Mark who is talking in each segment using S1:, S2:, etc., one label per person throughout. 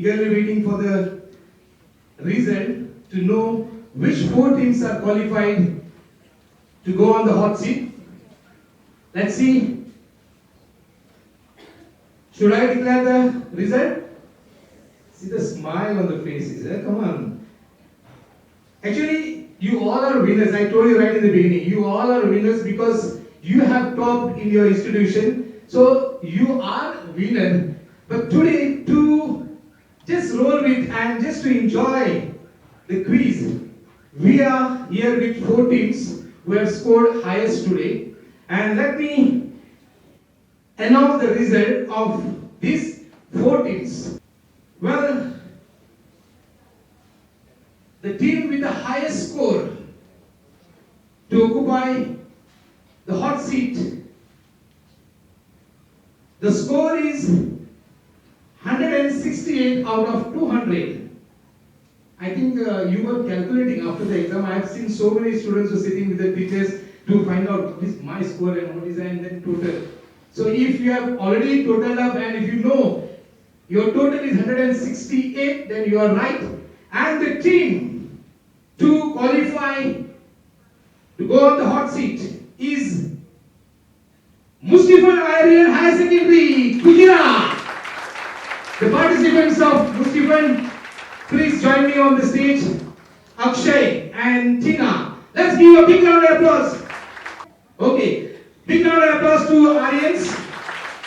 S1: eagerly waiting for the result to know which 4 teams are qualified to go on the hot seat. Let's see. Should I declare the result? See the smile on the faces. Come on. Actually, you all are winners. I told you right in the beginning. You all are winners because you have topped in your institution. So you are winner. But today, to just roll with and just to enjoy the quiz, we are here with 4 teams who have scored highest today. And let me announce the result of these 4 teams. Well, the team with the highest score to occupy the hot seat, the score is 168 out of 200. I think you were calculating after the exam. I have seen so many students who are sitting with the teachers to find out what is my score and what is and then total. So if you have already totaled up and if you know your total is 168, then you are right. And the team to qualify to go on the hot seat is Mustiphan Aryan Higher Secondary, Gujarat. The participants of Mustiphan, please join me on the stage. Akshay and Tina. Let's give a big round of applause. Okay, big round of applause to Aryans.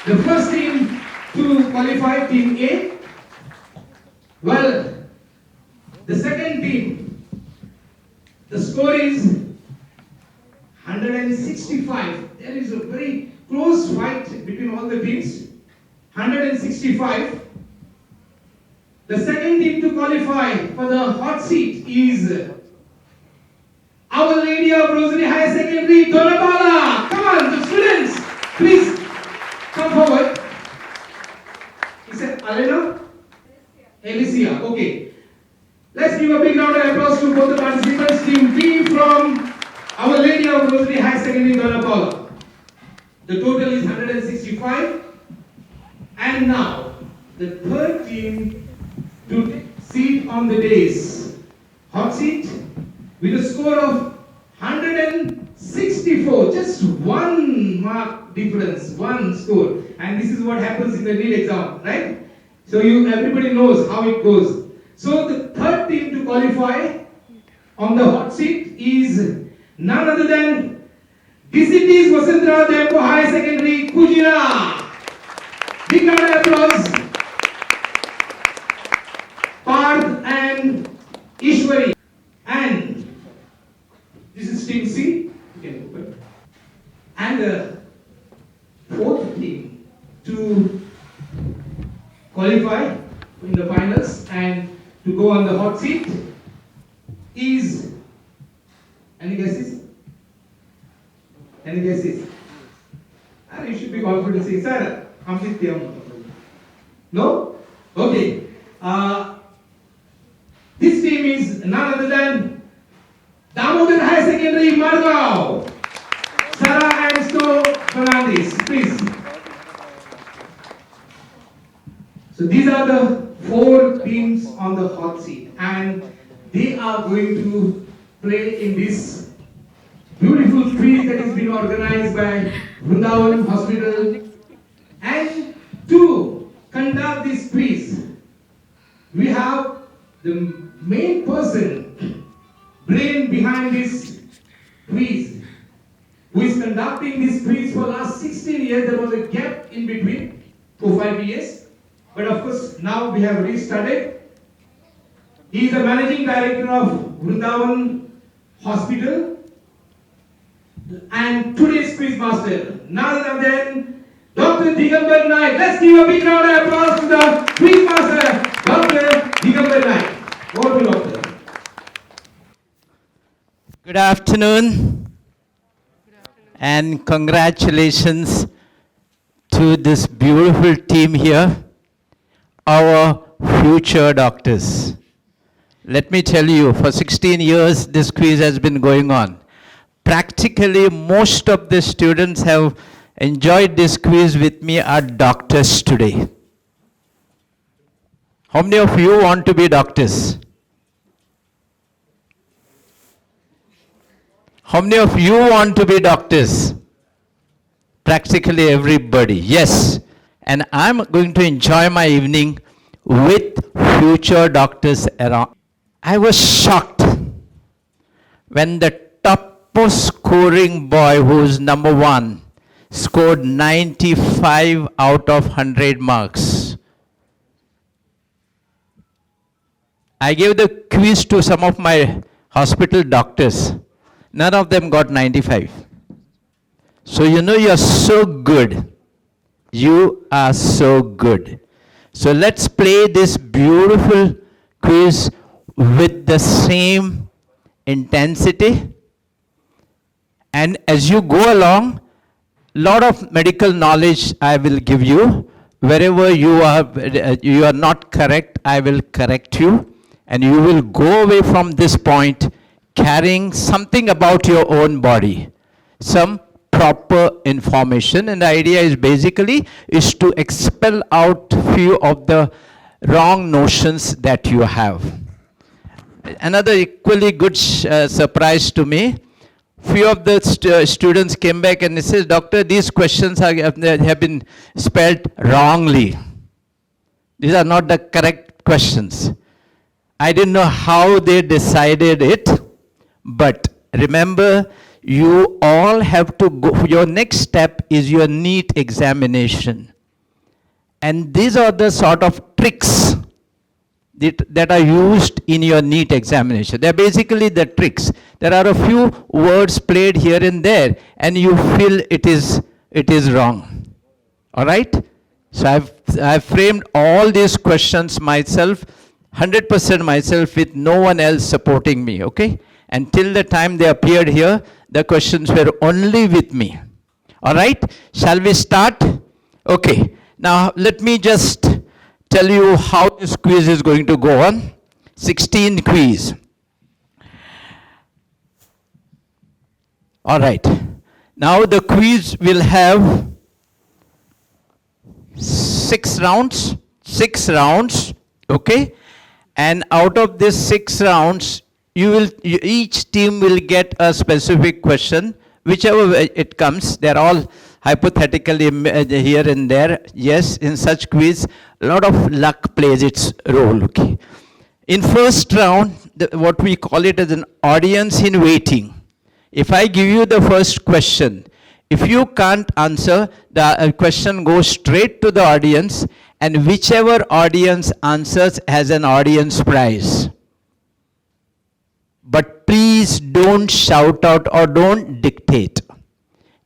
S1: The first team to qualify, Team A. Well, the second team, the score is 165. There is a very close fight between all the teams. 165. The second team to qualify for the hot seat is Our Lady of Rosary Higher Secondary, Dolabala. Come on, the students, please come forward. Is it Alena? Alicia. Okay. Let's give a big round of applause to both the participants. Team B from Our Lady of Rosary Higher Secondary, Dolabala. The total is 165. And now, the third team to seat on the dais hot seat with a score of 164, just 1 mark difference, 1 score, and this is what happens in the NEET exam, right? So everybody knows how it goes. So the third team to qualify on the hot seat is none other than DCT's Vasantara Devko Higher Secondary, Gujarat. Big round of applause. Parth and Ishwari. And this is team C. You can open. And the fourth team to qualify in the finals and to go on the hot seat is, any guesses? Any guesses? You should be confident saying, sir, no? Okay. This team is none other than Damodar Higher Secondary, Margao. Sarah and Sto Fernandez, please. So these are the 4 teams on the hot seat, and they are going to play in this beautiful quiz that has been organized by Vrundavan Hospital. And to conduct this quiz, we have the main person, brain behind this quiz, who is conducting this quiz for last 16 years. There was a gap in between for 5 years, but of course now we have restarted. He is the managing director of Vrundavan Hospital, and today's quiz master, none other than Dr. Digambar Naik. Let's give a big round of applause to the quiz master, Dr. Digambar Naik. Over to you, Doctor.
S2: Good afternoon. And congratulations to this beautiful team here, our future doctors. Let me tell you, for 16 years this quiz has been going on. Practically most of the students have enjoyed this quiz with me are doctors today. How many of you want to be doctors? How many of you want to be doctors? Practically everybody, yes. And I'm going to enjoy my evening with future doctors around. I was shocked when the topmost scoring boy, who's number one, scored 95 out of 100 marks. I gave the quiz to some of my hospital doctors. None of them got 95. So you know you're so good. You are so good. So let's play this beautiful quiz with the same intensity. And as you go along, lot of medical knowledge I will give you. Wherever you are not correct, I will correct you. And you will go away from this point carrying something about your own body, some proper information. And the idea is basically is to expel out few of the wrong notions that you have. Another equally good surprise to me, few of the students came back and they said, Doctor, these questions have been spelled wrongly. These are not the correct questions. I didn't know how they decided it, but remember, you all have to go, your next step is your NEET examination. And these are the sort of tricks that are used in your NEET examination. They're basically the tricks. There are a few words played here and there, and you feel it is wrong. All right? So I've framed all these questions myself, 100% myself, with no one else supporting me, okay? Until the time they appeared here, the questions were only with me. All right? Shall we start? Okay. Now, let me just tell you how this quiz is going to go on. 16 quiz. All right. Now, the quiz will have 6 rounds. 6 rounds. Okay? And out of these 6 rounds, each team will get a specific question, whichever way it comes. They're all hypothetically here and there. Yes, in such quiz, a lot of luck plays its role. Okay. In first round, what we call it as an audience in waiting. If I give you the first question, if you can't answer, the question goes straight to the audience, and whichever audience answers has an audience prize. But please don't shout out or don't dictate.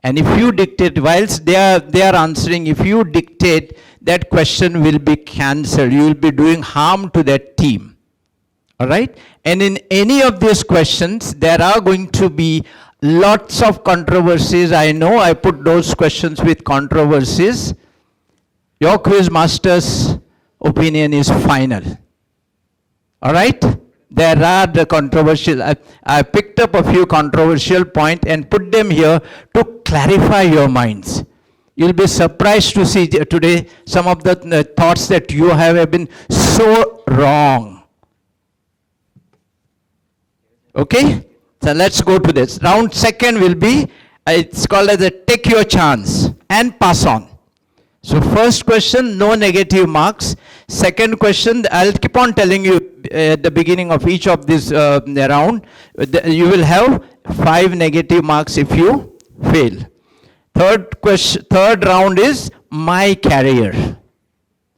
S2: And if you dictate, whilst they are answering, if you dictate, that question will be cancelled. You will be doing harm to that team. All right? And in any of these questions, there are going to be lots of controversies. I know I put those questions with controversies. Your quiz master's opinion is final. All right? There are the controversial, I picked up a few controversial points and put them here to clarify your minds. You'll be surprised to see today some of the thoughts that you have been so wrong. Okay? So let's go to this. Round second will be, it's called as a take your chance and pass on. So first question, no negative marks. Second question, I'll keep on telling you at the beginning of each of this round, you will have 5 negative marks if you fail. Third round is my career.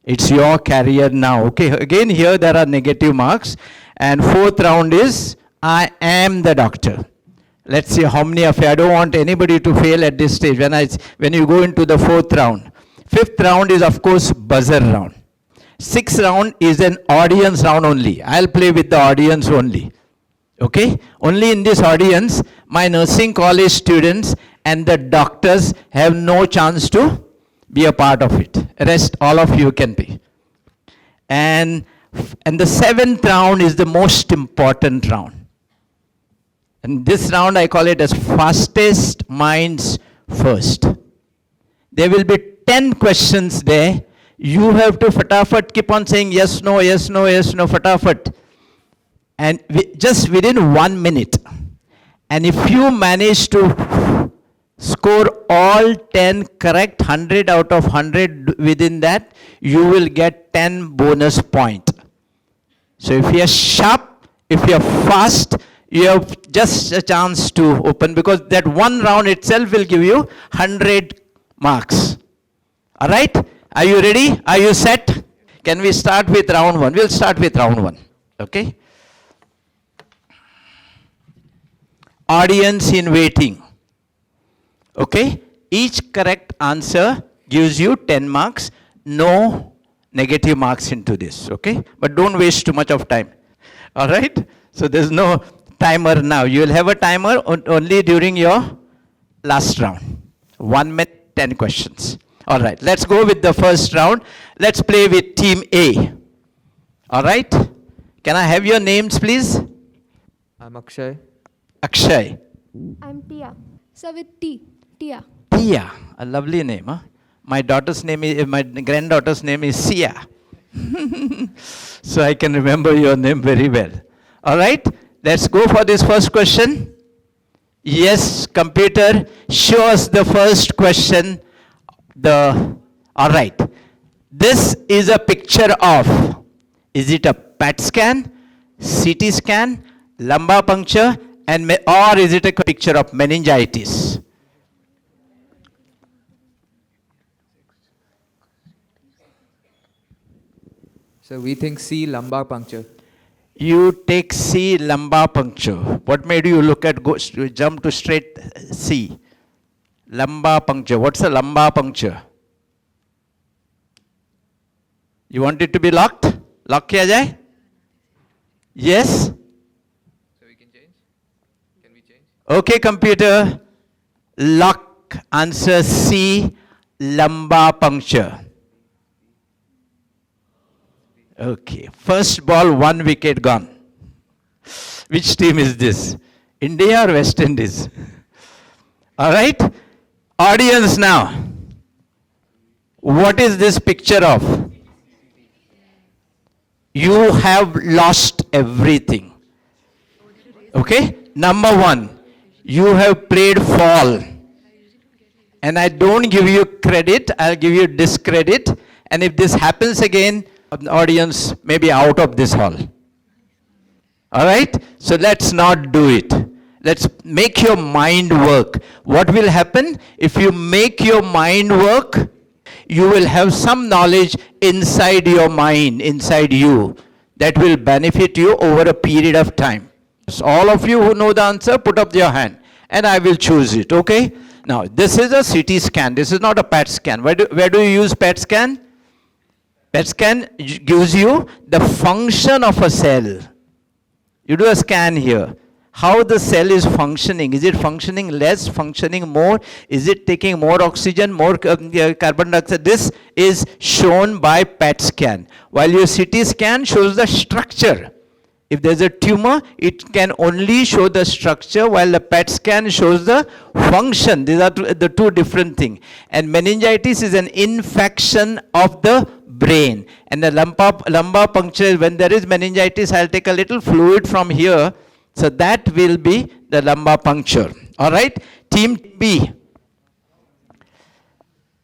S2: It's your career now. Okay, again here there are negative marks. And fourth round is I am the doctor. Let's see how many of you, I don't want anybody to fail at this stage when you go into the fourth round. Fifth round is of course buzzer round. Sixth round is an audience round only. I'll play with the audience only. Okay? Only in this audience, my nursing college students and the doctors have no chance to be a part of it. Rest, all of you can be. And the seventh round is the most important round. And this round I call it as fastest minds first. There will be 10 questions there. You have to fatafat keep on saying yes, no, yes, no, yes, no, fatafat. And just within 1 minute. And if you manage to score all 10 correct, 100 out of 100 within that, you will get 10 bonus point. So if you are sharp, if you are fast, you have just a chance to open, because that one round itself will give you 100 marks. All right? Are you ready? Are you set? Can we start with round one? We'll start with round one. Okay? Audience in waiting. Okay? Each correct answer gives you 10 marks. No negative marks into this. Okay? But don't waste too much of time. All right? So there's no timer now. You will have a timer only during your last round. 1 minute, 10 questions. All right. Let's go with the first round. Let's play with Team A. All right? Can I have your names, please?
S3: I'm Akshay.
S2: Akshay.
S4: I'm Tia. So with T. Tia.
S2: Tia. A lovely name, huh? My granddaughter's name is Sia. So I can remember your name very well. All right? Let's go for this first question. Yes, computer, show us the first question. All right. This is a picture of, is it a PET scan, CT scan, lumbar puncture, or is it a picture of meningitis?
S3: So we think C, lumbar puncture.
S2: You take C, lumbar puncture. What made you look at jump to straight C? Lumbar puncture. What's a lumbar puncture? You want it to be locked? Lock kiya jaye? Yes?
S3: So we can change? Can we change?
S2: Okay, computer. Lock. Answer C, lumbar puncture. Okay. First ball, 1 wicket gone. Which team is this? India or West Indies? All right. Audience now. What is this picture of? You have lost everything. Okay? Number one, you have played fall. And I don't give you credit, I'll give you discredit. And if this happens again, the audience may be out of this hall. All right? So let's not do it. Let's make your mind work. What will happen? If you make your mind work, you will have some knowledge inside your mind, inside you, that will benefit you over a period of time. So all of you who know the answer, put up your hand, and I will choose it, okay? Now, this is a CT scan. This is not a PET scan. Where do you use PET scan? PET scan gives you the function of a cell. You do a scan here. How the cell is functioning. Is it functioning less, functioning more? Is it taking more oxygen, more carbon dioxide? This is shown by PET scan. While your CT scan shows the structure. If there's a tumor, it can only show the structure, while the PET scan shows the function. These are the two different things. And meningitis is an infection of the brain. And the lumbar puncture, when there is meningitis, I'll take a little fluid from here. So that will be the lumbar puncture. All right? Team B.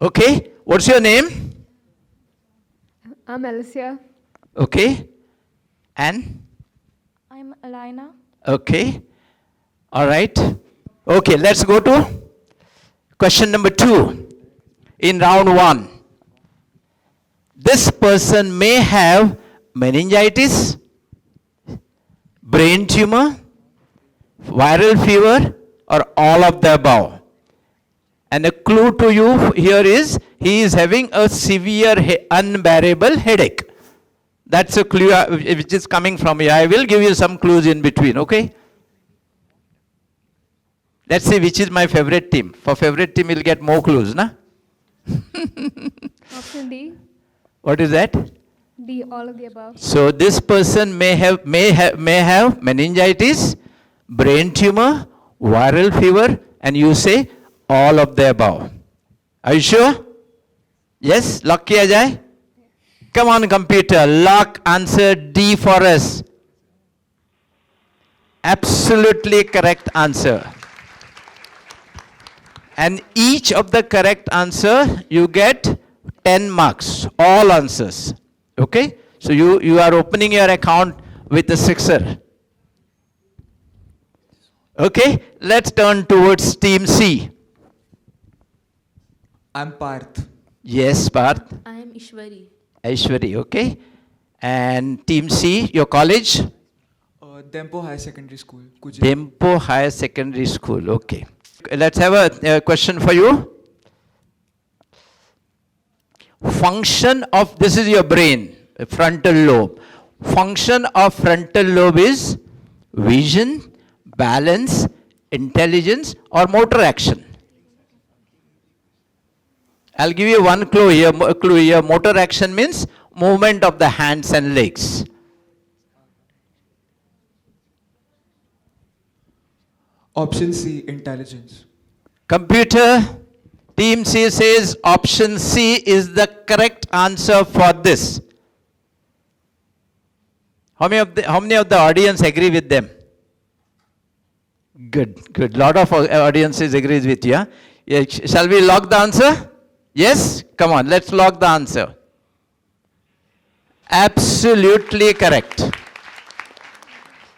S2: Okay? What's your name?
S4: I'm Alicia.
S2: Okay. And?
S4: I'm Alina.
S2: Okay. All right. Okay, let's go to question number 2 in round 1. This person may have meningitis, brain tumor, viral fever, or all of the above. And a clue to you here is he is having a severe unbearable headache. That's a clue which is coming from here. I will give you some clues in between, okay? Let's see which is my favorite team. For favorite team, you'll get more clues, na?
S4: Option D.
S2: What is that?
S4: D, all of the above.
S2: So this person may have meningitis, brain tumor, viral fever, and you say all of the above. Are you sure? Yes? Lock kiya jaye? Come on, computer, lock answer D for us. Absolutely correct answer. And each of the correct answer, you get 10 marks, all answers. Okay? So you are opening your account with a sixer. Okay? Let's turn towards team C.
S5: I'm Parth.
S2: Yes, Parth.
S6: I am Ishwari.
S2: Aishwari, okay? And team C, your college?
S5: Dempo High Secondary School, Kujia.
S2: Dempo Higher Secondary School, okay. Let's have a question for you. Function of, this is your brain, frontal lobe. Function of frontal lobe is vision, balance, intelligence, or motor action. I'll give you one clue here. Motor action means movement of the hands and legs.
S5: Option C, intelligence.
S2: Computer, team C says option C is the correct answer for this. How many of the audience agree with them? Good. Lot of audiences agrees with you. Huh? Yeah, shall we lock the answer? Yes? Come on, let's lock the answer. Absolutely correct.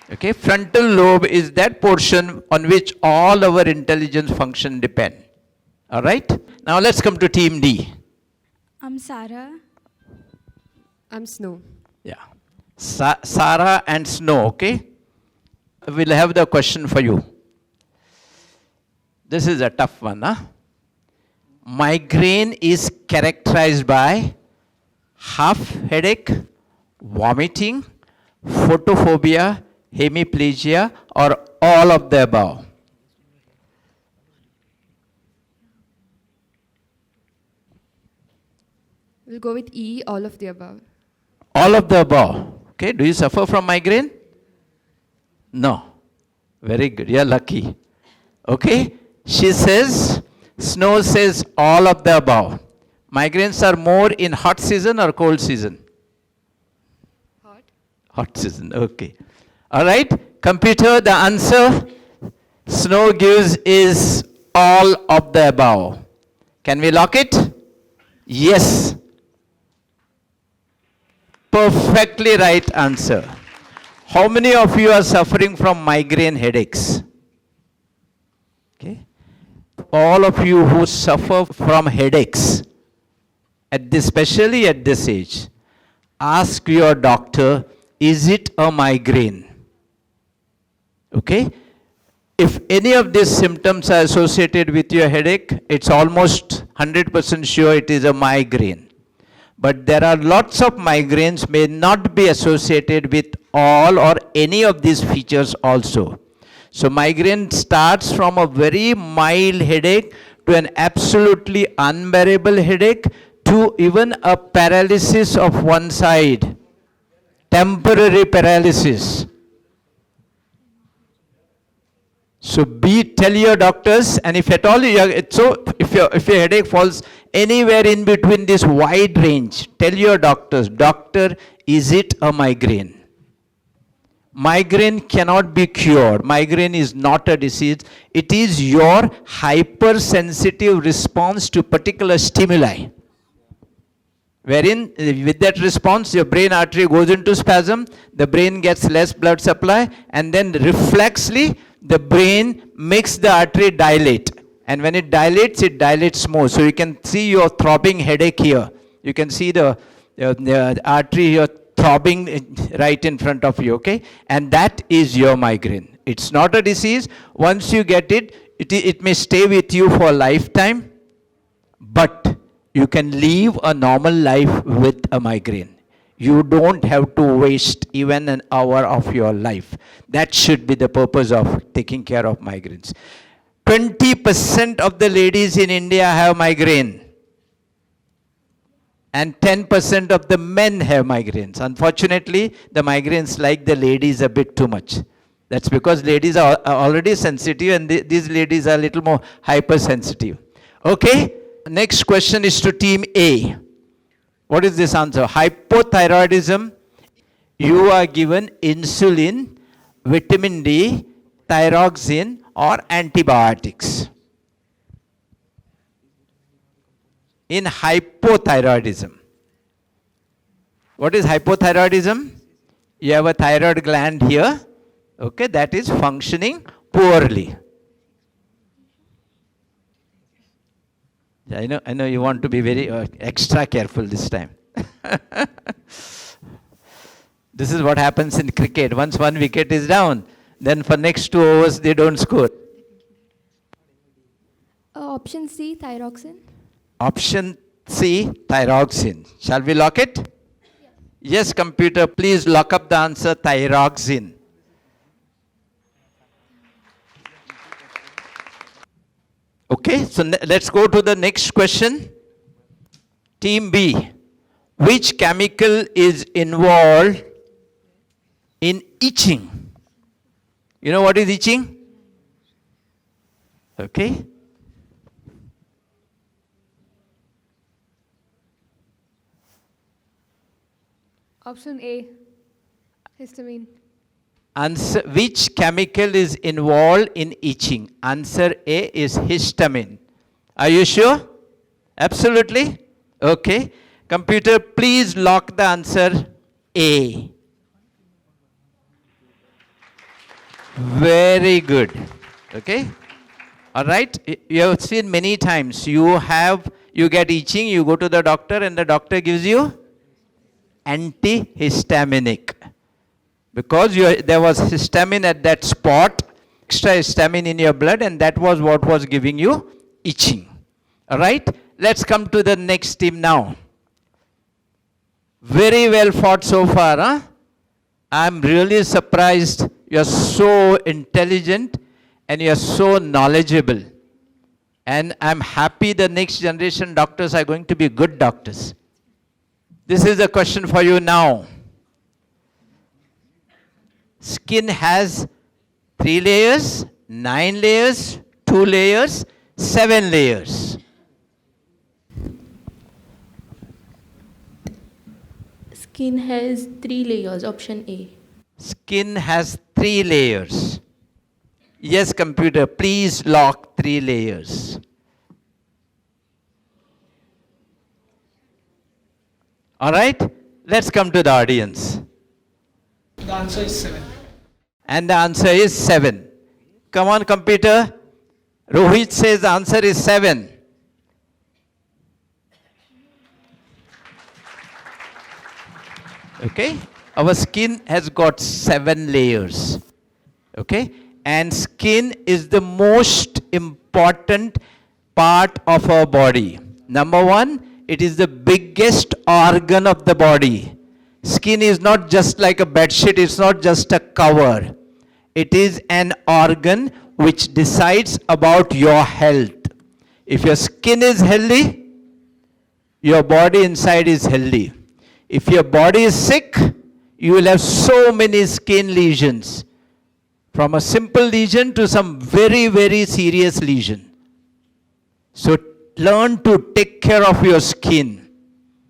S2: Okay, frontal lobe is that portion on which all our intelligence function depend. All right? Now let's come to team D.
S7: I'm Sarah.
S6: I'm Snow.
S2: Yeah. Sarah and Snow, okay? We'll have the question for you. This is a tough one, huh? Migraine is characterized by half headache, vomiting, photophobia, hemiplegia, or all of the above.
S6: We'll go with E, all of the above.
S2: All of the above. Okay, do you suffer from migraine? No. Very good, you're lucky. Okay, she says, Snow says all of the above. Migraines are more in hot season or cold season?
S6: Hot.
S2: Hot season, okay. All right, computer, the answer Snow gives is all of the above. Can we lock it? Yes. Perfectly right answer. How many of you are suffering from migraine headaches? Okay. All of you who suffer from headaches, especially at this age, ask your doctor, is it a migraine? Okay? If any of these symptoms are associated with your headache, it's almost 100% sure it is a migraine. But there are lots of migraines may not be associated with all or any of these features also. So migraine starts from a very mild headache to an absolutely unbearable headache to even a paralysis of one side, temporary paralysis. So tell your doctors, and if at all if your headache falls anywhere in between this wide range, tell your doctors, doctor, is it a migraine? Migraine cannot be cured. Migraine is not a disease. It is your hypersensitive response to particular stimuli, wherein with that response your brain artery goes into spasm, the brain gets less blood supply, and then reflexly the brain makes the artery dilate. And when it dilates more. So you can see your throbbing headache here. You can see the artery here throbbing right in front of you, okay? And that is your migraine. It's not a disease. Once you get it, it may stay with you for a lifetime, but you can live a normal life with a migraine. You don't have to waste even an hour of your life. That should be the purpose of taking care of migraines. 20% of the ladies in India have migraine. And 10% of the men have migraines. Unfortunately, the migraines like the ladies a bit too much. That's because ladies are already sensitive and these ladies are a little more hypersensitive. Okay? Next question is to team A. What is this answer? Hypothyroidism. You are given insulin, vitamin D, thyroxine, or antibiotics. In hypothyroidism. What is hypothyroidism? You have a thyroid gland here, okay, that is functioning poorly. I know you want to be very extra careful this time. This is what happens in cricket. Once one wicket is down, then for next 2 overs they don't score.
S4: Option C, thyroxine.
S2: Option C, thyroxine. Shall we lock it? Yes, computer, please lock up the answer, thyroxine. Okay, so let's go to the next question. Team B, which chemical is involved in itching? You know what is itching? Okay.
S4: Option A, histamine.
S2: Answer, which chemical is involved in itching? Answer A is histamine. Are you sure? Absolutely? Okay. Computer, please lock the answer A. Very good. Okay. All right. You have seen many times. You get itching, you go to the doctor and the doctor gives you antihistaminic. Because there was histamine at that spot, extra histamine in your blood, and that was what was giving you itching. All right? Let's come to the next team now. Very well fought so far, huh? I'm really surprised. You're so intelligent and you're so knowledgeable. And I'm happy the next generation doctors are going to be good doctors. This is a question for you now. Skin has 3 layers, 9 layers, 2 layers, 7 layers.
S8: Skin has 3 layers, option A.
S2: Skin has 3 layers. Yes, computer, please lock 3 layers. All right, let's come to the audience.
S1: The answer is 7.
S2: And the answer is 7. Come on, computer. Rohit says the answer is 7. Okay? Our skin has got 7 layers. Okay? And skin is the most important part of our body. Number 1, it is the biggest organ of the body. Skin is not just like a bedsheet, it's not just a cover. It is an organ which decides about your health. If your skin is healthy, your body inside is healthy. If your body is sick, you will have so many skin lesions. From a simple lesion to some very, very serious lesion. So learn to take care of your skin.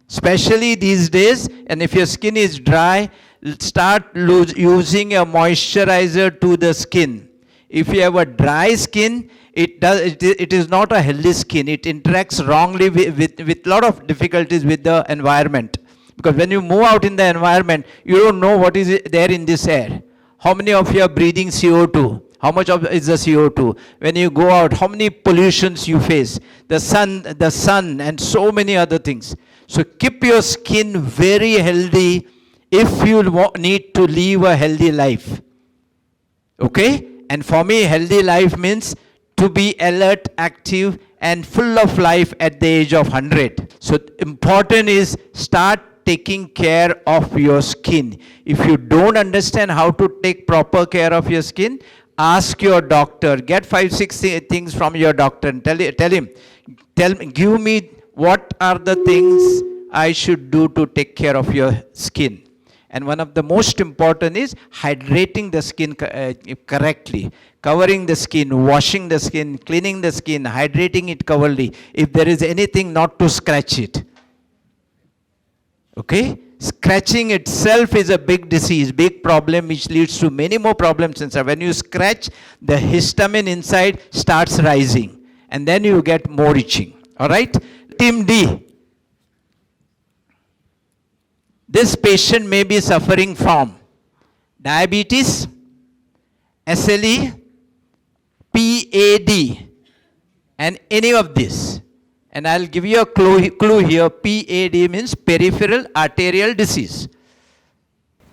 S2: Especially these days, and if your skin is dry, start using a moisturizer to the skin. If you have a dry skin, it is not a healthy skin. It interacts wrongly with lot of difficulties with the environment. Because when you move out in the environment, you don't know what is there in this air. How many of you are breathing CO2? How much of is the CO2? When you go out, how many pollutions you face? The sun, and so many other things. So keep your skin very healthy if you need to live a healthy life. Okay? And for me, healthy life means to be alert, active, and full of life at the age of 100. So important is start taking care of your skin. If you don't understand how to take proper care of your skin, ask your doctor. Get 5-6 things from your doctor and tell him, give me what are the things I should do to take care of your skin. And one of the most important is hydrating the skin correctly. Covering the skin, washing the skin, cleaning the skin, hydrating it thoroughly. If there is anything, not to scratch it. Okay? Scratching itself is a big disease, big problem which leads to many more problems inside. When you scratch, the histamine inside starts rising and then you get more itching. Alright? Team D. This patient may be suffering from diabetes, SLE, PAD, and any of this. And I'll give you a clue here. PAD means peripheral arterial disease.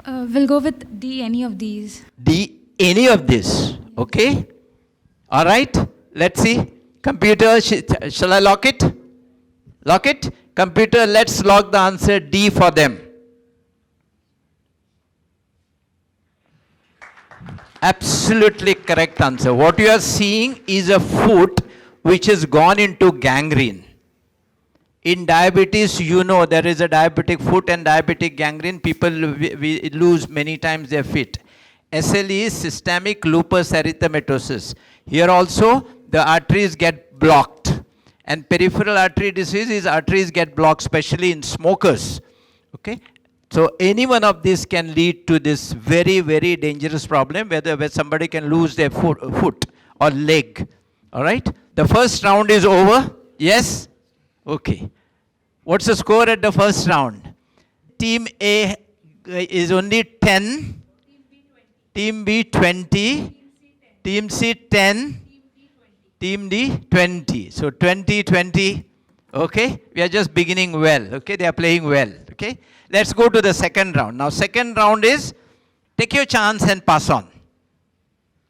S7: We'll go with D, any of these.
S2: D, any of this. Okay? All right? Let's see. Computer, shall I lock it? Lock it? Computer, let's lock the answer D for them. Absolutely correct answer. What you are seeing is a foot which has gone into gangrene. In diabetes, you know there is a diabetic foot and diabetic gangrene. People we lose many times their feet. SLE is systemic lupus erythematosus. Here also the arteries get blocked. And peripheral artery disease is arteries get blocked, especially in smokers. Okay? So any one of these can lead to this very, very dangerous problem where somebody can lose their foot or leg. All right? The first round is over. Yes? Okay. What's the score at the first round? Team A is only 10. Team B 20. Team C 10. Team D 20. So 20, 20. Okay? We are just beginning well. Okay? They are playing well. Okay? Let's go to the second round. Now second round is take your chance and pass on.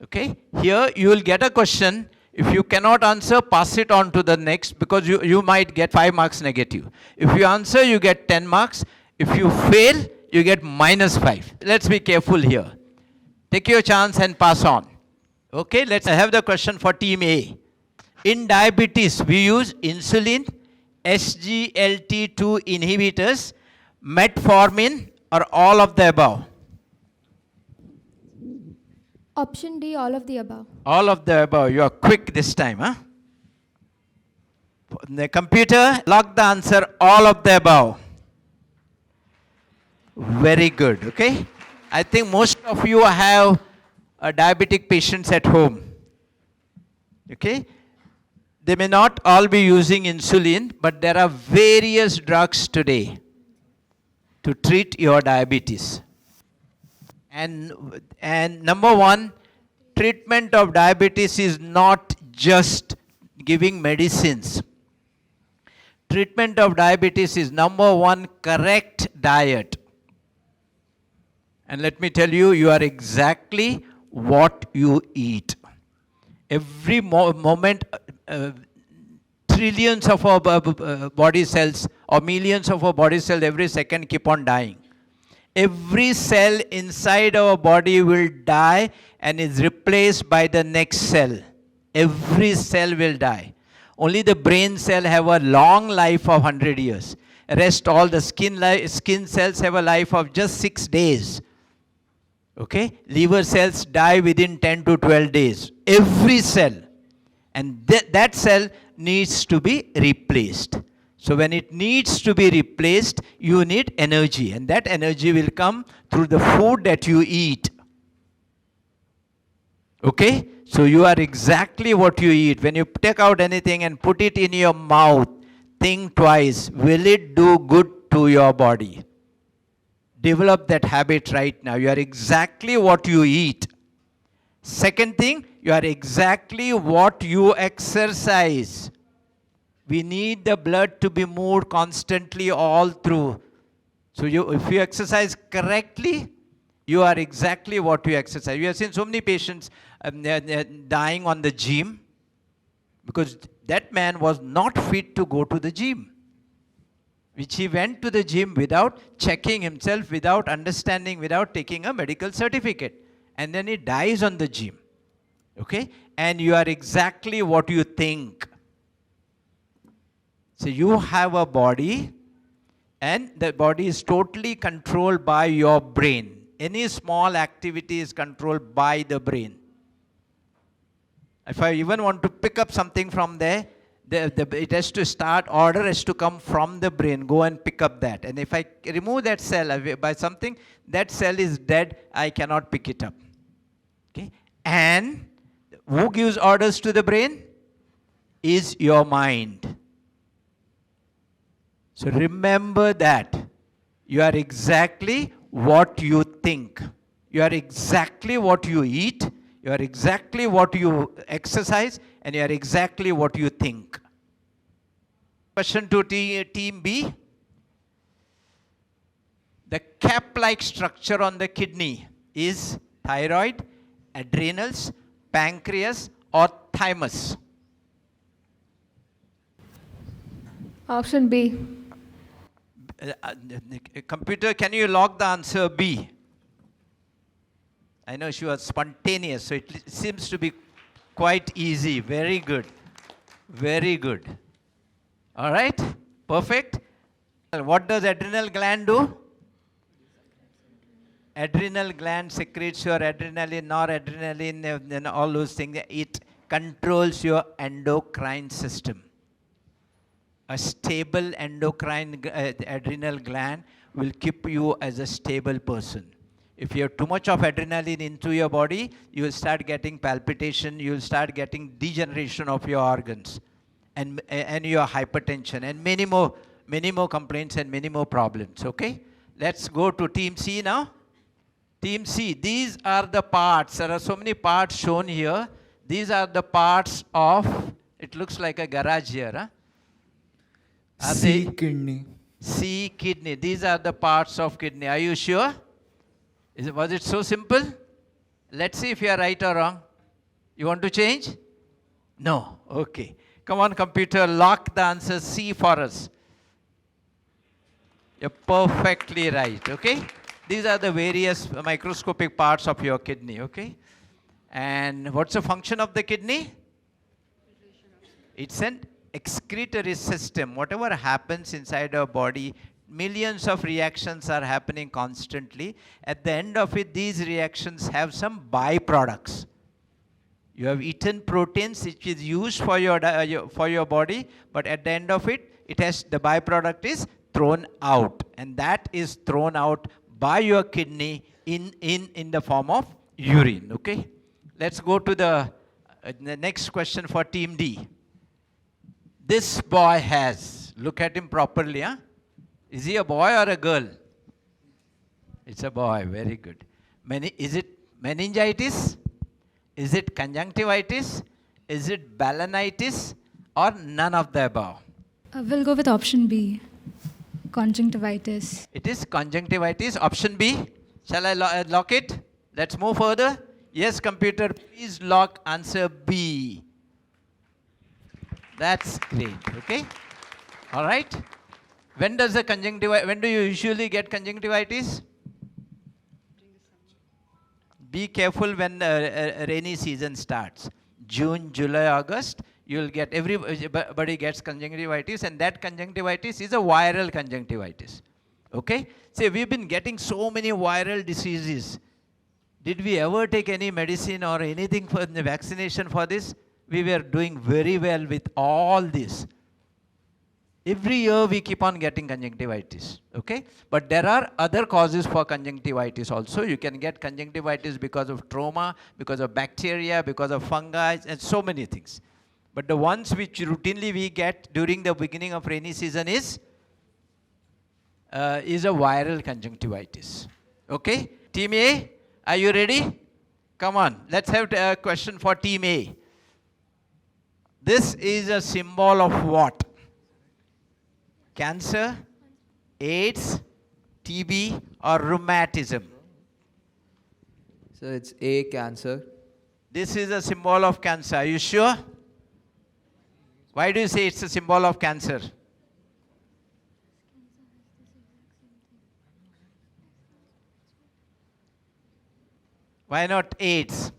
S2: Okay? Here you will get a question. If you cannot answer, pass it on to the next because you might get 5 marks negative. If you answer, you get 10 marks. If you fail, you get -5. Let's be careful here. Take your chance and pass on. Okay, let's have the question for team A. In diabetes, we use insulin, SGLT2 inhibitors, metformin, or all of the above.
S4: Option D, all of the above.
S2: All of the above. You are quick this time, huh? The computer, lock the answer, all of the above. Very good, okay? I think most of you have diabetic patients at home. Okay? They may not all be using insulin, but there are various drugs today to treat your diabetes. And number one, treatment of diabetes is not just giving medicines. Treatment of diabetes is number one, correct diet. And let me tell you, you are exactly what you eat. Every moment, trillions of our body cells or millions of our body cells every second keep on dying. Every cell inside our body will die and is replaced by the next cell. Every cell will die. Only the brain cell have a long life of 100 years. Rest all the skin cells have a life of just 6 days. Okay? Liver cells die within 10 to 12 days. Every cell. And that cell needs to be replaced. So when it needs to be replaced, you need energy. And that energy will come through the food that you eat. Okay? So you are exactly what you eat. When you take out anything and put it in your mouth, think twice. Will it do good to your body? Develop that habit right now. You are exactly what you eat. Second thing, you are exactly what you exercise. We need the blood to be moved constantly all through. So if you exercise correctly, you are exactly what you exercise. We have seen so many patients dying on the gym because that man was not fit to go to the gym. Which he went to the gym without checking himself, without understanding, without taking a medical certificate. And then he dies on the gym. Okay? And you are exactly what you think. So you have a body and the body is totally controlled by your brain. Any small activity is controlled by the brain. If I even want to pick up something from there, it has to start, order has to come from the brain. Go and pick up that. And if I remove that cell by something, that cell is dead. I cannot pick it up. Okay? And who gives orders to the brain? Is your mind. So remember that. You are exactly what you think. You are exactly what you eat. You are exactly what you exercise. And you are exactly what you think. Question to team B. The cap-like structure on the kidney is thyroid, adrenals, pancreas, or thymus.
S6: Option B.
S2: Computer, can you log the answer B? I know she was spontaneous, so it seems to be quite easy. Very good. Very good. All right? Perfect. What does adrenal gland do? Adrenal gland secretes your adrenaline, noradrenaline, and all those things. It controls your endocrine system. A stable endocrine adrenal gland will keep you as a stable person. If you have too much of adrenaline into your body, you will start getting palpitation, you will start getting degeneration of your organs, and your hypertension, and many more complaints and many more problems. Okay? Let's go to team C now. Team C, these are the parts. There are so many parts shown here. These are the parts of, it looks like a garage here. Huh?
S5: C, kidney.
S2: C, kidney. These are the parts of kidney. Are you sure? Was it so simple? Let's see if you are right or wrong. You want to change? No. Okay. Come on, computer, lock the answer C for us. You're perfectly right. Okay? These are the various microscopic parts of your kidney. Okay? And what's the function of the kidney? It's an excretory system. Whatever happens inside our body, millions of reactions are happening constantly. At the end of it, these reactions have some byproducts. You have eaten proteins which is used for your body, but at the end of it, the byproduct is thrown out, and that is thrown out by your kidney in the form of urine. Okay, let's go to the next question for team D. This boy has, look at him properly, huh? Is he a boy or a girl? It's a boy, very good. Is it meningitis? Is it conjunctivitis? Is it balanitis? Or none of the above?
S7: We'll go with option B, conjunctivitis.
S2: It is conjunctivitis, option B. Shall I lock it? Let's move further. Yes, computer, please lock answer B. That's great, okay? All right. When do you usually get conjunctivitis? Be careful when rainy season starts. June, July, August, you'll get, everybody gets conjunctivitis, and that conjunctivitis is a viral conjunctivitis. Okay? See, we've been getting so many viral diseases. Did we ever take any medicine or anything for the vaccination for this? We were doing very well with all this. Every year we keep on getting conjunctivitis, okay? But there are other causes for conjunctivitis also. You can get conjunctivitis because of trauma, because of bacteria, because of fungi, and so many things. But the ones which routinely we get during the beginning of rainy season is a viral conjunctivitis, okay? Team A, are you ready? Come on, let's have a question for Team A. This is a symbol of what? Cancer, AIDS, TB, or rheumatism?
S3: So it's A, cancer.
S2: This is a symbol of cancer. Are you sure? Why do you say it's a symbol of cancer? Why not AIDS?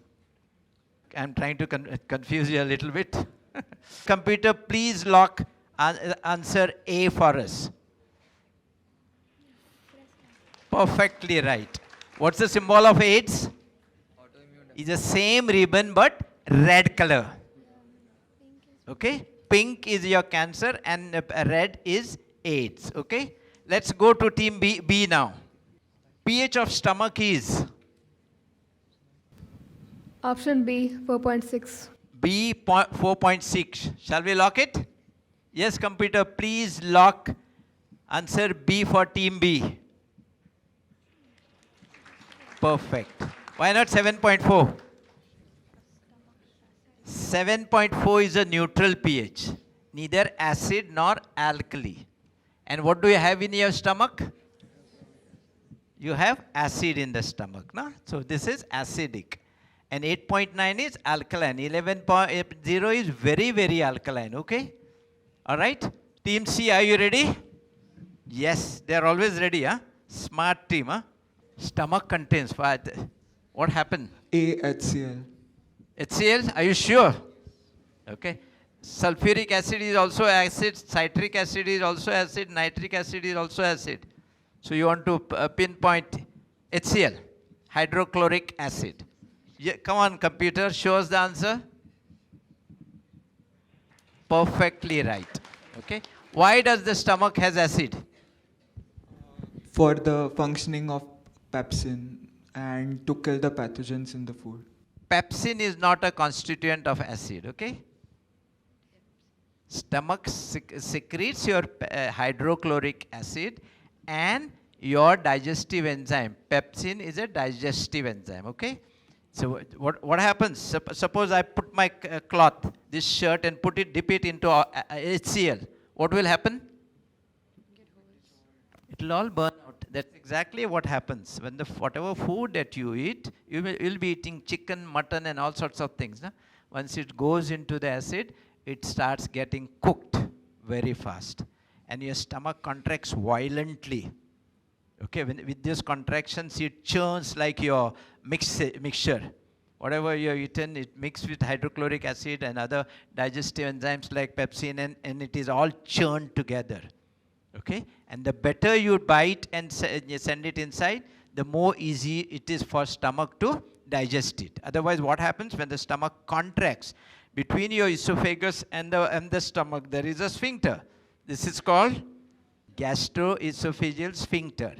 S2: I'm trying to confuse you a little bit. Computer, please lock answer A for us. Perfectly right. What's the symbol of AIDS? It's the same ribbon but red color. Okay? pink is your cancer and red is AIDS. Okay? Let's go to team B now. pH of stomach is
S6: Option B, 4.6.
S2: B 4.6. Shall we lock it? Yes, computer, please lock answer B for team B. Perfect. Why not 7.4? 7.4 is a neutral pH, neither acid nor alkali. And what do you have in your stomach? You have acid in the stomach, no? So this is acidic. And 8.9 is alkaline. 11.0 is very, very alkaline, okay? All right? Team C, are you ready? Yes, they are always ready, huh? Smart team, huh? Stomach contains what? What happened?
S5: A, HCl.
S2: HCl, are you sure? Okay. Sulfuric acid is also acid, citric acid is also acid, nitric acid is also acid. So you want to pinpoint HCl, hydrochloric acid. Yeah, come on, computer, show us the answer. Perfectly right. Okay. Why does the stomach has acid?
S5: For the functioning of pepsin and to kill the pathogens in the food.
S2: Pepsin is not a constituent of acid, okay? Stomach secretes your hydrochloric acid and your digestive enzyme. Pepsin is a digestive enzyme, okay? So what happens? Suppose I put my cloth, this shirt, and dip it into HCl. What will happen? It will all burn out. That's exactly what happens. When whatever food that you eat, you'll be eating chicken, mutton, and all sorts of things. No? Once it goes into the acid, it starts getting cooked very fast. And your stomach contracts violently. Okay, with these contractions, it churns like your mixture. Whatever you have eaten, it mixed with hydrochloric acid and other digestive enzymes like pepsin, and it is all churned together. Okay, and the better you bite and send it inside, the more easy it is for stomach to digest it. Otherwise, what happens when the stomach contracts? Between your esophagus and the stomach, there is a sphincter. This is called gastroesophageal sphincter.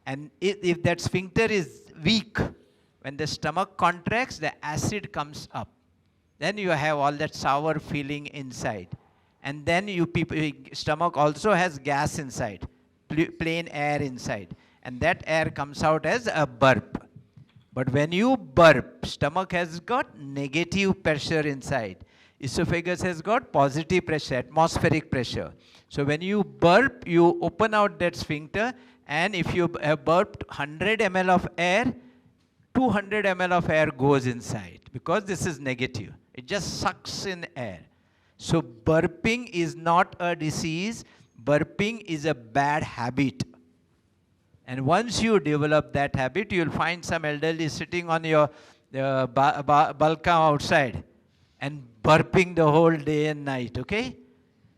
S2: And if that sphincter is weak, when the stomach contracts, the acid comes up. Then you have all that sour feeling inside. And then stomach also has gas inside, plain air inside. And that air comes out as a burp. But when you burp, stomach has got negative pressure inside. Esophagus has got positive pressure, atmospheric pressure. So when you burp, you open out that sphincter, and if you have burped 100 ml of air, 200 ml of air goes inside, because this is negative. It just sucks in air. So burping is not a disease. Burping is a bad habit. And once you develop that habit, you'll find some elderly sitting on your balcony outside and burping the whole day and night, okay?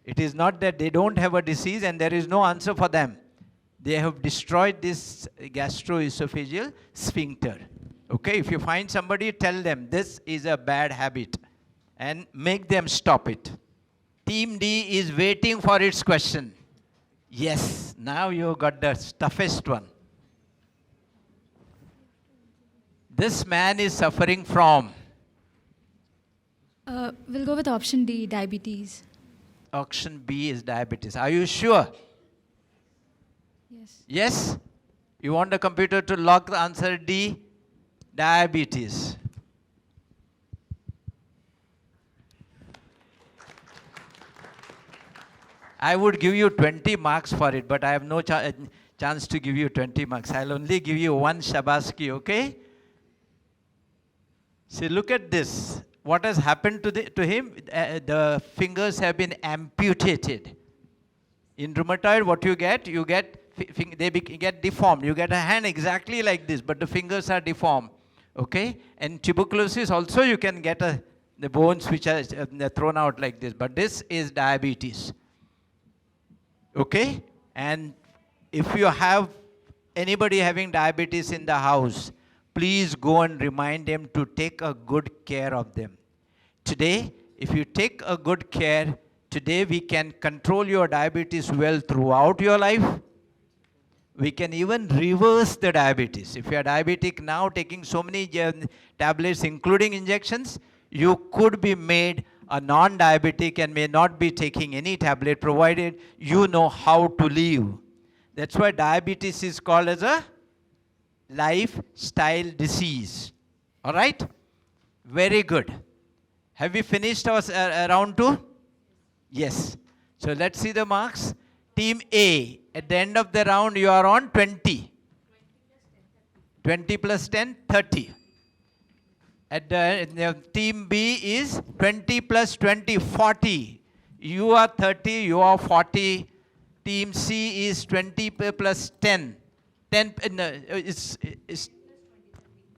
S2: It is not that they don't have a disease and there is no answer for them. They have destroyed this gastroesophageal sphincter. Okay, if you find somebody, tell them this is a bad habit and make them stop it. Team D is waiting for its question. Yes, now you got the toughest one. This man is suffering from.
S7: We'll go with option D, diabetes.
S2: Option B is diabetes. Are you sure?
S7: Yes.
S2: Yes? You want the computer to lock the answer D? Diabetes. I would give you 20 marks for it, but I have no chance to give you 20 marks. I'll only give you one shabaski, okay? See, look at this. What has happened to him? The fingers have been amputated. In rheumatoid, what you get they get deformed. You get a hand exactly like this, but the fingers are deformed. Okay? And tuberculosis also, you can get the bones which are thrown out like this. But this is diabetes. Okay? And if you have anybody having diabetes in the house, please go and remind them to take a good care of them. Today, if you take a good care, Today we can control your diabetes well throughout your life. We can even reverse the diabetes. If you are diabetic now, taking so many tablets, including injections, you could be made a non-diabetic and may not be taking any tablet, provided you know how to live. That's why diabetes is called as a lifestyle disease. All right? Very good. Have we finished our round 2? Yes. So let's see the marks. Team A, at the end of the round, you are on 20. 20 plus 10, 30. At the team B is 20 plus 20, 40. You are 30, you are 40. Team C is 20 plus 10. 10 is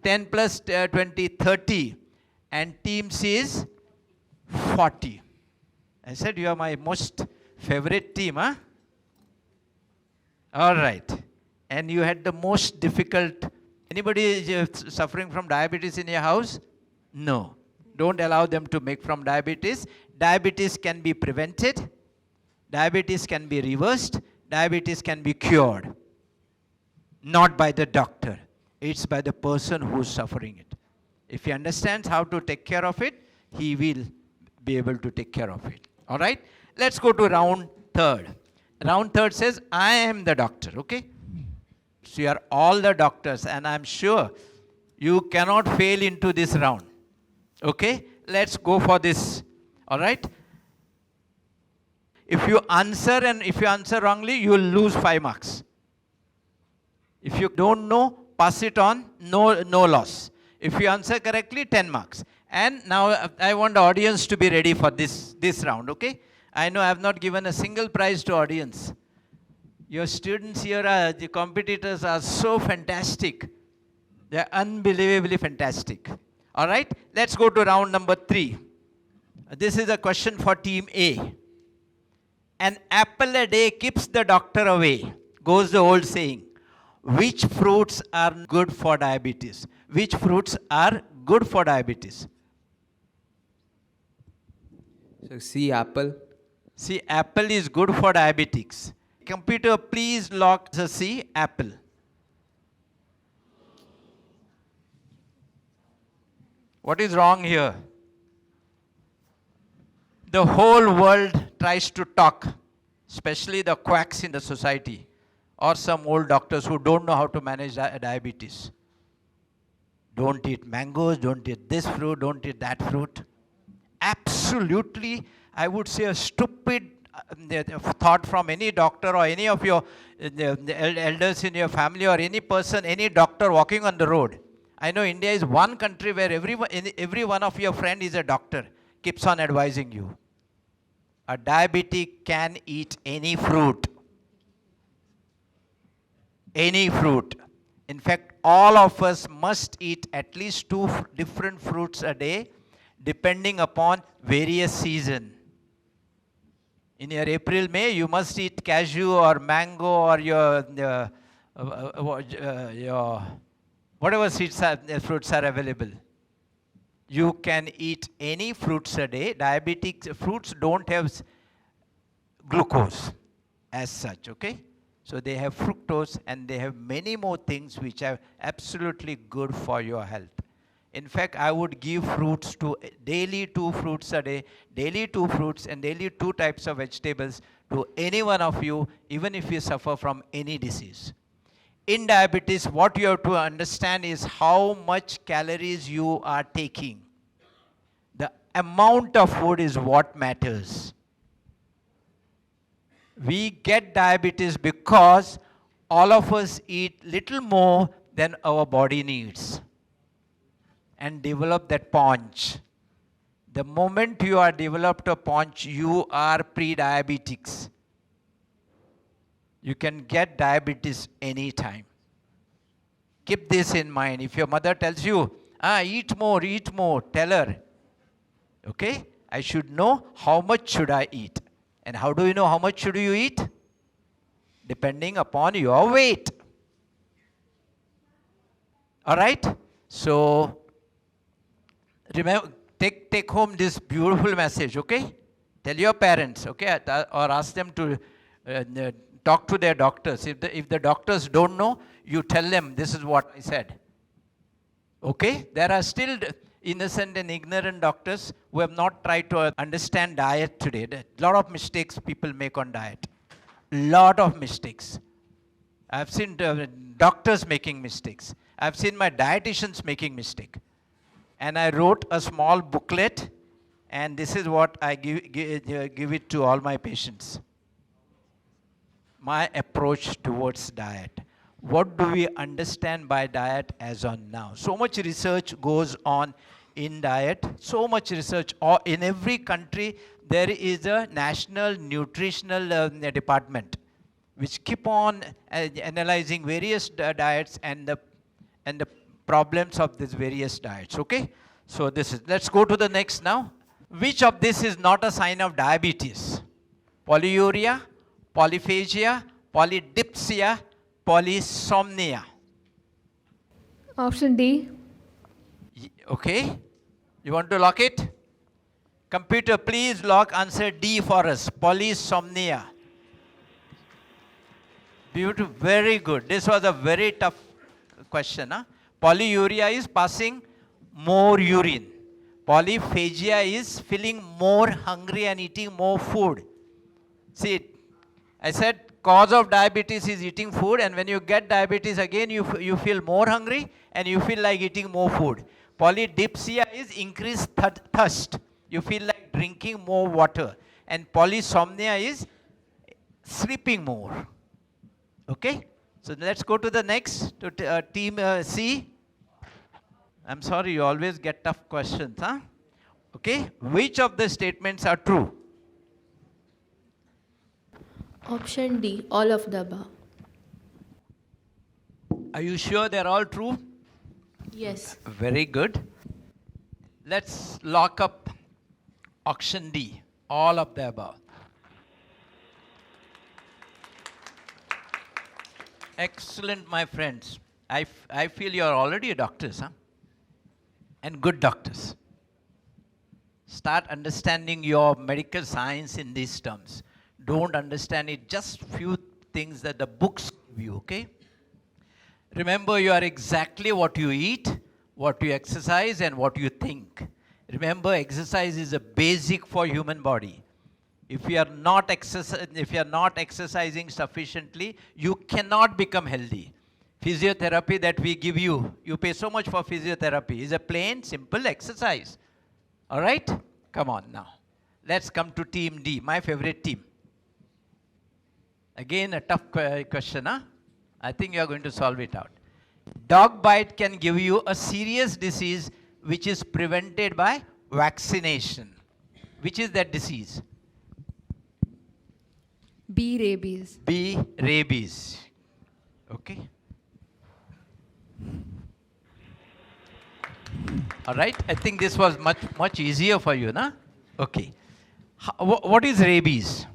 S2: 10 plus 20, 30. And team C is 40. I said you are my most favorite team, huh? All right. And you had the most difficult. Anybody suffering from diabetes in your house? No. Don't allow them to make from diabetes. Diabetes can be prevented. Diabetes can be reversed. Diabetes can be cured. Not by the doctor. It's by the person who's suffering it. If he understands how to take care of it, he will be able to take care of it. All right? Let's go to round 3rd. Round 3rd says, I am the doctor, okay? So you are all the doctors, and I'm sure you cannot fail into this round. Okay? Let's go for this. All right? If you answer wrongly, you will lose 5 marks. If you don't know, pass it on, no loss. If you answer correctly, 10 marks. And now I want the audience to be ready for this round, okay? I know I have not given a single prize to audience. Your students here, the competitors are so fantastic. They are unbelievably fantastic. All right, let's go to round number 3. This is a question for team A. An apple a day keeps the doctor away, goes the old saying. Which fruits are good for diabetes? Which fruits are good for diabetes?
S3: So C, apple.
S2: See, apple is good for diabetics. Computer, please lock the C, apple. What is wrong here? The whole world tries to talk, especially the quacks in the society or some old doctors who don't know how to manage diabetes. Don't eat mangoes, don't eat this fruit, don't eat that fruit. Absolutely, I would say a stupid thought from any doctor or any of your elders in your family or any person, any doctor walking on the road. I know India is one country where every one of your friend is a doctor, keeps on advising you. A diabetic can eat any fruit. Any fruit. In fact, all of us must eat at least 2 different fruits a day, depending upon various season. In your April, May, you must eat cashew or mango or your whatever fruits are available. You can eat any fruits a day. Diabetic fruits don't have glucose as such, okay? So they have fructose and they have many more things which are absolutely good for your health. In fact, I would give fruits to daily 2 fruits a day, daily 2 fruits and daily 2 types of vegetables to any one of you, even if you suffer from any disease. In diabetes, what you have to understand is how much calories you are taking. The amount of food is what matters. We get diabetes because all of us eat little more than our body needs and develop that paunch. The moment you are developed a paunch, you are pre-diabetics. You can get diabetes anytime. Keep this in mind. If your mother tells you, eat more, tell her, okay, I should know how much should I eat. And how do you know how much should you eat? Depending upon your weight. All right? So, remember, take home this beautiful message, okay? Tell your parents, okay, or ask them to talk to their doctors. If the doctors don't know, you tell them this is what I said. Okay? There are still innocent and ignorant doctors who have not tried to understand diet today. A lot of mistakes people make on diet. Lot of mistakes. I've seen doctors making mistakes. I've seen my dietitians making mistake. And I wrote a small booklet, and this is what I give it to all my patients. My approach towards diet. What do we understand by diet as on now? So much research goes on in diet. So much research. In every country, there is a national nutritional department which keep on analyzing various diets and the problems of these various diets. Okay? So let's go to the next now. Which of this is not a sign of diabetes? Polyuria, polyphagia, polydipsia, polysomnia.
S6: Option D.
S2: Okay. You want to lock it? Computer, please lock answer D for us. Polysomnia. Beautiful. Very good. This was a very tough question. Huh? Polyuria is passing more urine. Polyphagia is feeling more hungry and eating more food. See, I said cause of diabetes is eating food, and when you get diabetes again, you feel more hungry and you feel like eating more food. Polydipsia is increased thirst. You feel like drinking more water. And polysomnia is sleeping more. Okay? So let's go to the next, to team C. I'm sorry, you always get tough questions, huh? Okay? Which of the statements are true?
S8: Option D, all of the above.
S2: Are you sure they're all true?
S8: Yes.
S2: Very good. Let's lock up option D, all of the above. Excellent, my friends. I feel you're already doctors, huh? And good doctors. Start understanding your medical science in these terms. Don't understand it, just few things that the books give you, okay? Remember, you are exactly what you eat, what you exercise, and what you think. Remember, exercise is a basic for human body. If you are not exercising sufficiently, you cannot become healthy. Physiotherapy that we give you pay so much for physiotherapy, is a plain, simple exercise. All right? Come on now. Let's come to team D, my favorite team. Again, a tough question, huh? I think you are going to solve it out. Dog bite can give you a serious disease which is prevented by vaccination. Which is that disease?
S9: B. Rabies.
S2: B. Rabies. Okay. All right. I think this was much easier for you, na? Okay. What is rabies?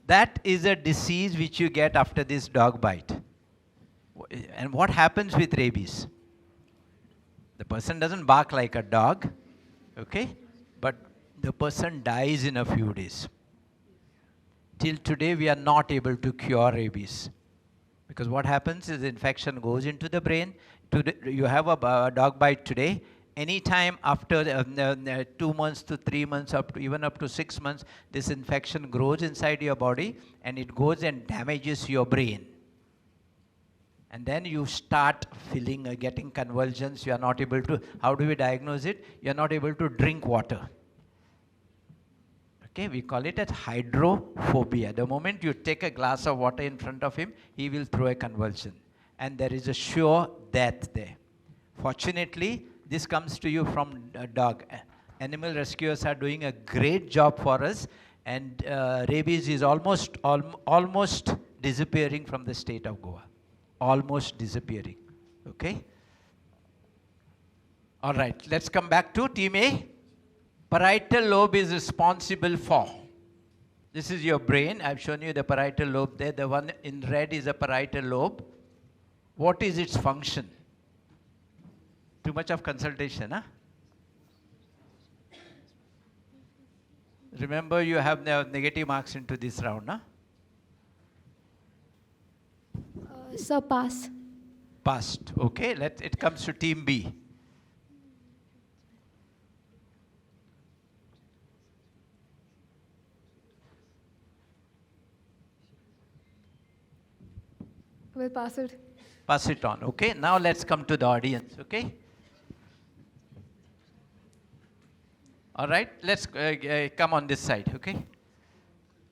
S2: That is a disease which you get after this dog bite. And what happens with rabies? The person doesn't bark like a dog, okay? But the person dies in a few days. Till today, we are not able to cure rabies. Because what happens is the infection goes into the brain. You have a dog bite today. Anytime after 2 months to 3 months, even up to 6 months, this infection grows inside your body and it goes and damages your brain. And then you start getting convulsions. You are not able to, how do we diagnose it? You are not able to drink water. Okay, we call it as hydrophobia. The moment you take a glass of water in front of him, he will throw a convulsion. And there is a sure death there. Fortunately, this comes to you from a dog. Animal rescuers are doing a great job for us, and rabies is almost disappearing from the state of Goa. Almost disappearing. Okay? All right, let's come back to team A. Parietal lobe is responsible for. This is your brain. I've shown you the parietal lobe there. The one in red is a parietal lobe. What is its function? Too much of consultation, huh? Remember, you have negative marks into this round, huh?
S4: Sir, pass.
S2: Passed. Okay, it comes to team B.
S6: We'll pass it.
S2: Pass it on. Okay, now let's come to the audience. Okay. All right, let's come on this side. Okay.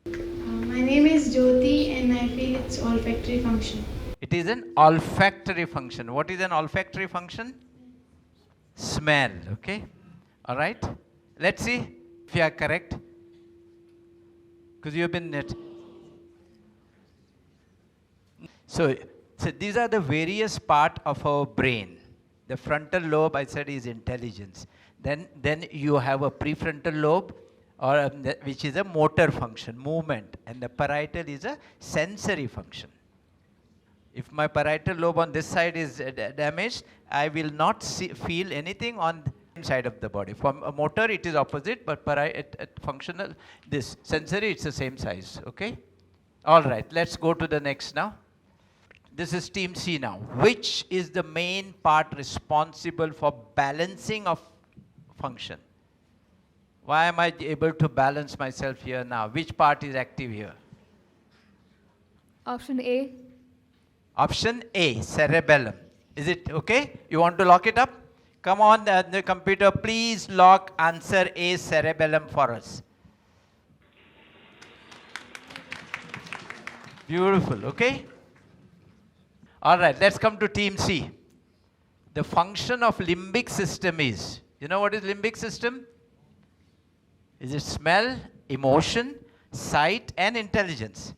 S9: My name is Jyoti and I feel it's olfactory function.
S2: It is an olfactory function. What is an olfactory function? Smell. Okay. All right. Let's see if you are correct. Because you have been. So these are the various part of our brain. The frontal lobe, I said, is intelligence. Then you have a prefrontal lobe, or which is a motor function, movement, and the parietal is a sensory function. If my parietal lobe on this side is damaged, I will not feel anything on the side of the body. For a motor, it is opposite, but functional, this sensory, it's the same size. Okay. All right. Let's go to the next now. This is team C now. Which is the main part responsible for balancing of function? Why am I able to balance myself here now? Which part is active here?
S6: Option A.
S2: Option A, cerebellum. Is it okay? You want to lock it up? Come on, the computer, please lock answer A, cerebellum, for us. Beautiful, okay? All right, let's come to team C. The function of limbic system is, you know what is limbic system? Is it smell, emotion, sight, and intelligence?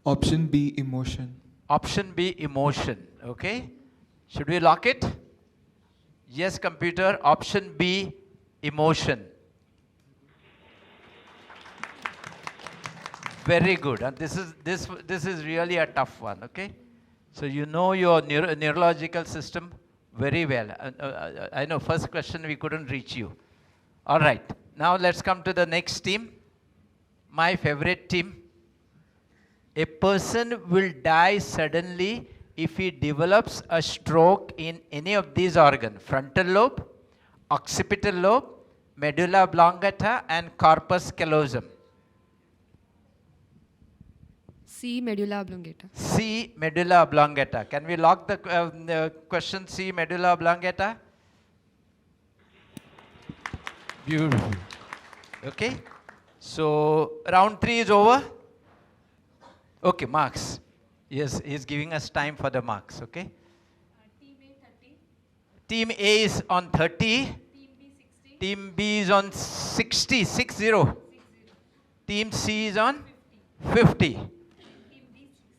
S5: Option B, emotion.
S2: Option B, emotion. Okay. Should we lock it? Yes, computer. Option B, emotion. Very good. And this is really a tough one. Okay. So you know your neurological system very well. I know first question we couldn't reach you. All right. Now let's come to the next team. My favorite team. A person will die suddenly if he develops a stroke in any of these organs: frontal lobe, occipital lobe, medulla oblongata, and corpus callosum.
S6: C. Medulla oblongata.
S2: C. Medulla oblongata. Can we lock the question C. Medulla oblongata? Beautiful. Okay. So round 3 is over. Okay, marks. Yes, he's giving us time for the marks. Okay.
S7: Team A 30.
S2: Team A is on 30.
S7: Team B 60.
S2: Team B is on 60. 60. Team C is on 50.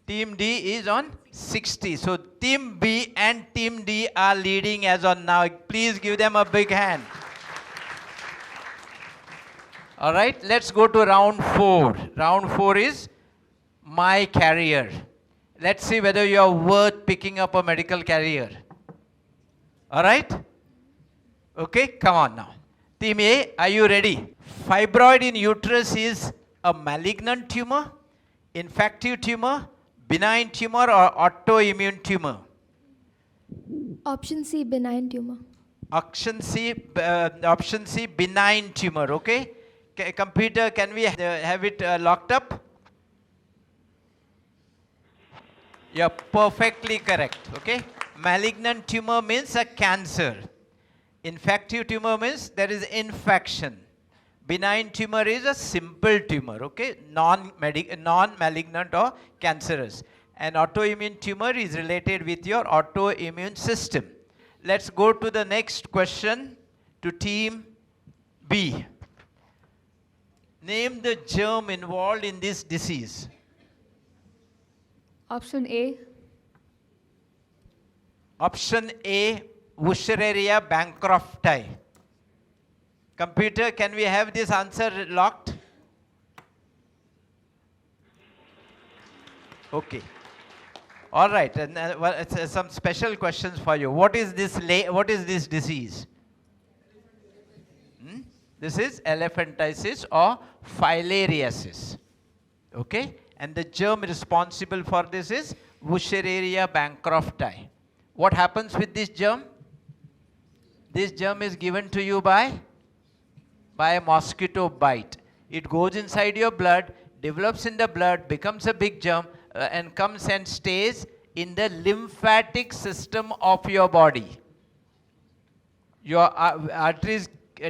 S2: Team D is on 60. So Team B and Team D are leading as on now. Please give them a big hand. All right, let's go to round 4. Round 4 is my career. Let's see whether you are worth picking up a medical career. All right? Okay, come on now. Team A, are you ready? Fibroid in uterus is a malignant tumor, infective tumor, benign tumor, or autoimmune tumor?
S4: Option C, benign tumor.
S2: Option C, benign tumor. Okay? Computer, can we have it locked up? You're perfectly correct. Okay? Malignant tumor means a cancer. Infective tumor means there is infection. Benign tumor is a simple tumor, okay? Non-malignant or cancerous. And autoimmune tumor is related with your autoimmune system. Let's go to the next question to team B. Name the germ involved in this disease.
S6: Option A.
S2: Option A, Wuchereria bancrofti. Computer, can we have this answer locked? Okay. All right. And some special questions for you. What is this? What is this disease? This is elephantiasis or filariasis. Okay? And the germ responsible for this is Wuchereria bancrofti. What happens with this germ? This germ is given to you by a mosquito bite. It goes inside your blood, develops in the blood, becomes a big germ, and comes and stays in the lymphatic system of your body. Your arteries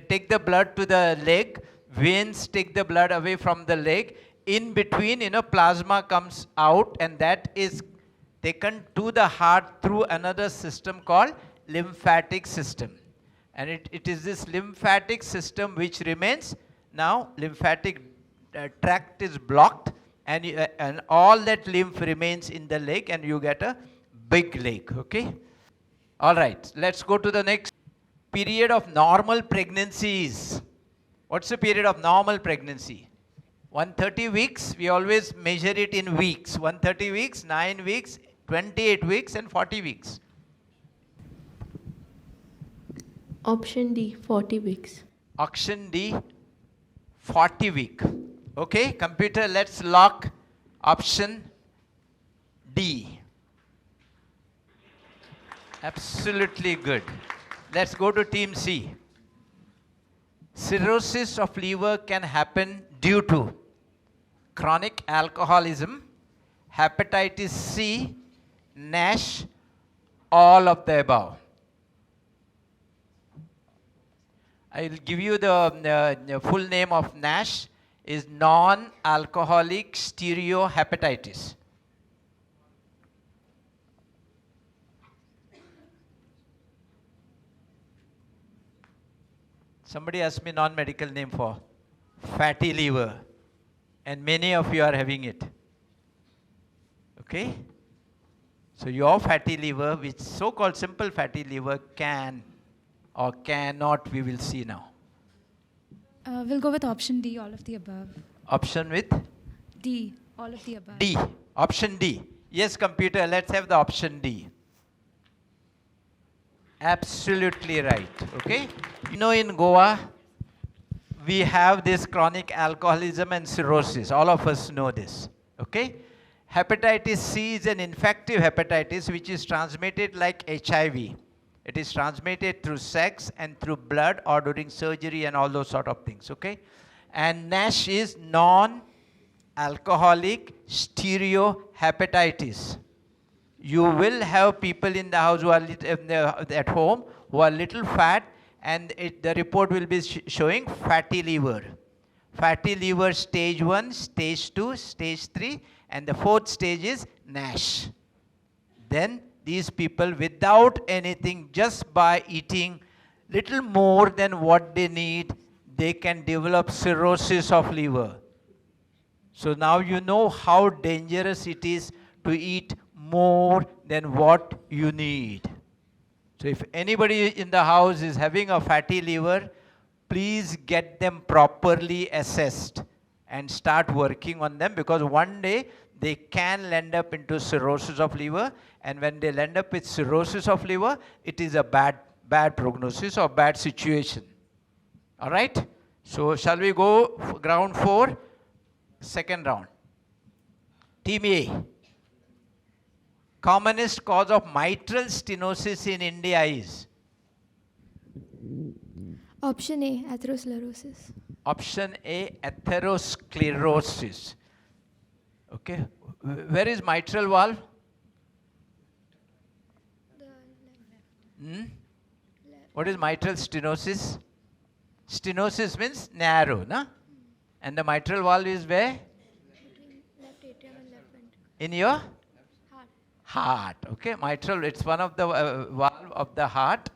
S2: take the blood to the leg, veins take the blood away from the leg. In between, plasma comes out, and that is taken to the heart through another system called lymphatic system. And it is this lymphatic system which remains. Now, lymphatic tract is blocked, and all that lymph remains in the leg, and you get a big leg. Okay? All right, let's go to the next. Period of normal pregnancies. What's the period of normal pregnancy? 130 weeks, we always measure it in weeks. 130 weeks, 9 weeks, 28 weeks, and 40 weeks.
S8: Option D, 40 weeks.
S2: Option D, 40 week. Okay, computer, let's lock option D. Absolutely good. Let's go to team C. Cirrhosis of liver can happen due to chronic alcoholism, hepatitis C, NASH, all of the above. I will give you the full name of NASH is non-alcoholic steatohepatitis. Somebody asked me non-medical name for fatty liver, and many of you are having it. Okay? So your fatty liver, which so-called simple fatty liver, can or cannot, we will see now.
S7: We'll go with option D, all of the above.
S2: Option with?
S7: D, all of the above.
S2: D. Option D. Yes, computer, let's have the option D. Absolutely right. Okay? In Goa, we have this chronic alcoholism and cirrhosis. All of us know this. Okay? Hepatitis C is an infective hepatitis which is transmitted like HIV. It is transmitted through sex and through blood or during surgery and all those sort of things. Okay? And NASH is non-alcoholic steatohepatitis. You will have people in the house who are at home who are little fat, and the report will be showing fatty liver. Fatty liver stage 1, stage 2, stage 3, and the 4th stage is NASH. Then these people, without anything, just by eating little more than what they need, they can develop cirrhosis of liver. So now you know how dangerous it is to eat more than what you need. So if anybody in the house is having a fatty liver, please get them properly assessed and start working on them, because one day they can end up into cirrhosis of liver, and when they end up with cirrhosis of liver, it is a bad prognosis or bad situation. All right? So shall we go round 4, second round. Team A. Commonest cause of mitral stenosis in India is?
S4: Option A, atherosclerosis.
S2: Option A, atherosclerosis. Okay. Where is mitral valve? What is mitral stenosis? Stenosis means narrow, na? And the mitral valve is where?
S4: Between left atrium and left ventricle.
S2: In your?
S4: Heart.
S2: Okay, mitral, it's one of the valve of the heart,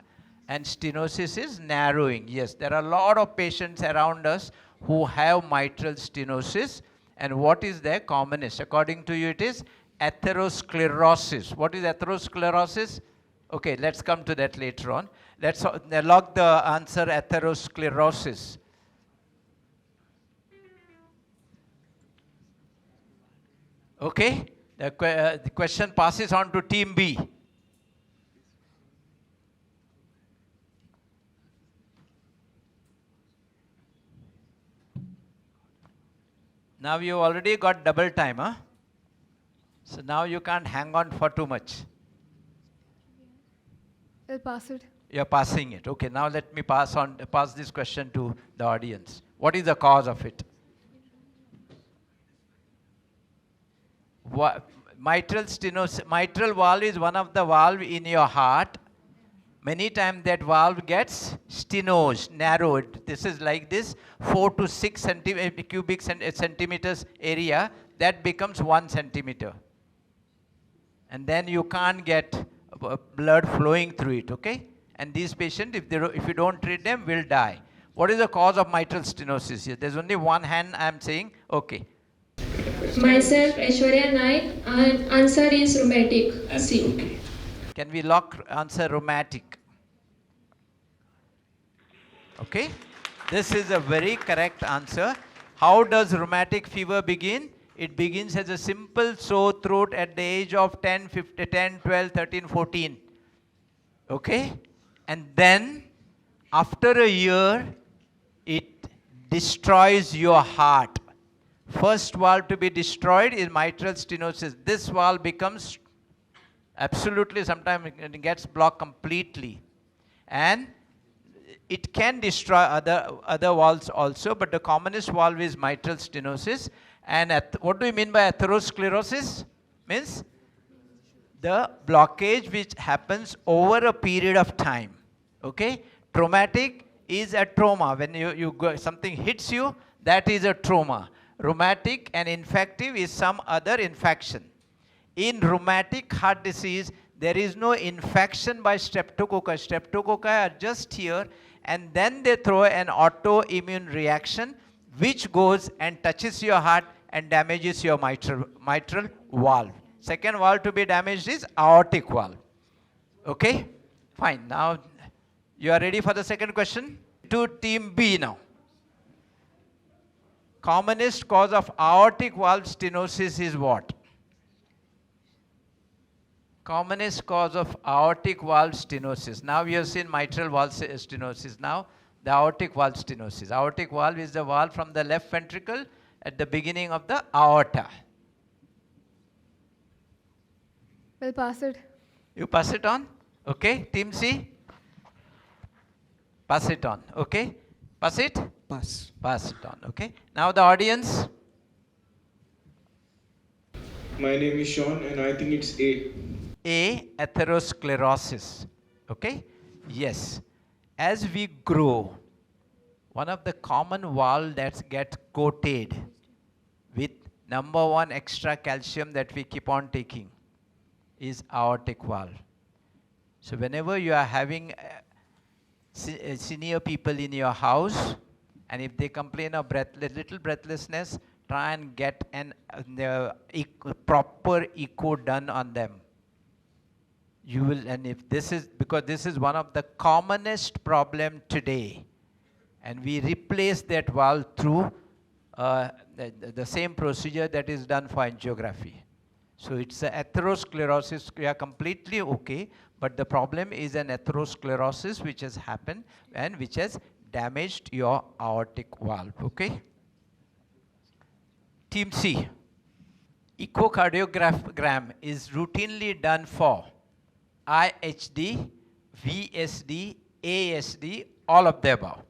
S2: and stenosis is narrowing. Yes, there are a lot of patients around us who have mitral stenosis, and what is their commonest? According to you, it is atherosclerosis. What is atherosclerosis? Okay, let's come to that later on. Let's log the answer atherosclerosis. Okay? The question passes on to team B. Now you already got double time, huh? So now you can't hang on for too much.
S6: I'll pass it.
S2: You're passing it. Okay, now let me pass this question to the audience. What is the cause of it? Mitral stenosis. Mitral valve is one of the valve in your heart. Many times that valve gets stenosed, narrowed. This is like this, 4 to 6 cubic centimeters area. That becomes 1 centimeter. And then you can't get blood flowing through it, okay? And these patients, if you don't treat them, will die. What is the cause of mitral stenosis here? There's only one hand I am saying. Okay.
S9: Myself, Aishwarya Naik, and answer is rheumatic. C.
S2: Okay. Can we lock answer rheumatic? Okay. This is a very correct answer. How does rheumatic fever begin? It begins as a simple sore throat at the age of 10, 12, 13, 14. Okay? And then, after a year, it destroys your heart. First valve to be destroyed is mitral stenosis. This valve becomes absolutely, sometimes it gets blocked completely. And it can destroy other valves also, but the commonest valve is mitral stenosis. And what do we mean by atherosclerosis? Means the blockage which happens over a period of time. Okay? Traumatic is a trauma. When something hits you, that is a trauma. Rheumatic and infective is some other infection. In rheumatic heart disease, there is no infection by streptococcus. Streptococcus are just here, and then they throw an autoimmune reaction which goes and touches your heart and damages your mitral valve. Second valve to be damaged is aortic valve. Okay? Fine. Now, you are ready for the second question? To team B now. Commonest cause of aortic valve stenosis is what? Commonest cause of aortic valve stenosis. Now we have seen mitral valve stenosis. Now the aortic valve stenosis. Aortic valve is the valve from the left ventricle at the beginning of the aorta.
S6: I'll pass it.
S2: You pass it on? Okay. Team C? Pass it on. Okay. Pass it?
S5: Pass.
S2: Pass it on. Okay. Now the audience.
S10: My name is Sean and I think it's A.
S2: A, atherosclerosis. Okay? Yes. As we grow, one of the common valve that gets coated with number one extra calcium that we keep on taking is aortic valve. So whenever you are having senior people in your house, and if they complain of little breathlessness, try and get proper echo done on them. You will, and if this is, because this is one of the commonest problem today, and we replace that valve through the same procedure that is done for angiography. So it's a atherosclerosis. We are completely okay, but the problem is an atherosclerosis which has happened and which has damaged your aortic valve. Okay. Team C. Echocardiogram is routinely done for IHD, VSD, ASD, all of the above.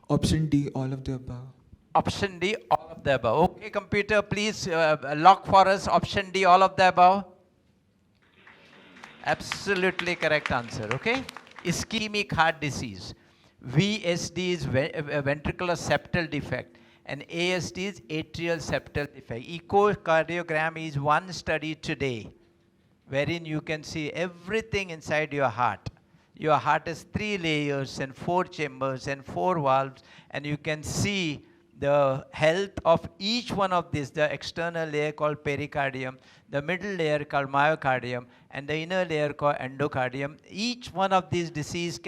S5: Option D, all of the above.
S2: Option D, all of the above. Okay, computer, please lock for us option D, all of the above. Absolutely correct answer, okay? Ischemic heart disease. VSD is ventricular septal defect, and ASD is atrial septal defect. Echocardiogram is one study today wherein you can see everything inside your heart. Your heart has 3 layers and 4 chambers and 4 valves, and you can see the health of each one of these, the external layer called pericardium, the middle layer called myocardium, and the inner layer called endocardium. Each one of these diseases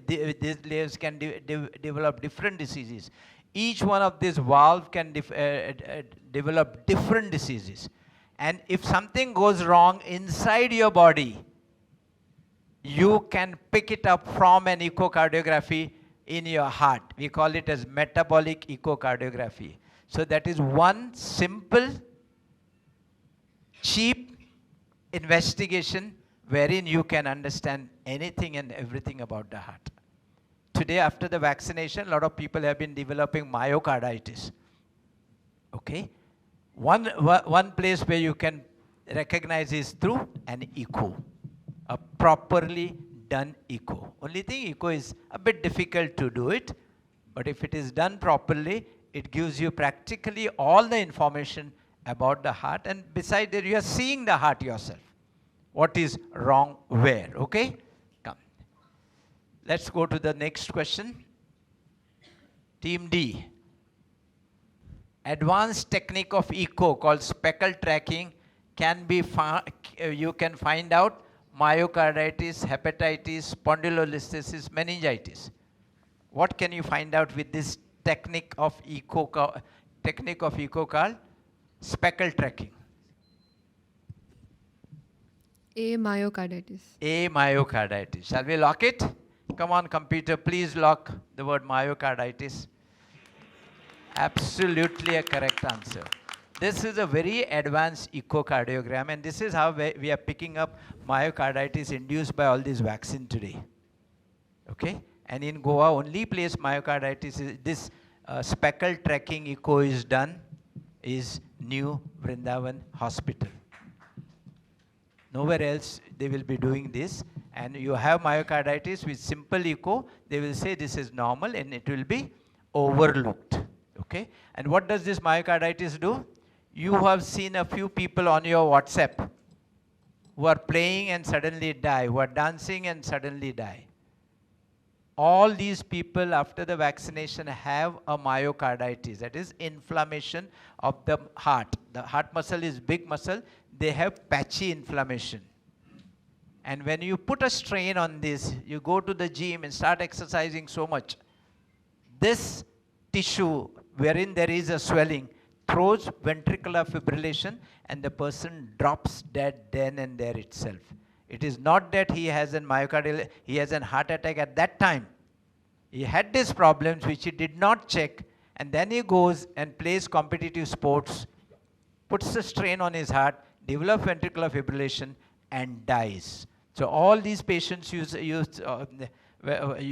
S2: these layers can develop different diseases. Each one of these valves can develop different diseases. And if something goes wrong inside your body, you can pick it up from an echocardiography in your heart. We call it as metabolic echocardiography. So that is one simple, cheap investigation wherein you can understand anything and everything about the heart. Today, after the vaccination, a lot of people have been developing myocarditis. Okay? One place where you can recognize is through an echo, a properly done echo. Only thing, echo is a bit difficult to do it, but if it is done properly, it gives you practically all the information about the heart, and besides that, you are seeing the heart yourself. What is wrong where, okay? Come. Let's go to the next question. Team D. Advanced technique of echo called speckle tracking can be you can find out myocarditis, hepatitis, spondylolisthesis, meningitis. What can you find out with this technique of echo called speckle tracking?
S6: A. Myocarditis.
S2: A. Myocarditis. Shall we lock it? Come on, computer, please lock the word myocarditis. Absolutely a correct answer. This is a very advanced echocardiogram, and this is how we are picking up myocarditis induced by all these vaccine today. Okay? And in Goa, only place myocarditis is this speckle tracking echo is done is New Vrundavan Hospital. Nowhere else they will be doing this. And you have myocarditis with simple echo, they will say this is normal and it will be overlooked. Okay? And what does this myocarditis do? You have seen a few people on your WhatsApp who are playing and suddenly die, who are dancing and suddenly die. All these people after the vaccination have a myocarditis, that is inflammation of the heart. The heart muscle is big muscle, they have patchy inflammation. And when you put a strain on this, you go to the gym and start exercising so much, this tissue wherein there is a swelling throws ventricular fibrillation and the person drops dead then and there itself. It is not that he has he has a heart attack at that time. He had these problems which he did not check, and then he goes and plays competitive sports, puts the strain on his heart, develops ventricular fibrillation and dies. So all these patients you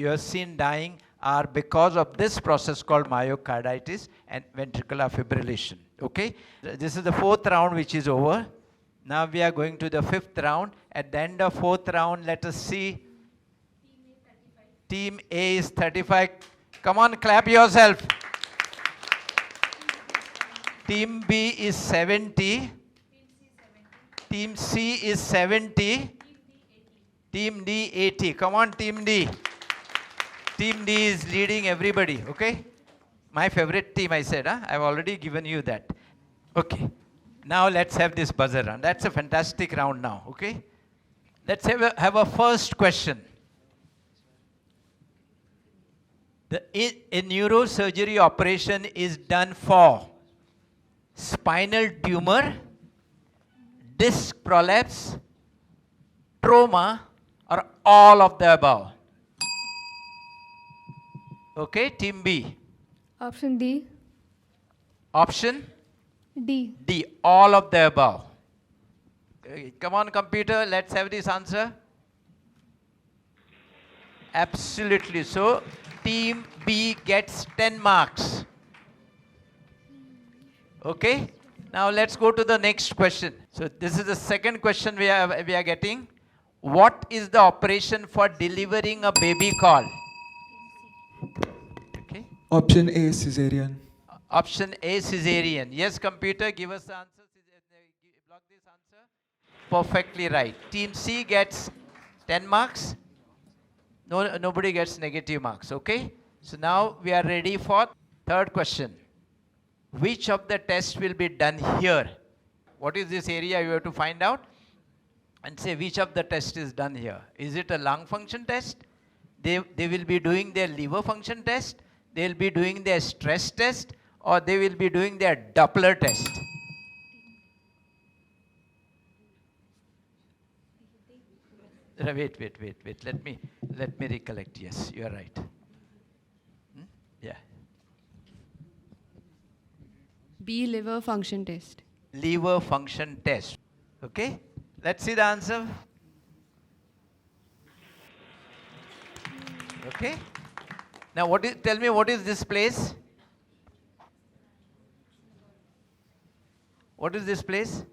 S2: have seen dying are because of this process called myocarditis and ventricular fibrillation. Okay? This is the fourth round which is over. Now we are going to the fifth round. At the end of fourth round, let us see. Team A is 35. Come on, clap yourself. Team B is 70. Team C is 70. Team D 80. Come on, Team D. Team D is leading everybody, okay? My favorite team, I said, huh? I've already given you that. Okay. Now let's have this buzzer round. That's a fantastic round now, okay? Let's have a first question. A neurosurgery operation is done for spinal tumor, disc prolapse, trauma, or all of the above. Okay, Team B.
S6: Option D.
S2: Option
S6: D.
S2: D, all of the above. Okay, come on, computer, let's have this answer. Absolutely. So, Team B gets 10 marks. Okay? Now, let's go to the next question. So, this is the second question we are getting. What is the operation for delivering a baby called? Okay.
S5: Option A, cesarean.
S2: Option A, cesarean. Yes, computer, give us the answer. Block this answer. Perfectly right. Team C gets 10 marks. No, nobody gets negative marks, okay? So now we are ready for third question. Which of the tests will be done here? What is this area you have to find out? And say which of the test is done here. Is it a lung function test? They will be doing their liver function test. They will be doing their stress test. Or they will be doing their Doppler test. Wait. Let me recollect. Yes, you are right. Yeah.
S6: B. Liver function test.
S2: Liver function test. Okay? Let's see the answer. Okay? Now tell me what is this place? What is this place?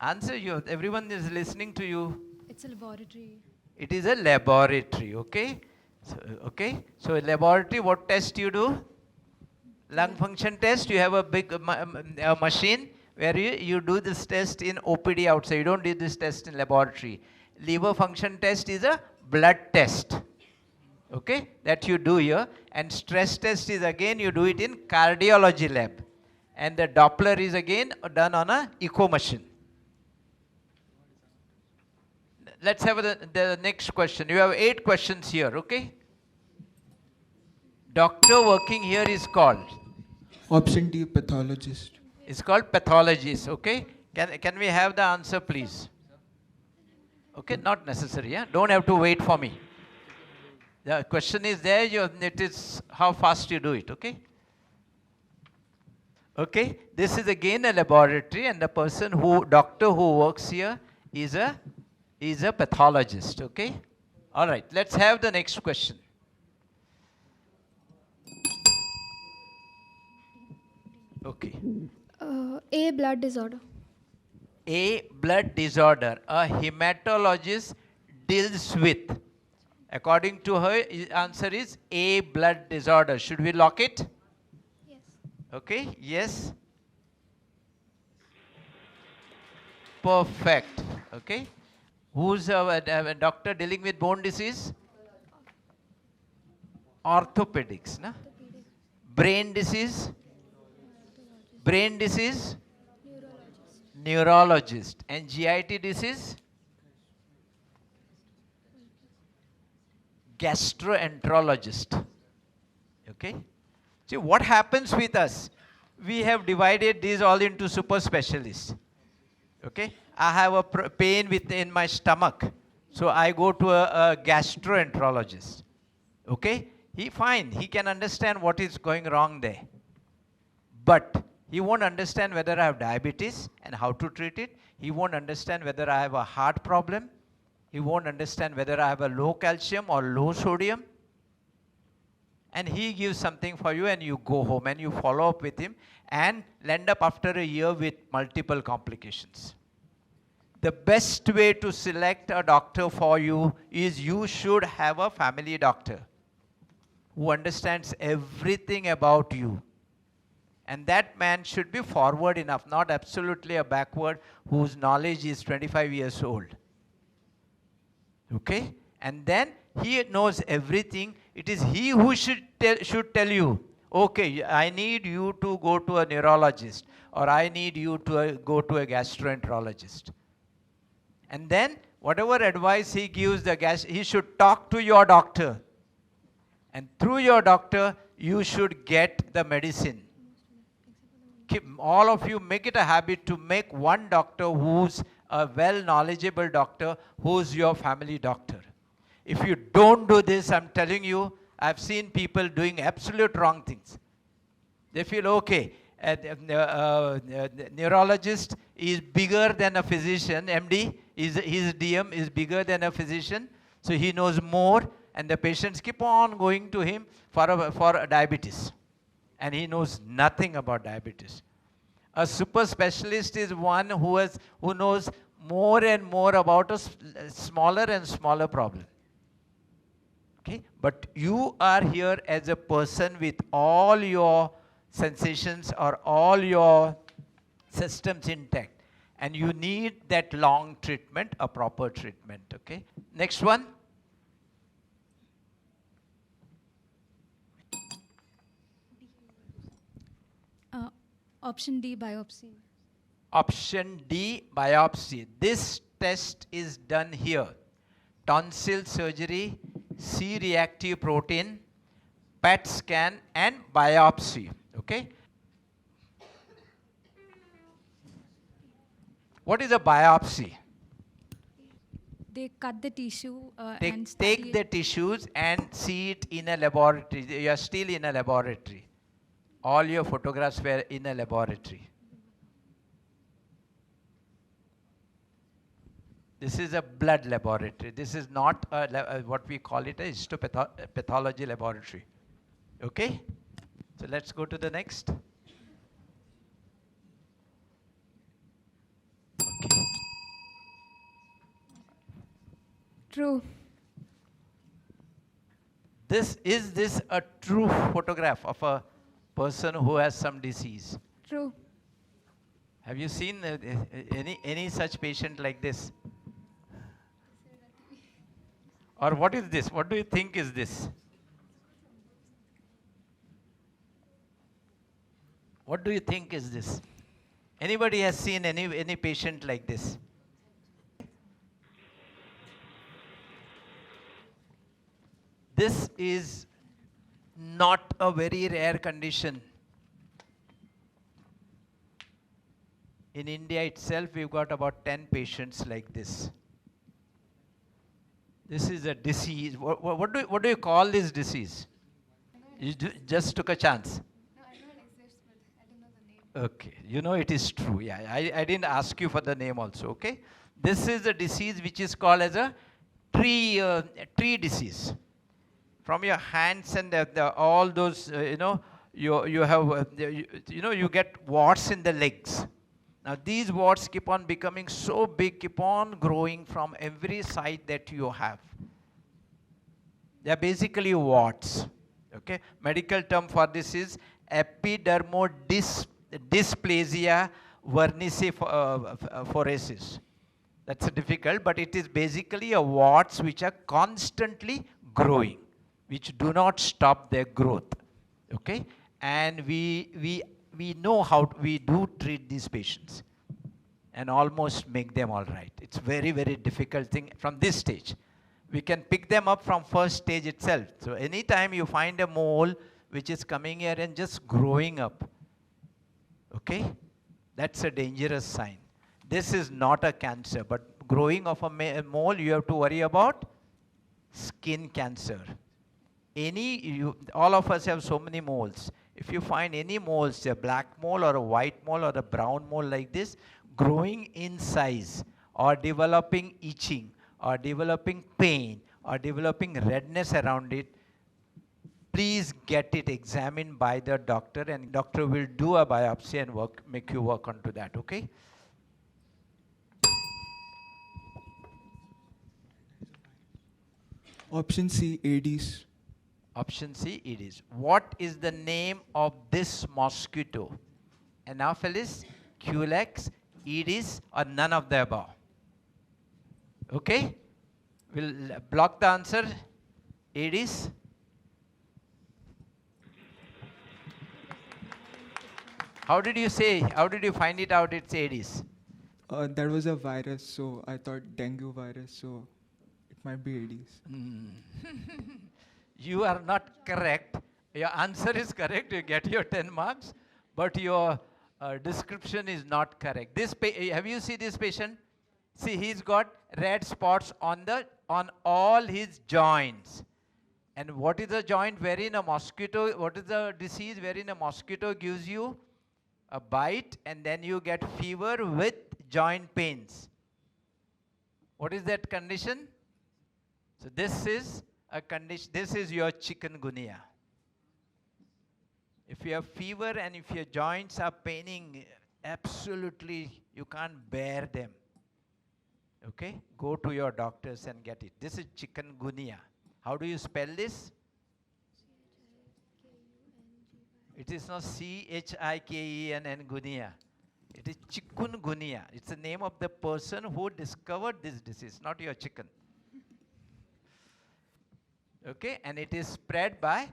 S2: Answer you. Everyone is listening to you.
S7: It's a laboratory.
S2: It is a laboratory, okay? So a laboratory, what test you do? Lung function test, you have a big machine where you do this test in OPD outside. You don't do this test in laboratory. Liver function test is a blood test, okay? That you do here. And stress test is again, you do it in cardiology lab. And the Doppler is again done on a echo machine. Let's have the next question. You have 8 questions here, okay? Doctor working here is called?
S5: Option D, pathologist.
S2: It's called pathologist, okay? Can we have the answer, please? Okay, not necessary, yeah? Don't have to wait for me. The question is there, it is how fast you do it, okay? Okay, this is again a laboratory, and the doctor who works here is a pathologist, okay? All right, let's have the next question. Okay.
S4: A. Blood disorder.
S2: A. Blood disorder. A hematologist deals with. According to her, answer is A. Blood disorder. Should we lock it?
S4: Yes.
S2: Okay, yes. Perfect, okay. Who's a doctor dealing with bone disease? Orthopedics, na? Brain disease? Brain disease? Neurologist. And GIT disease? Gastroenterologist. Okay? See, what happens with us? We have divided these all into super specialists. Okay? I have a pain in my stomach, so I go to a gastroenterologist. Okay? He can understand what is going wrong there. But he won't understand whether I have diabetes and how to treat it. He won't understand whether I have a heart problem. He won't understand whether I have a low calcium or low sodium. And he gives something for you, and you go home and you follow up with him and end up after a year with multiple complications. The best way to select a doctor for you is you should have a family doctor who understands everything about you. And that man should be forward enough, not absolutely a backward, whose knowledge is 25 years old. Okay? And then he knows everything. It is he who should tell you, okay, I need you to go to a neurologist, or I need you to go to a gastroenterologist. And then whatever advice he gives, he should talk to your doctor. And through your doctor, you should get the medicine. All of you make it a habit to make one doctor who's a well-knowledgeable doctor, who's your family doctor. If you don't do this, I'm telling you, I've seen people doing absolute wrong things. They feel, okay, neurologist is bigger than a physician, MD, his DM is bigger than a physician, so he knows more, and the patients keep on going to him for diabetes. And he knows nothing about diabetes. A super specialist is one who knows more and more about a smaller and smaller problem. Okay? But you are here as a person with all your sensations or all your systems intact. And you need that long treatment, a proper treatment. Okay? Next one.
S7: Option D, biopsy.
S2: Option D, biopsy. This test is done here. Tonsil surgery, C-reactive protein, PET scan, and biopsy. Okay? What is a biopsy?
S7: They cut the tissue
S2: and take the tissues and see it in a laboratory. You are still in a laboratory. All your photographs were in a laboratory. This is a blood laboratory. This is not what we call it a histopathology laboratory. Okay? So let's go to the next. Okay.
S6: True.
S2: Is this a true photograph of a person who has some disease?
S6: True.
S2: Have you seen any such patient like this? Or what is this? What do you think is this? What do you think is this? Anybody has seen any patient like this? This is not a very rare condition. In India itself, we've got about 10 patients like this. This is a disease. What do you call this disease? You just took a chance.
S6: No, I know it exists, but I didn't know the name.
S2: Okay, you know it is true. Yeah, I didn't ask you for the name also. Okay, this is a disease which is called as a tree disease. From your hands and all those, you have, you get warts in the legs. Now these warts keep on becoming so big, keep on growing from every side that you have. They are basically warts. Okay, medical term for this is epidermodysplasia verniciphoresis. That's difficult, but it is basically a warts which are constantly growing, which do not stop their growth. Okay, and we know how we do treat these patients and almost make them all right. It's very, very difficult thing from this stage. We can pick them up from first stage itself. So anytime you find a mole which is coming here and just growing up, okay, that's a dangerous sign. This is not a cancer, but growing of a mole, you have to worry about skin cancer. All of us have so many moles. If you find any moles, a black mole or a white mole or a brown mole like this, growing in size or developing itching or developing pain or developing redness around it, please get it examined by the doctor, and doctor will do a biopsy and make you work onto that, okay?
S5: Option C, Aedes.
S2: Option C, Aedes. What is the name of this mosquito? Anopheles, Culex, Aedes, or none of the above? Okay? We'll block the answer. Aedes. How did you find it out it's Aedes?
S5: That was a virus, so I thought dengue virus, so it might be Aedes.
S2: You are not correct. Your answer is correct. You get your 10 marks, but your description is not correct. Have you seen this patient? See, he's got red spots on all his joints. And what is a joint wherein a mosquito? What is the disease wherein a mosquito gives you a bite and then you get fever with joint pains? What is that condition? So this is a condition. This is your chikungunya. If you have fever and if your joints are paining, absolutely you can't bear them. Okay, go to your doctors and get it. This is chikungunya. How do you spell this? It is not CHIKEN gunya. It is chikungunya. It's the name of the person who discovered this disease, not your chicken. Okay, and it is spread by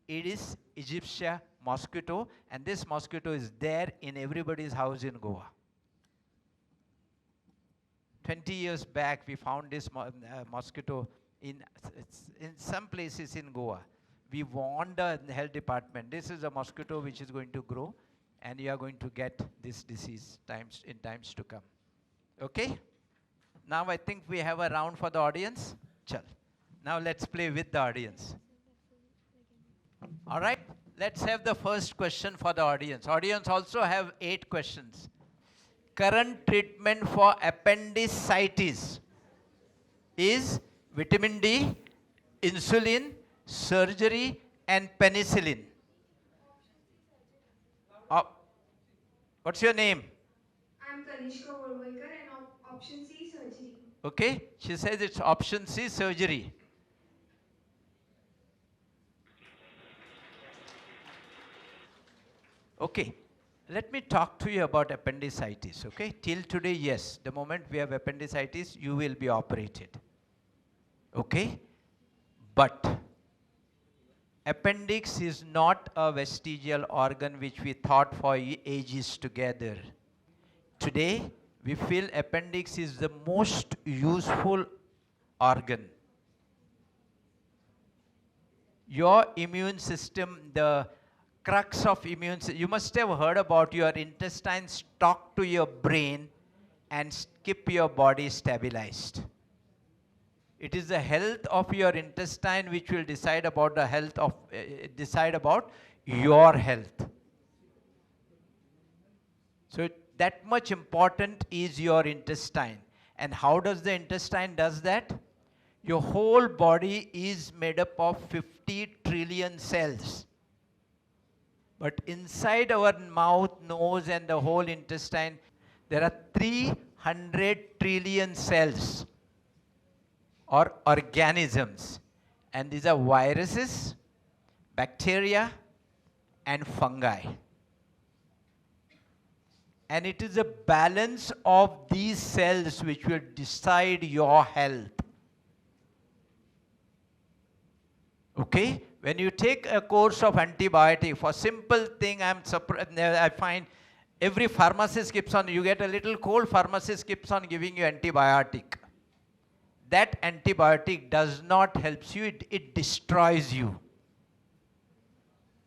S2: Aedes aegypti mosquito, and this mosquito is there in everybody's house in Goa. 20 years back, we found this mosquito in some places in Goa. We warned the health department, this is a mosquito which is going to grow, and you are going to get this disease in times to come. Okay? Now I think we have a round for the audience. Chal. Now let's play with the audience. All right? let's have the first question for the audience. Audience also have 8 questions. Current treatment for appendicitis is vitamin D, insulin, surgery, and penicillin. What's your name?
S6: I'm Kanishka Volvalkar and option C, surgery.
S2: Okay, she says it's option C, surgery. Okay, let me talk to you about appendicitis, okay? Till today, yes, the moment we have appendicitis, you will be operated. Okay? But appendix is not a vestigial organ which we thought for ages together. Today, we feel appendix is the most useful organ. Your immune system, the crux of immune system, you must have heard about your intestines talk to your brain and keep your body stabilized. It is the health of your intestine which will decide about the health of, decide about your health. So that much important is your intestine. And how does the intestine does that? Your whole body is made up of 50 trillion cells. But inside our mouth, nose, and the whole intestine, there are 300 trillion cells or organisms. And these are viruses, bacteria, and fungi. And it is a balance of these cells which will decide your health. Okay? When you take a course of antibiotic, for simple thing, I find every pharmacist keeps on, you get a little cold, pharmacist keeps on giving you antibiotic. That antibiotic does not help you, it destroys you.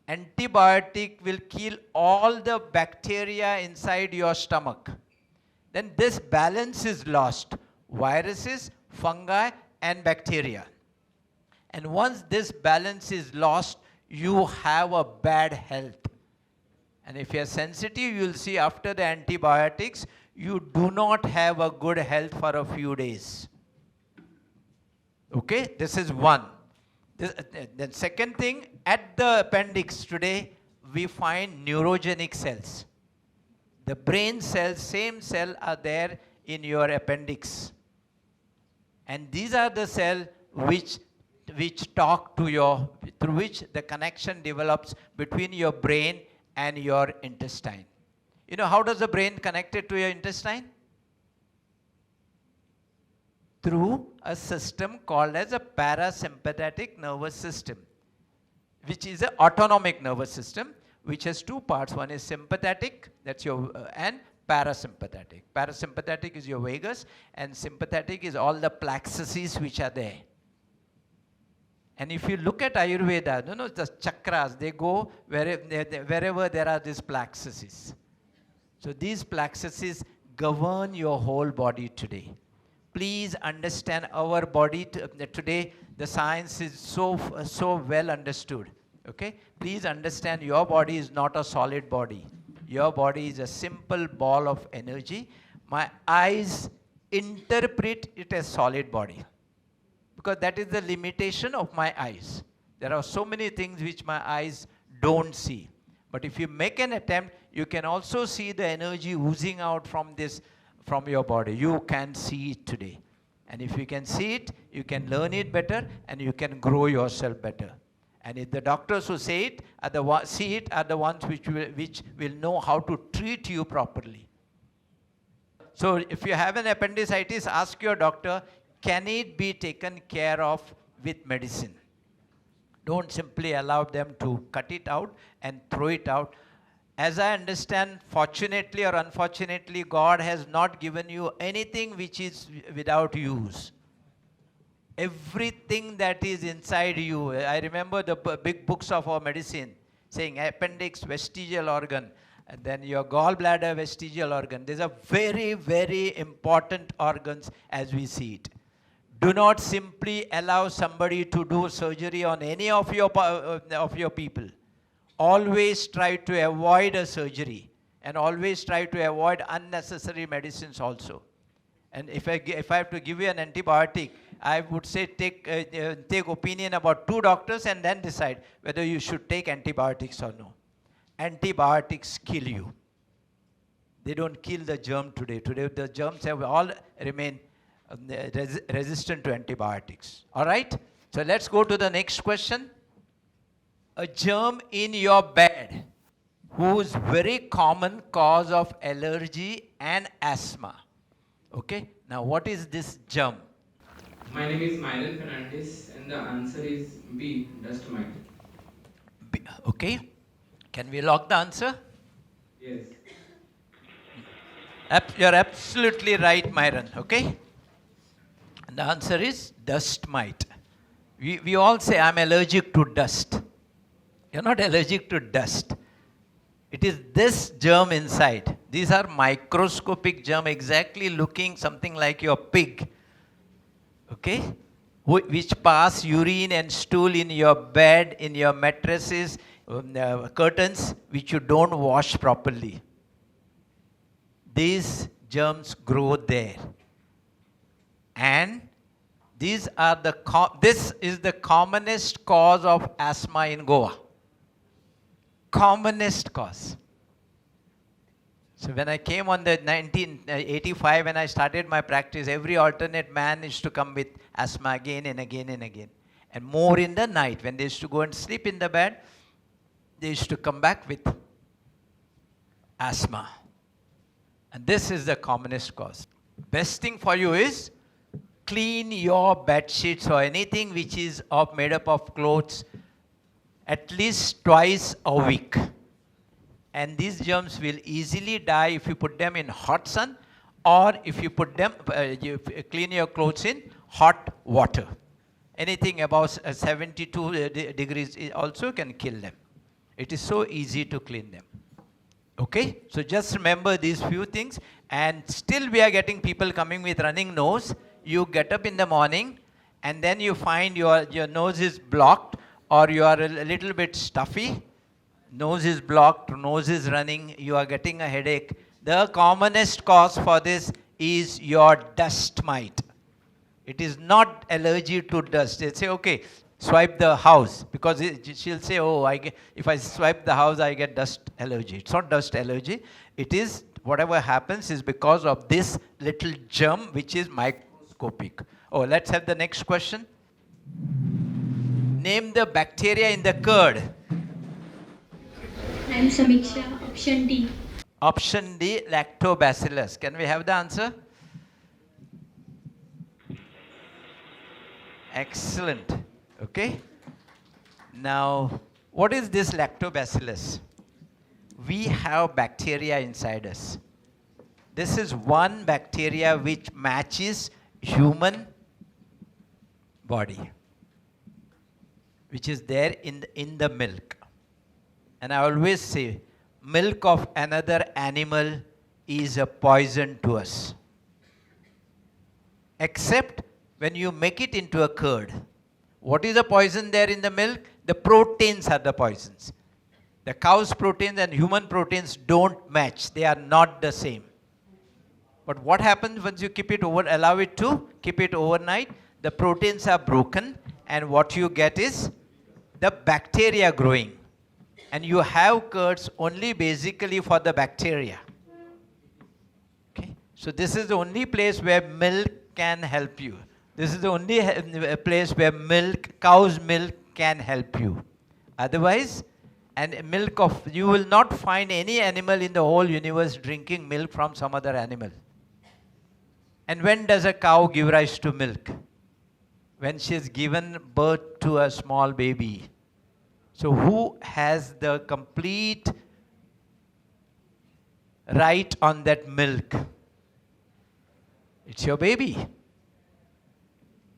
S2: Antibiotic will kill all the bacteria inside your stomach. Then this balance is lost. Viruses, fungi, and bacteria. And once this balance is lost, you have a bad health. And if you are sensitive, you will see after the antibiotics, you do not have a good health for a few days. Okay, this is one. The second thing, at the appendix today, we find neurogenic cells. The brain cells, same cell are there in your appendix. And these are the cells which talk to your, through which the connection develops between your brain and your intestine. You know, how does the brain connect it to your intestine? Through a system called as a parasympathetic nervous system, which is an autonomic nervous system, which has 2 parts. One is sympathetic, that's your, and parasympathetic. Parasympathetic is your vagus, and sympathetic is all the plexuses which are there. And if you look at Ayurveda, you know, the chakras, they go wherever there are these plexuses. So these plexuses govern your whole body today. Please understand our body today, the science is so well understood. Okay? Please understand your body is not a solid body. Your body is a simple ball of energy. My eyes interpret it as solid body, because that is the limitation of my eyes. There are so many things which my eyes don't see. But if you make an attempt, you can also see the energy oozing out from your body. You can see it today. And if you can see it, you can learn it better and you can grow yourself better. And if the doctors who say it see it are the ones which will know how to treat you properly. So if you have an appendicitis, ask your doctor, can it be taken care of with medicine? Don't simply allow them to cut it out and throw it out. As I understand, fortunately or unfortunately, God has not given you anything which is without use. Everything that is inside you, I remember the big books of our medicine saying appendix, vestigial organ, and then your gallbladder, vestigial organ. These are very, very important organs as we see it. Do not simply allow somebody to do surgery on any of your people. always try to avoid a surgery and always try to avoid unnecessary medicines also. And if I have to give you an antibiotic, I would say take opinion about 2 doctors and then decide whether you should take antibiotics or no. Antibiotics kill you. They don't kill the germ today. Today the germs have all remain resistant to antibiotics. All right? So let's go to the next question. A germ in your bed whose very common cause of allergy and asthma. Okay? Now what is this germ?
S11: My name is Myron Fernandez and the answer is B, dust mite.
S2: Okay? Can we lock the answer?
S11: Yes.
S2: You're absolutely right, Myron. Okay? And the answer is dust mite. We all say, I'm allergic to dust. You're not allergic to dust. It is this germ inside. These are microscopic germ, exactly looking something like your pig. Okay? Which pass urine and stool in your bed, in your mattresses, curtains, which you don't wash properly. These germs grow there. And these are this is the commonest cause of asthma in Goa. Commonest cause. So when I came on the 1985, when I started my practice, every alternate man used to come with asthma again and again and again. And more in the night, when they used to go and sleep in the bed, they used to come back with asthma. And this is the commonest cause. Best thing for you is clean your bed sheets or anything which is made up of clothes at least twice a week. And these germs will easily die if you put them in hot sun or if you put them, you clean your clothes in hot water. Anything above 72 degrees also can kill them. It is so easy to clean them. Okay? So just remember these few things, and still we are getting people coming with running nose. You get up in the morning and then you find your nose is blocked or you are a little bit stuffy. Nose is blocked, nose is running, you are getting a headache. The commonest cause for this is your dust mite. It is not allergy to dust. They say, okay, swipe the house, because she'll say, oh, if I swipe the house, I get dust allergy. It's not dust allergy. It is, whatever happens is because of this little germ, which is microscopic. Oh, let's have the next question. Name the bacteria in the curd.
S9: I am Samiksha, option D.
S2: Option D, lactobacillus. Can we have the answer? Excellent. Okay. Now, what is this lactobacillus? We have bacteria inside us. This is one bacteria which matches human body, which is there in the milk. And I always say, milk of another animal is a poison to us. Except when you make it into a curd. What is the poison there in the milk? The proteins are the poisons. The cow's proteins and human proteins don't match. They are not the same. But what happens once you allow it to keep it overnight? The proteins are broken, and what you get is the bacteria growing. And you have curds only basically for the bacteria. Okay? So this is the only place where milk can help you. This is the only place where cow's milk can help you. Otherwise, you will not find any animal in the whole universe drinking milk from some other animal. And when does a cow give rise to milk? When she has given birth to a small baby. So who has the complete right on that milk? It's your baby.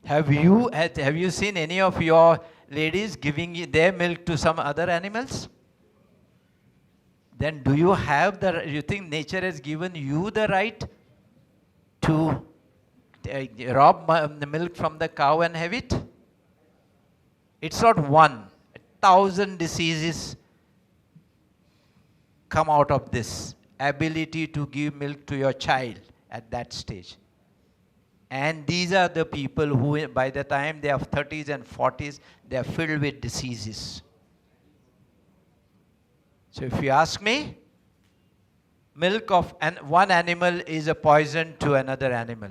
S2: Have you seen any of your ladies giving their milk to some other animals? Then do you think nature has given you the right to rob the milk from the cow and have it? It's not one. 1,000 diseases come out of this ability to give milk to your child at that stage. And these are the people who, by the time they are 30s and 40s, they are filled with diseases. So if you ask me, milk of one animal is a poison to another animal.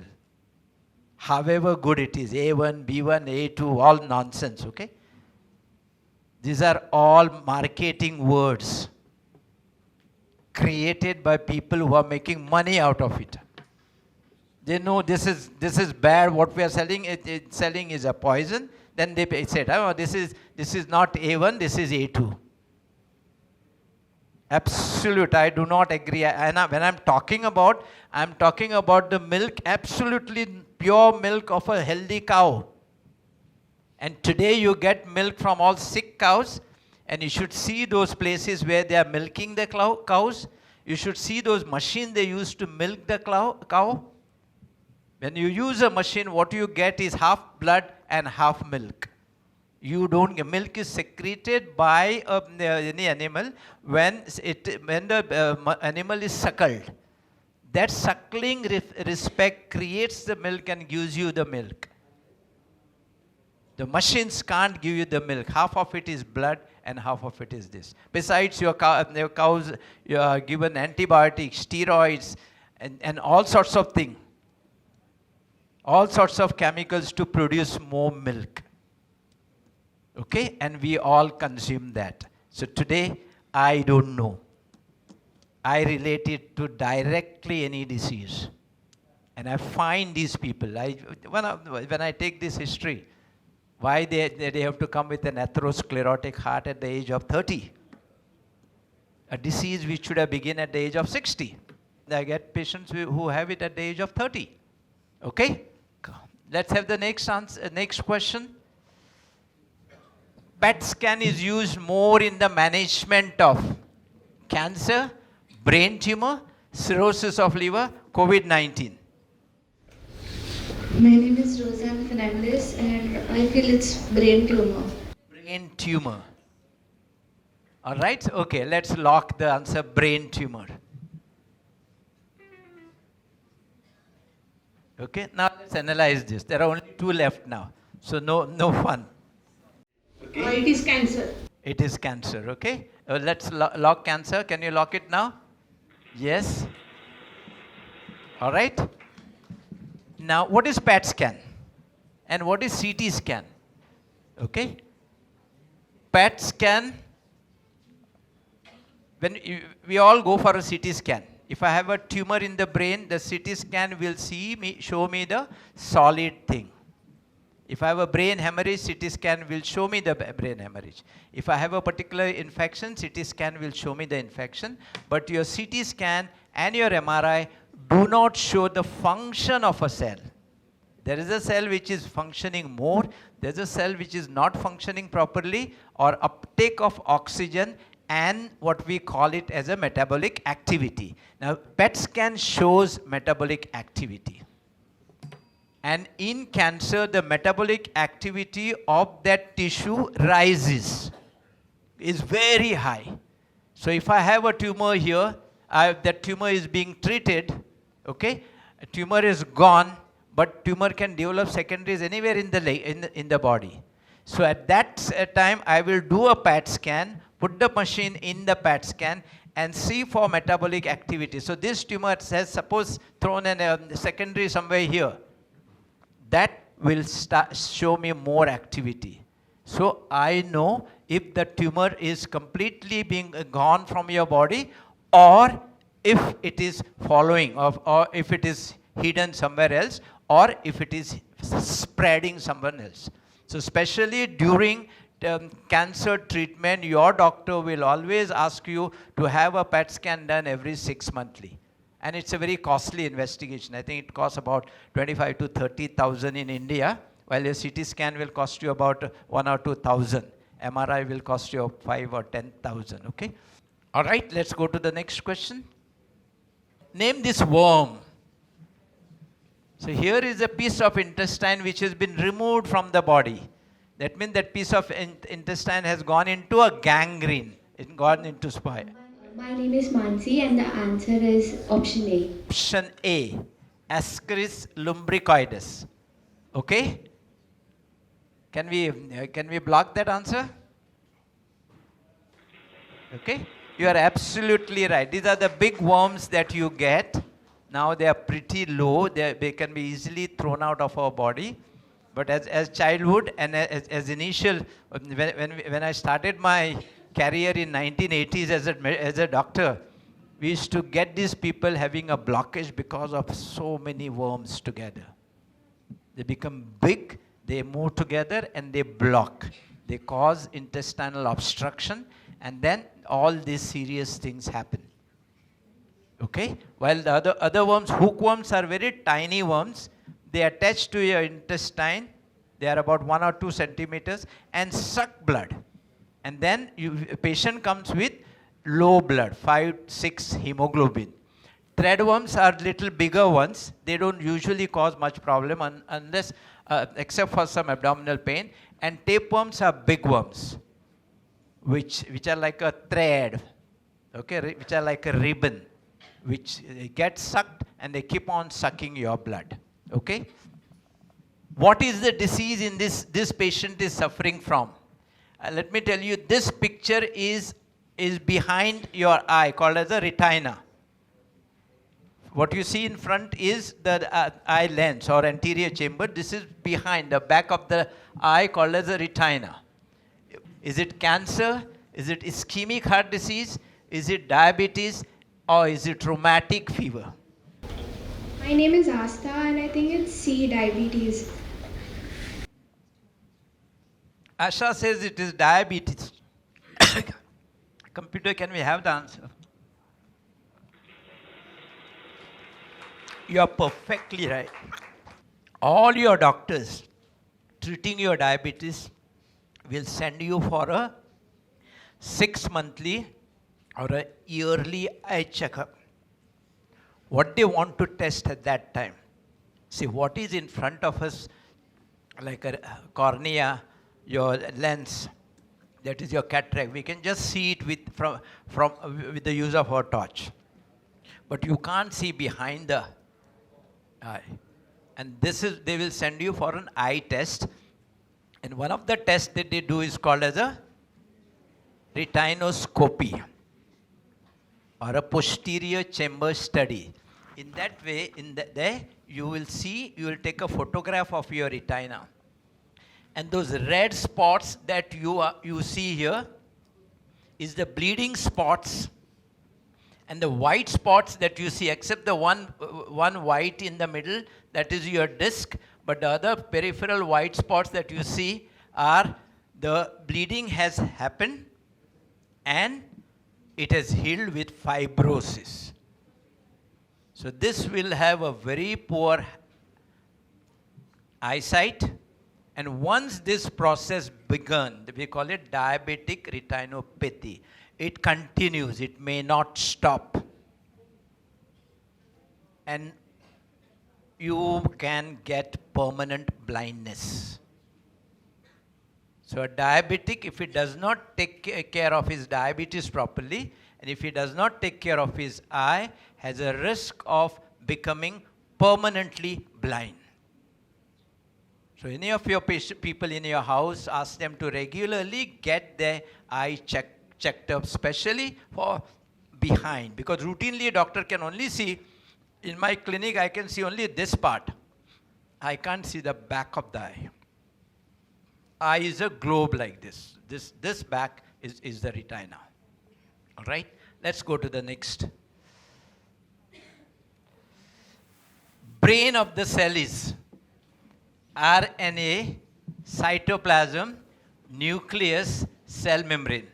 S2: However good it is, A1, B1, A2, all nonsense, okay? These are all marketing words created by people who are making money out of it. They know this is bad, what we are selling, selling is a poison. Then they said, oh, this is not A1, this is A2. Absolute, I do not agree. When I'm talking about the milk, absolutely pure milk of a healthy cow. And today you get milk from all sick cows, and you should see those places where they are milking the cows. You should see those machines they use to milk the cow. When you use a machine, what you get is half blood and half milk. You don't get milk is secreted by any animal when the animal is suckled. That suckling respect creates the milk and gives you the milk. The machines can't give you the milk. Half of it is blood and half of it is this. Besides, your cows, you are given antibiotics, steroids, and all sorts of things. All sorts of chemicals to produce more milk. Okay? And we all consume that. So today, I don't know. I relate it to directly any disease. And I find these people. When I take this history, why they have to come with an atherosclerotic heart at the age of 30? A disease which should have begun at the age of 60. I get patients who have it at the age of 30. Okay? Let's have the next question. PET scan is used more in the management of cancer, brain tumor, cirrhosis of liver, COVID-19.
S12: My name is Rosanne Fernandez, and I feel it's brain tumor.
S2: Brain tumor. All right? Okay, let's lock the answer brain tumor. Okay, now let's analyze this. There are only 2 left now. So no fun.
S12: Okay. It is cancer.
S2: It is cancer, okay? Let's lock cancer. Can you lock it now? Yes. All right. Now, what is PET scan? And what is CT scan? Okay. PET scan, when we all go for a CT scan. If I have a tumor in the brain, the CT scan will show me the solid thing. If I have a brain hemorrhage, CT scan will show me the brain hemorrhage. If I have a particular infection, CT scan will show me the infection. But your CT scan and your MRI do not show the function of a cell. There is a cell which is functioning more. There is a cell which is not functioning properly, or uptake of oxygen, and what we call it as a metabolic activity. Now, PET scan shows metabolic activity. And in cancer, the metabolic activity of that tissue rises, is very high. So if I have a tumor here, that tumor is being treated, okay? A tumor is gone, but tumor can develop secondaries anywhere in the body. So at that time, I will do a PET scan, put the machine in the PET scan, and see for metabolic activity. So this tumor has, suppose, thrown in a secondary somewhere here. That will show me more activity. So I know if the tumor is completely being gone from your body, or if it is following, or if it is hidden somewhere else, or if it is spreading somewhere else. So especially during cancer treatment, your doctor will always ask you to have a PET scan done every 6 monthly. And it's a very costly investigation. I think it costs about 25 to 30,000 in India, while a CT scan will cost you about 1 or 2,000. MRI will cost you 5 or 10,000, okay? All right, let's go to the next question. Name this worm. So here is a piece of intestine which has been removed from the body. That means that piece of intestine has gone into a gangrene. It's gone into spine.
S9: My name is Mansi and the answer is option A.
S2: Option A, Ascaris lumbricoides. Okay? Can we block that answer? Okay? You are absolutely right. These are the big worms that you get. Now they are pretty low. They can be easily thrown out of our body. But as childhood and as initial, when I started my career in 1980s as a doctor, we used to get these people having a blockage because of so many worms together. They become big, they move together and they block. They cause intestinal obstruction and then all these serious things happen. Okay? While the other worms, hookworms are very tiny worms. They attach to your intestine. They are about 1 or 2 centimeters and suck blood. And then a patient comes with low blood, 5, 6 hemoglobin. Threadworms are little bigger ones. They don't usually cause much problem unless, except for some abdominal pain. And tapeworms are big worms, which are like a thread, okay, which are like a ribbon, which get sucked and they keep on sucking your blood. Okay? What is the disease in this patient is suffering from? Let me tell you, this picture is behind your eye, called as a retina. What you see in front is the eye lens or anterior chamber. This is behind the back of the eye, called as a retina. Is it cancer? Is it ischemic heart disease? Is it diabetes? Or is it rheumatic fever?
S6: My name is Asta and I think it's C, diabetes.
S2: Asha says it is diabetes. Computer, can we have the answer? You are perfectly right. All your doctors treating your diabetes will send you for a 6-monthly or a yearly eye checkup. What they want to test at that time. See, what is in front of us, like a cornea, your lens, that is your cataract. We can just see it with the use of our torch. But you can't see behind the eye. And they will send you for an eye test. And one of the tests that they do is called as a retinoscopy or a posterior chamber study. In that way, there you will take a photograph of your retina. And those red spots that you see here is the bleeding spots. And the white spots that you see, except the one white in the middle, that is your disc. But the other peripheral white spots that you see are the bleeding has happened and it has healed with fibrosis. So this will have a very poor eyesight. And once this process begun, we call it diabetic retinopathy. It continues, it may not stop. And you can get permanent blindness. So a diabetic, if he does not take care of his diabetes properly, and if he does not take care of his eye, has a risk of becoming permanently blind. So any of your people in your house, ask them to regularly get their eye checked up, especially for behind. Because routinely a doctor can only see, in my clinic I can see only this part. I can't see the back of the eye. Eye is a globe like this. This back is the retina. All right, let's go to the next. Brain of the cell is RNA, cytoplasm, nucleus, cell membrane.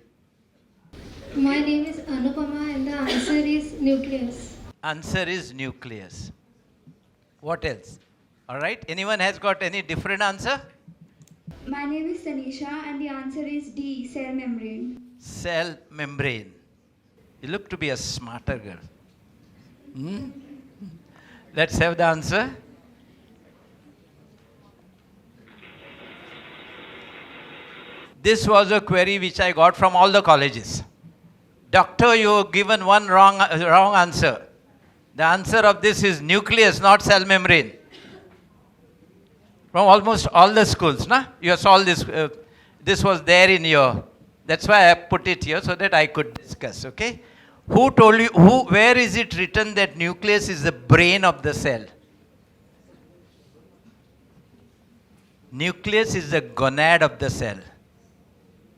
S12: My name is Anupama and the answer is nucleus.
S2: Answer is nucleus. What else? All right, anyone has got any different answer?
S6: My name is Tanisha and the answer is D, cell membrane.
S2: Cell membrane. You look to be a smarter girl. Let's have the answer. This was a query which I got from all the colleges. Doctor, you have given one wrong answer. The answer of this is nucleus, not cell membrane. From almost all the schools, na? You saw this. This was there in your. That's why I put it here so that I could discuss. Okay. Who told you? Where is it written that nucleus is the brain of the cell? Nucleus is the gonad of the cell.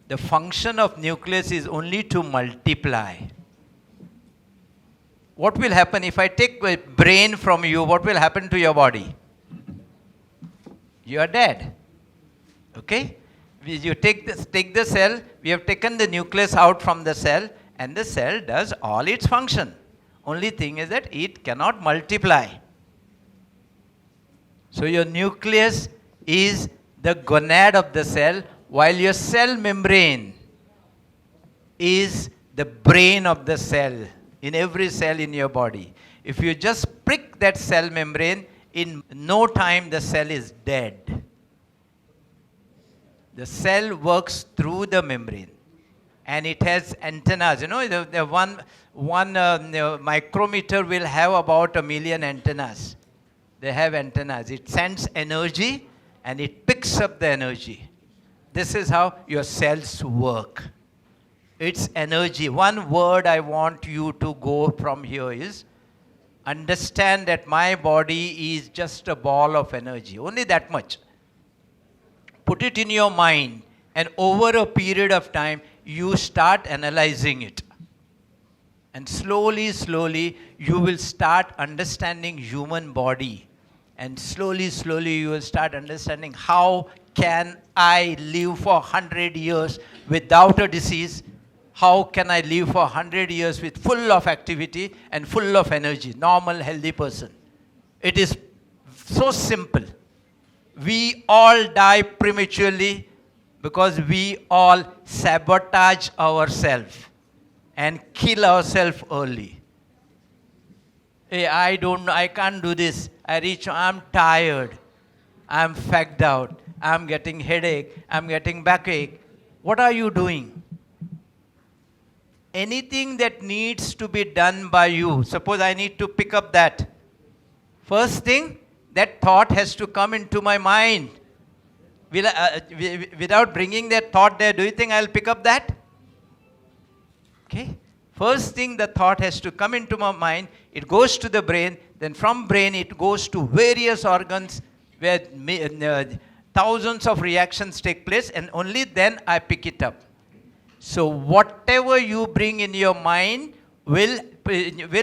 S2: The function of nucleus is only to multiply. What will happen if I take a brain from you? What will happen to your body? You are dead. Okay? You take the cell, we have taken the nucleus out from the cell, and the cell does all its function. Only thing is that it cannot multiply. So your nucleus is the gonad of the cell, while your cell membrane is the brain of the cell, in every cell in your body. If you just prick that cell membrane, in no time the cell is dead. The cell works through the membrane, and it has antennas. You know, the one micrometer will have about 1 million antennas. They have antennas. It sends energy, and it picks up the energy. This is how your cells work. It's energy. One word I want you to go from here is, understand that my body is just a ball of energy. Only that much. Put it in your mind, and over a period of time, you start analyzing it. And slowly, slowly, you will start understanding human body. And slowly, slowly, you will start understanding how can I live for 100 years without a disease? How can I live for 100 years with full of activity and full of energy? Normal, healthy person. It is so simple. We all die prematurely because we all sabotage ourselves and kill ourselves early. Hey, I can't do this. I'm tired. I'm fagged out. I'm getting headache. I'm getting backache. What are you doing? Anything that needs to be done by you, suppose I need to pick up that. First thing, that thought has to come into my mind. Without bringing that thought there, do you think I'll pick up that? Okay. First thing, the thought has to come into my mind. It goes to the brain. Then from brain, it goes to various organs where thousands of reactions take place, and only then I pick it up. So whatever you bring in your mind will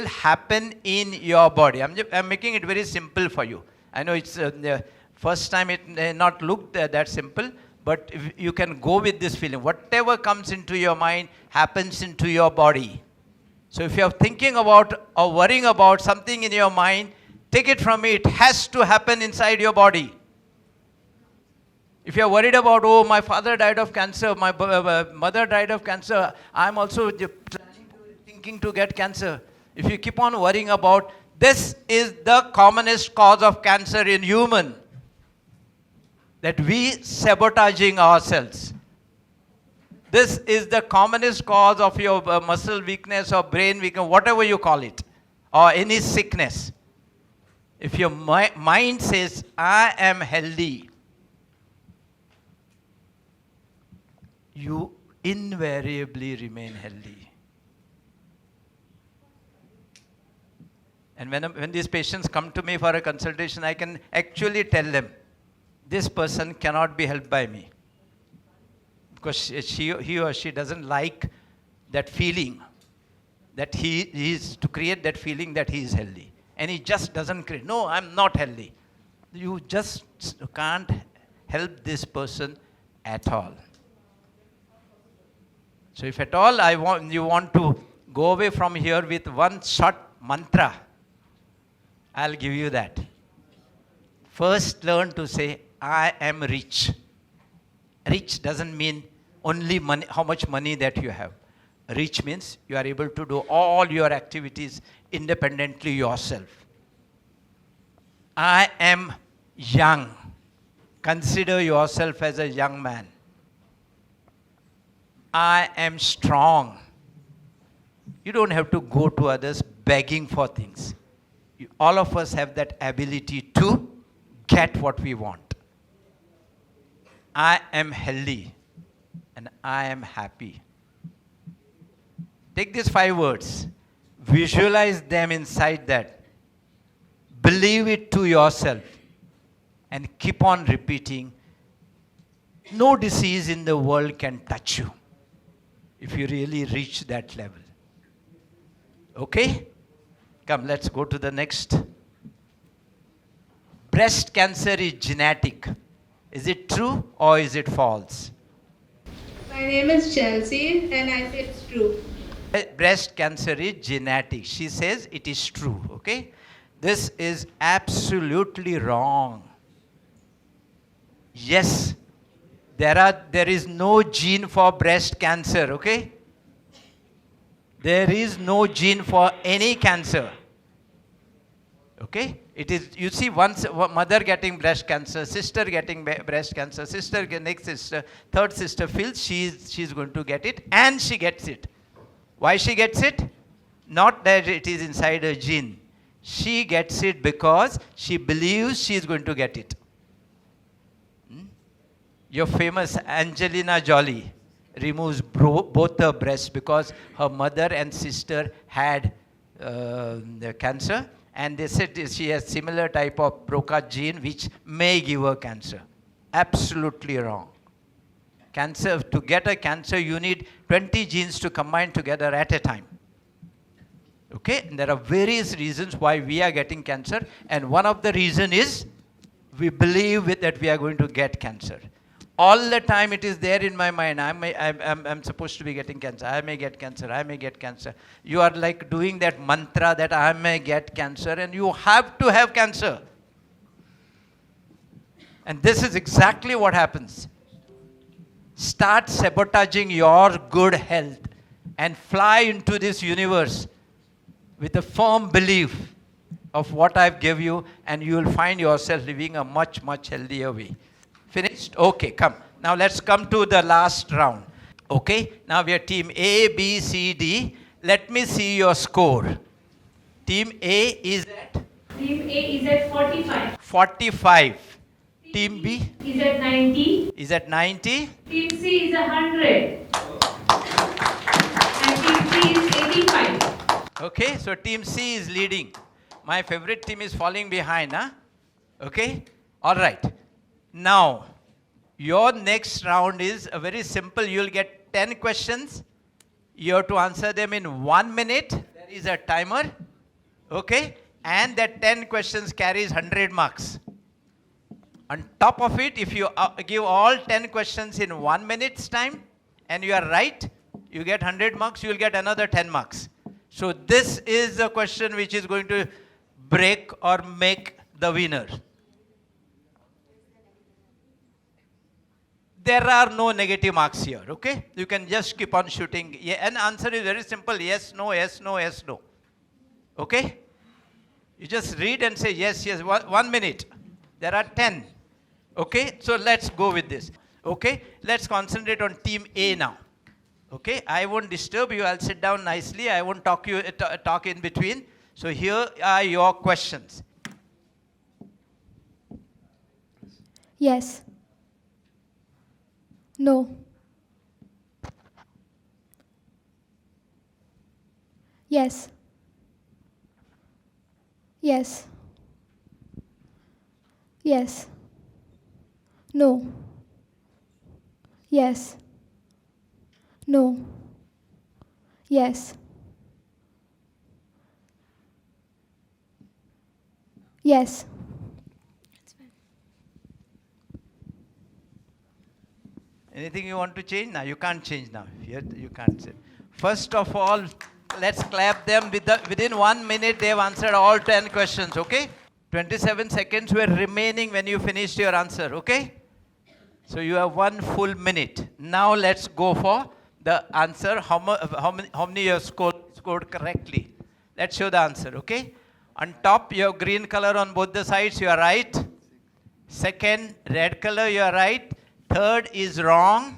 S2: happen in your body. I'm making it very simple for you. I know it's the first time it may not look that simple, but you can go with this feeling. Whatever comes into your mind happens into your body. So if you're thinking about or worrying about something in your mind, take it from me, it has to happen inside your body. If you're worried about, oh, my father died of cancer, my mother died of cancer, I'm also thinking to get cancer. If you keep on worrying about, this is the commonest cause of cancer in human. That we sabotaging ourselves. This is the commonest cause of your muscle weakness or brain weakness, whatever you call it, or any sickness. If your mind says, I am healthy, you invariably remain healthy. And when these patients come to me for a consultation, I can actually tell them, this person cannot be helped by me. Because he or she doesn't like that feeling, that he is to create that feeling that he is healthy. And he just doesn't create, no, I'm not healthy. You just can't help this person at all. So if at all you want to go away from here with one short mantra, I'll give you that. First learn to say, I am rich. Rich doesn't mean only money, how much money that you have. Rich means you are able to do all your activities independently yourself. I am young. Consider yourself as a young man. I am strong. You don't have to go to others begging for things. All of us have that ability to get what we want. I am healthy and I am happy. Take these 5 words, visualize them inside that, believe it to yourself, and keep on repeating. No disease in the world can touch you if you really reach that level. Okay? Come, let's go to the next. Breast cancer is genetic. Is it true or is it false?
S9: My name is Chelsea and I say it's true.
S2: Breast cancer is genetic. She says it is true. Okay? This is absolutely wrong. Yes, there is no gene for breast cancer. Okay? There is no gene for any cancer. Okay? It is, you see, once mother getting breast cancer, sister getting breast cancer, sister, next sister, third sister feels she's going to get it, and she gets it. Why she gets it? Not that it is inside her gene. She gets it because she believes she is going to get it. Your famous Angelina Jolie removes both her breasts because her mother and sister had the cancer, and they said she has similar type of BRCA gene which may give her cancer. Absolutely wrong. Cancer, to get a cancer, you need 20 genes to combine together at a time. Okay? And there are various reasons why we are getting cancer, and one of the reasons is we believe that we are going to get cancer. All the time it is there in my mind, I'm supposed to be getting cancer, I may get cancer, I may get cancer. You are like doing that mantra that I may get cancer, and you have to have cancer. And this is exactly what happens. Start sabotaging your good health and fly into this universe with a firm belief of what I've given you, and you will find yourself living a much, much healthier way. Finished? Okay, come. Now let's come to the last round. Okay, now we are team A, B, C, D. Let me see your score. Team A is at?
S9: Team A is at 45.
S2: 45. Team B?
S9: Is at 90.
S2: Is at 90.
S9: Team C is 100. And Team C is 85.
S2: Okay, so Team C is leading. My favorite team is falling behind, huh? Okay, all right. Now, your next round is very simple. You'll get 10 questions. You have to answer them in 1 minute. There is a timer. Okay? And that 10 questions carries 100 marks. On top of it, if you give all 10 questions in 1 minute's time, and you are right, you get 100 marks, you will get another 10 marks. So this is the question which is going to break or make the winner. There are no negative marks here, okay? You can just keep on shooting. Yeah, and answer is very simple. Yes, no, yes, no, yes, no. Okay? You just read and say yes, yes. 1 minute. There are 10. Okay? So let's go with this. Okay? Let's concentrate on Team A now. Okay? I won't disturb you. I'll sit down nicely. I won't talk in between. So here are your questions.
S4: Yes. No. Yes. Yes. Yes. No. Yes. No. Yes. Yes.
S2: Anything you want to change? Now, you can't change now. You can't say. First of all, let's clap them. Within 1 minute, they've answered all 10 questions, okay? 27 seconds were remaining when you finished your answer, okay? So you have 1 full minute. Now let's go for the answer. How many you have scored correctly? Let's show the answer, okay? On top, you have green color on both the sides. You are right. Second, red color. You are right. Third is wrong.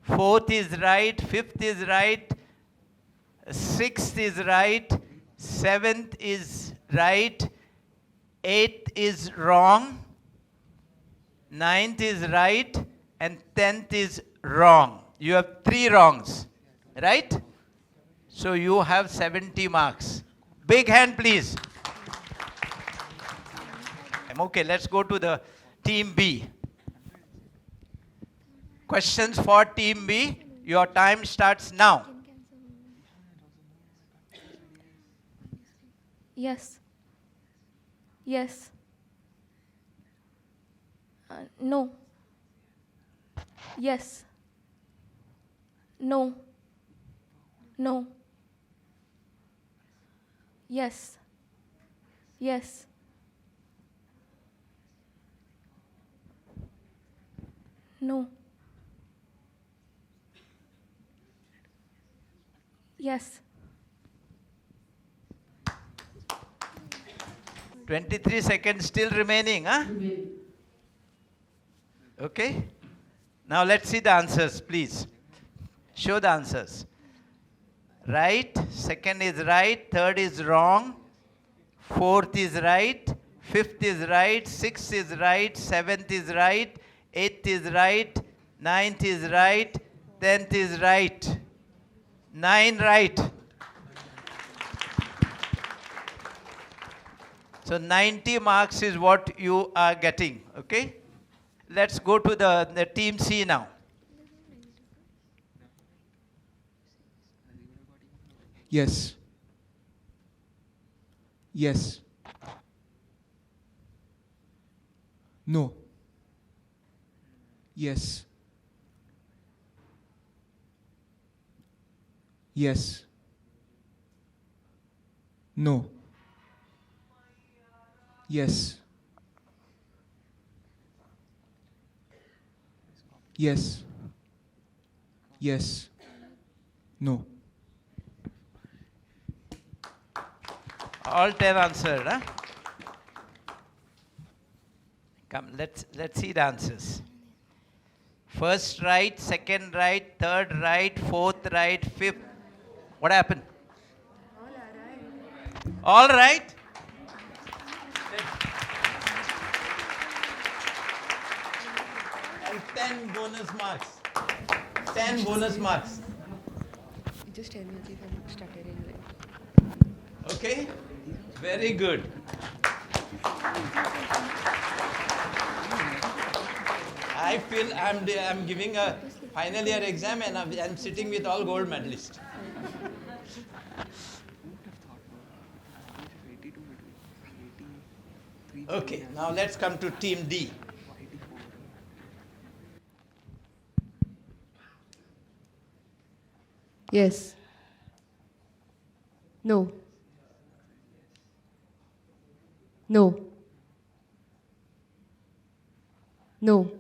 S2: Fourth is right. Fifth is right. Sixth is right. Seventh is right. Eighth is wrong. Ninth is right. And 10th is wrong. You have 3 wrongs. Right? So you have 70 marks. Big hand, please. Okay, let's go to the team B. Questions for team B. Your time starts now.
S8: Yes. Yes. No. Yes. No. No. Yes. Yes. No. Yes.
S2: 23 seconds still remaining, huh? Okay. Now let's see the answers, please. Show the answers. Right, second is right, third is wrong, fourth is right, fifth is right, sixth is right, seventh is right, eighth is right, ninth is right, 10th is right. 9 right. So 90 marks is what you are getting, okay? Let's go to the team C now.
S5: Yes. Yes. No. Yes. Yes. No. Yes. Yes. Yes. No.
S2: All 10 answered, huh? Come, let's see the answers. First right, second right, third right, fourth right, fifth. What happened? All right. And 10 bonus marks. 10 bonus marks.
S13: Just tell me if I'm started in it.
S2: Okay? Very good. I feel I'm giving a final year exam and I'm sitting with all gold medalists. Okay, now let's come to team D.
S13: Yes. No. No. No.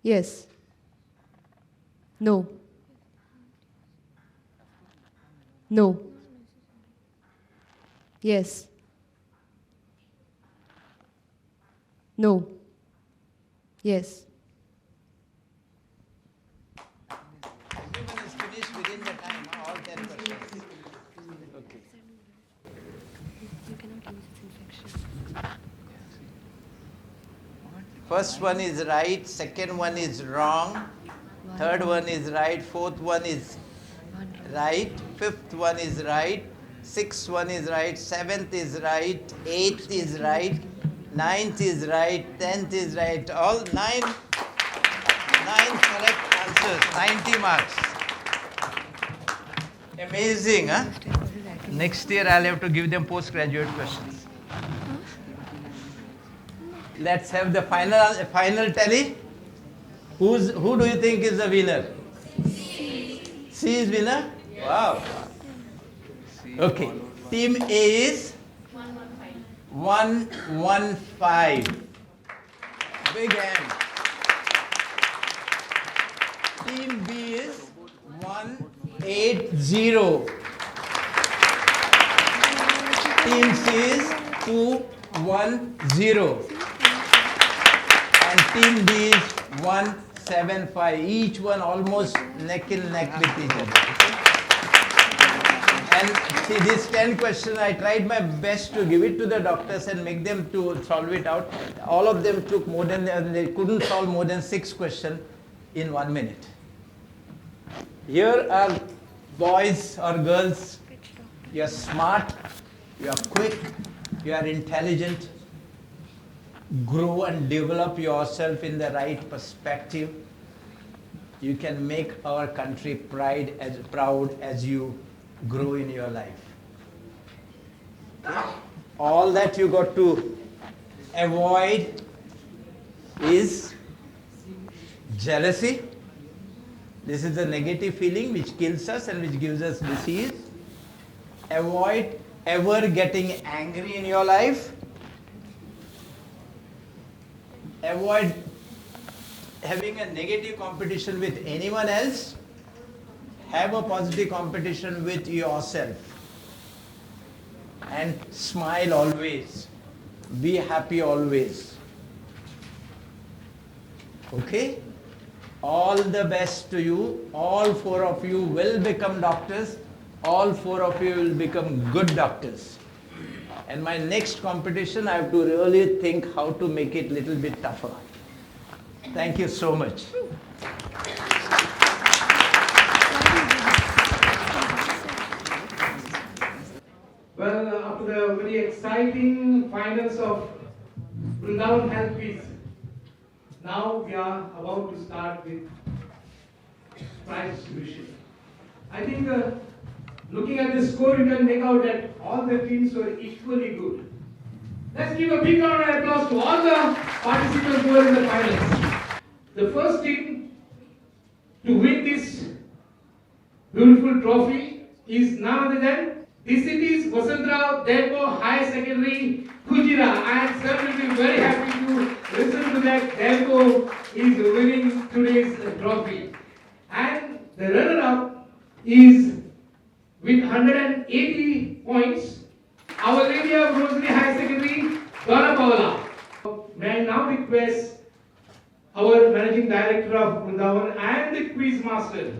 S13: Yes. No. No. Yes. No. Yes.
S2: Everyone is finished within the time, all 10 questions. Okay.
S13: You cannot use its infection.
S2: First one is right, second one is wrong, third one is right, fourth one is right, fifth one is right, sixth one is right, seventh is right, eighth is right, ninth is right, 10th is right. All nine correct answers, 90 marks. Amazing, huh? Next year I'll have to give them postgraduate questions. Let's have the final tally. Who do you think is the winner? C is winner? Wow. Okay. Team A is 115. Big hand. Team B is 180. Team C is 210. And Team D is 175. Each one almost neck and neck with each other. Okay? See, these 10 questions, I tried my best to give it to the doctors and make them to solve it out. All of them took more than, they couldn't solve more than 6 questions in 1 minute. Here are boys or girls. You are smart, you are quick, you are intelligent. Grow and develop yourself in the right perspective. You can make our country proud as you grow in your life. All that you got to avoid is jealousy. This is a negative feeling which kills us and which gives us disease. Avoid ever getting angry in your life. Avoid having a negative competition with anyone else. Have a positive competition with yourself. And smile always. Be happy always. Okay? All the best to you. All 4 of you will become doctors. All 4 of you will become good doctors. And my next competition, I have to really think how to make it a little bit tougher. Thank you so much.
S1: Well, after the very exciting finals of Vrundavan Health Quiz, now we are about to start with prize distribution. I think looking at the score, you can make out that all the teams were equally good. Let's give a big round of applause to all the participants who were in the finals. The first team to win this beautiful trophy is none other than the city's Vasantrao Delpo High Secondary, Kujira. I am certainly very happy to listen to that Delpo is winning today's trophy. And the runner-up is with 180 points, Our Lady of Rosary High Secondary, Donna Paola. May I now request our Managing Director of Vrundavan and the Quiz Master,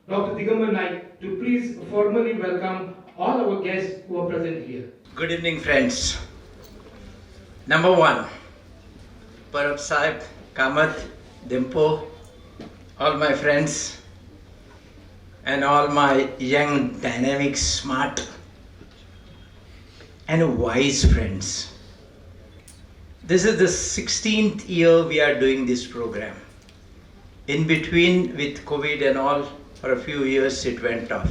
S1: Dr. Digambar Naik, to please formally welcome all our guests who are present here.
S2: Good evening, friends. Number 1, Parab Sahib, Kamath, Dimpo, all my friends, and all my young, dynamic, smart, and wise friends. This is the 16th year we are doing this program. In between, with COVID and all, for a few years it went off.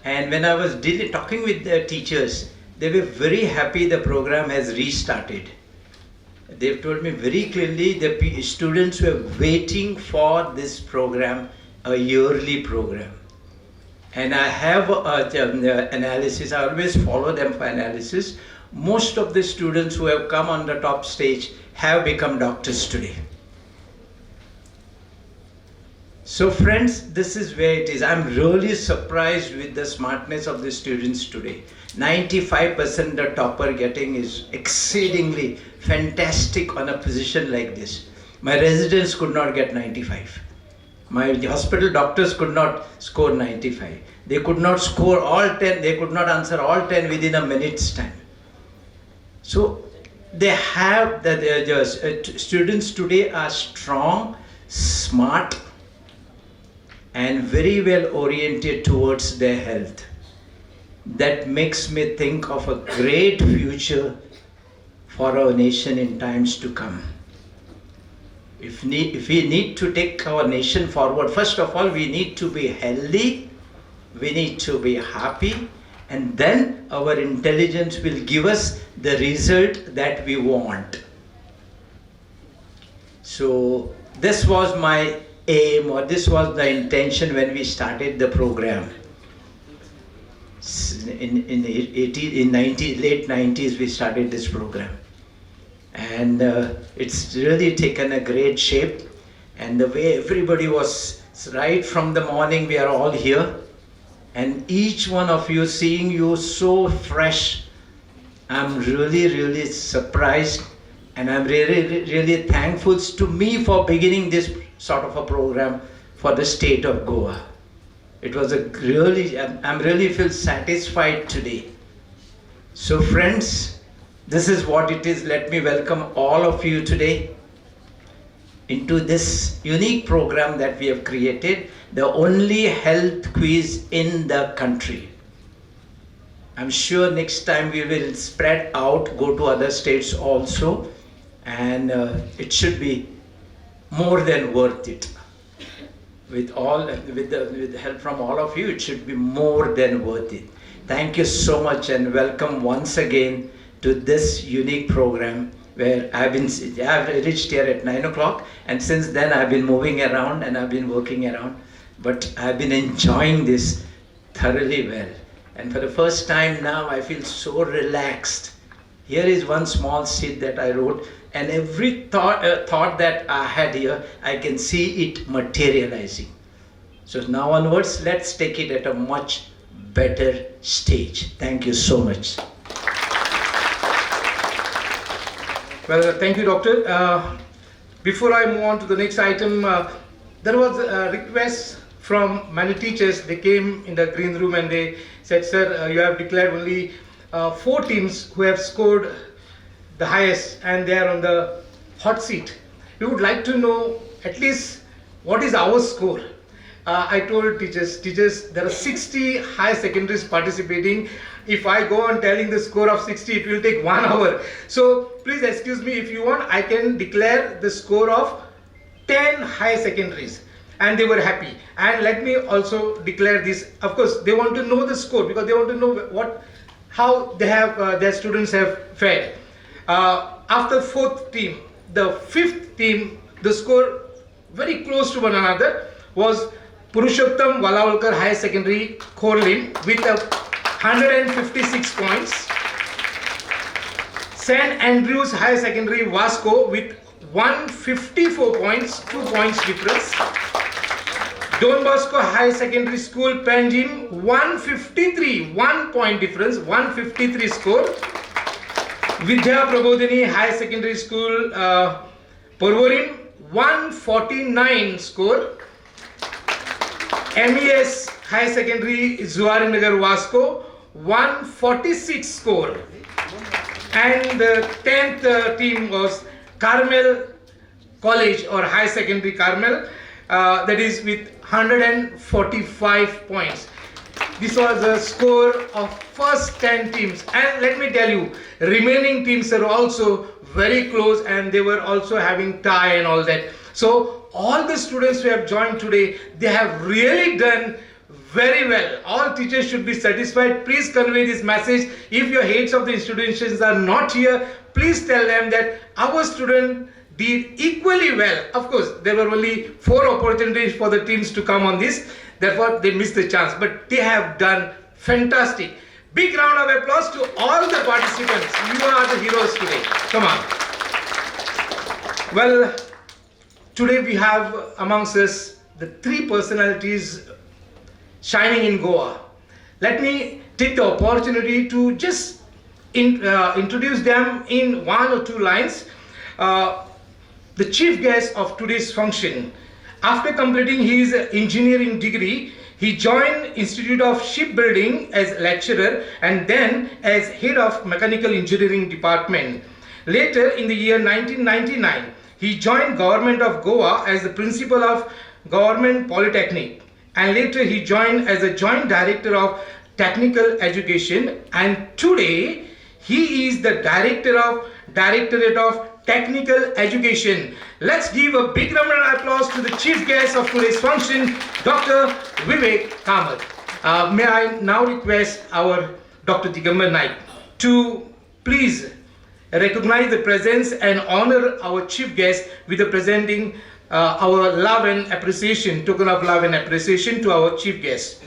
S2: And when I was talking with the teachers, they were very happy the program has restarted. They've told me very clearly the students were waiting for this program, a yearly program. And I have analysis, I always follow them for analysis. Most of the students who have come on the top stage have become doctors today. So friends, this is where it is. I'm really surprised with the smartness of the students today. 95% the topper getting is exceedingly fantastic on a position like this. My residents could not get 95. My hospital doctors could not score 95. They could not score all 10, they could not answer all 10 within a minute's time. So they have, the students today are strong, smart, and very well oriented towards their health. That makes me think of a great future for our nation in times to come. If we need to take our nation forward, first of all, we need to be healthy, we need to be happy, and then our intelligence will give us the result that we want. So this was my aim, or this was the intention when we started the program. In late 90s we started this program. And it's really taken a great shape. And the way everybody was, right from the morning we are all here. And each one of you, seeing you so fresh, I'm really surprised. And I'm really thankful to me for beginning this sort of a program for the state of Goa. It was a really, I'm really feel satisfied today. So friends, this is what it is. Let me welcome all of you today into this unique program that we have created, the only health quiz in the country. I'm sure next time we will spread out, go to other states also, and it should be more than worth it. With the help from all of you, it should be more than worth it. Thank you so much and welcome once again to this unique program where I've reached here at 9 o'clock, and since then I've been moving around and I've been working around, but I've been enjoying this thoroughly well. And for the first time now, I feel so relaxed. Here is one small seed that I wrote, and every thought that I had here, I can see it materializing. So now onwards, let's take it at a much better stage. Thank you so much.
S1: Well, thank you, Doctor. Before I move on to the next item, there was a request from many teachers. They came in the green room and they said, sir, you have declared only 4 teams who have scored the highest and they are on the hot seat. We would like to know at least what is our score. I told teachers, there are 60 higher secondaries participating. If I go on telling the score of 60, it will take 1 hour. So please excuse me, if you want, I can declare the score of 10 higher secondaries. And they were happy. And let me also declare this. Of course, they want to know the score because they want to know how they have their students have fared. After 4th team, the 5th team, the score very close to one another was Purushottam Valawalkar Higher Secondary, Khorlim with 156 points. St. Andrews Higher Secondary, Vasco with 154 points, 2 points difference. Don Bosco High Secondary School, Panjim, 153, 1 point difference, 153 score. Vidya Prabodhini High Secondary School, Porvorim, 149 score. MES High Secondary, Zuarinagar, Vasco, 146 score. And the 10th team was Carmel College or High Secondary Carmel, that is with 145 points. This was the score of first 10 teams, and let me tell you, remaining teams are also very close and they were also having tie and all that. So all the students who have joined today, they have really done very well. All teachers should be satisfied. Please convey this message. If your heads of the institutions are not here, please tell them that our student did equally well. Of course, there were only 4 opportunities for the teams to come on this. Therefore, they missed the chance. But they have done fantastic. Big round of applause to all the participants. You are the heroes today. Come on. Well, today we have amongst us the 3 personalities shining in Goa. Let me take the opportunity to just introduce them in 1 or 2 lines. The chief guest of today's function, after completing his engineering degree, he joined Institute of Shipbuilding as lecturer and then as head of mechanical engineering department. Later in the year 1999, he joined Government of Goa as the principal of Government Polytechnic, and later he joined as a joint director of technical education, and today he is the director of Directorate of Technical Education. Let's give a big round of applause to the chief guest of today's function, Dr. Vivek Kamath. May I now request our Dr. Digambar Naik to please recognize the presence and honor our chief guest with the presenting our love and appreciation, token of love and appreciation to our chief guest.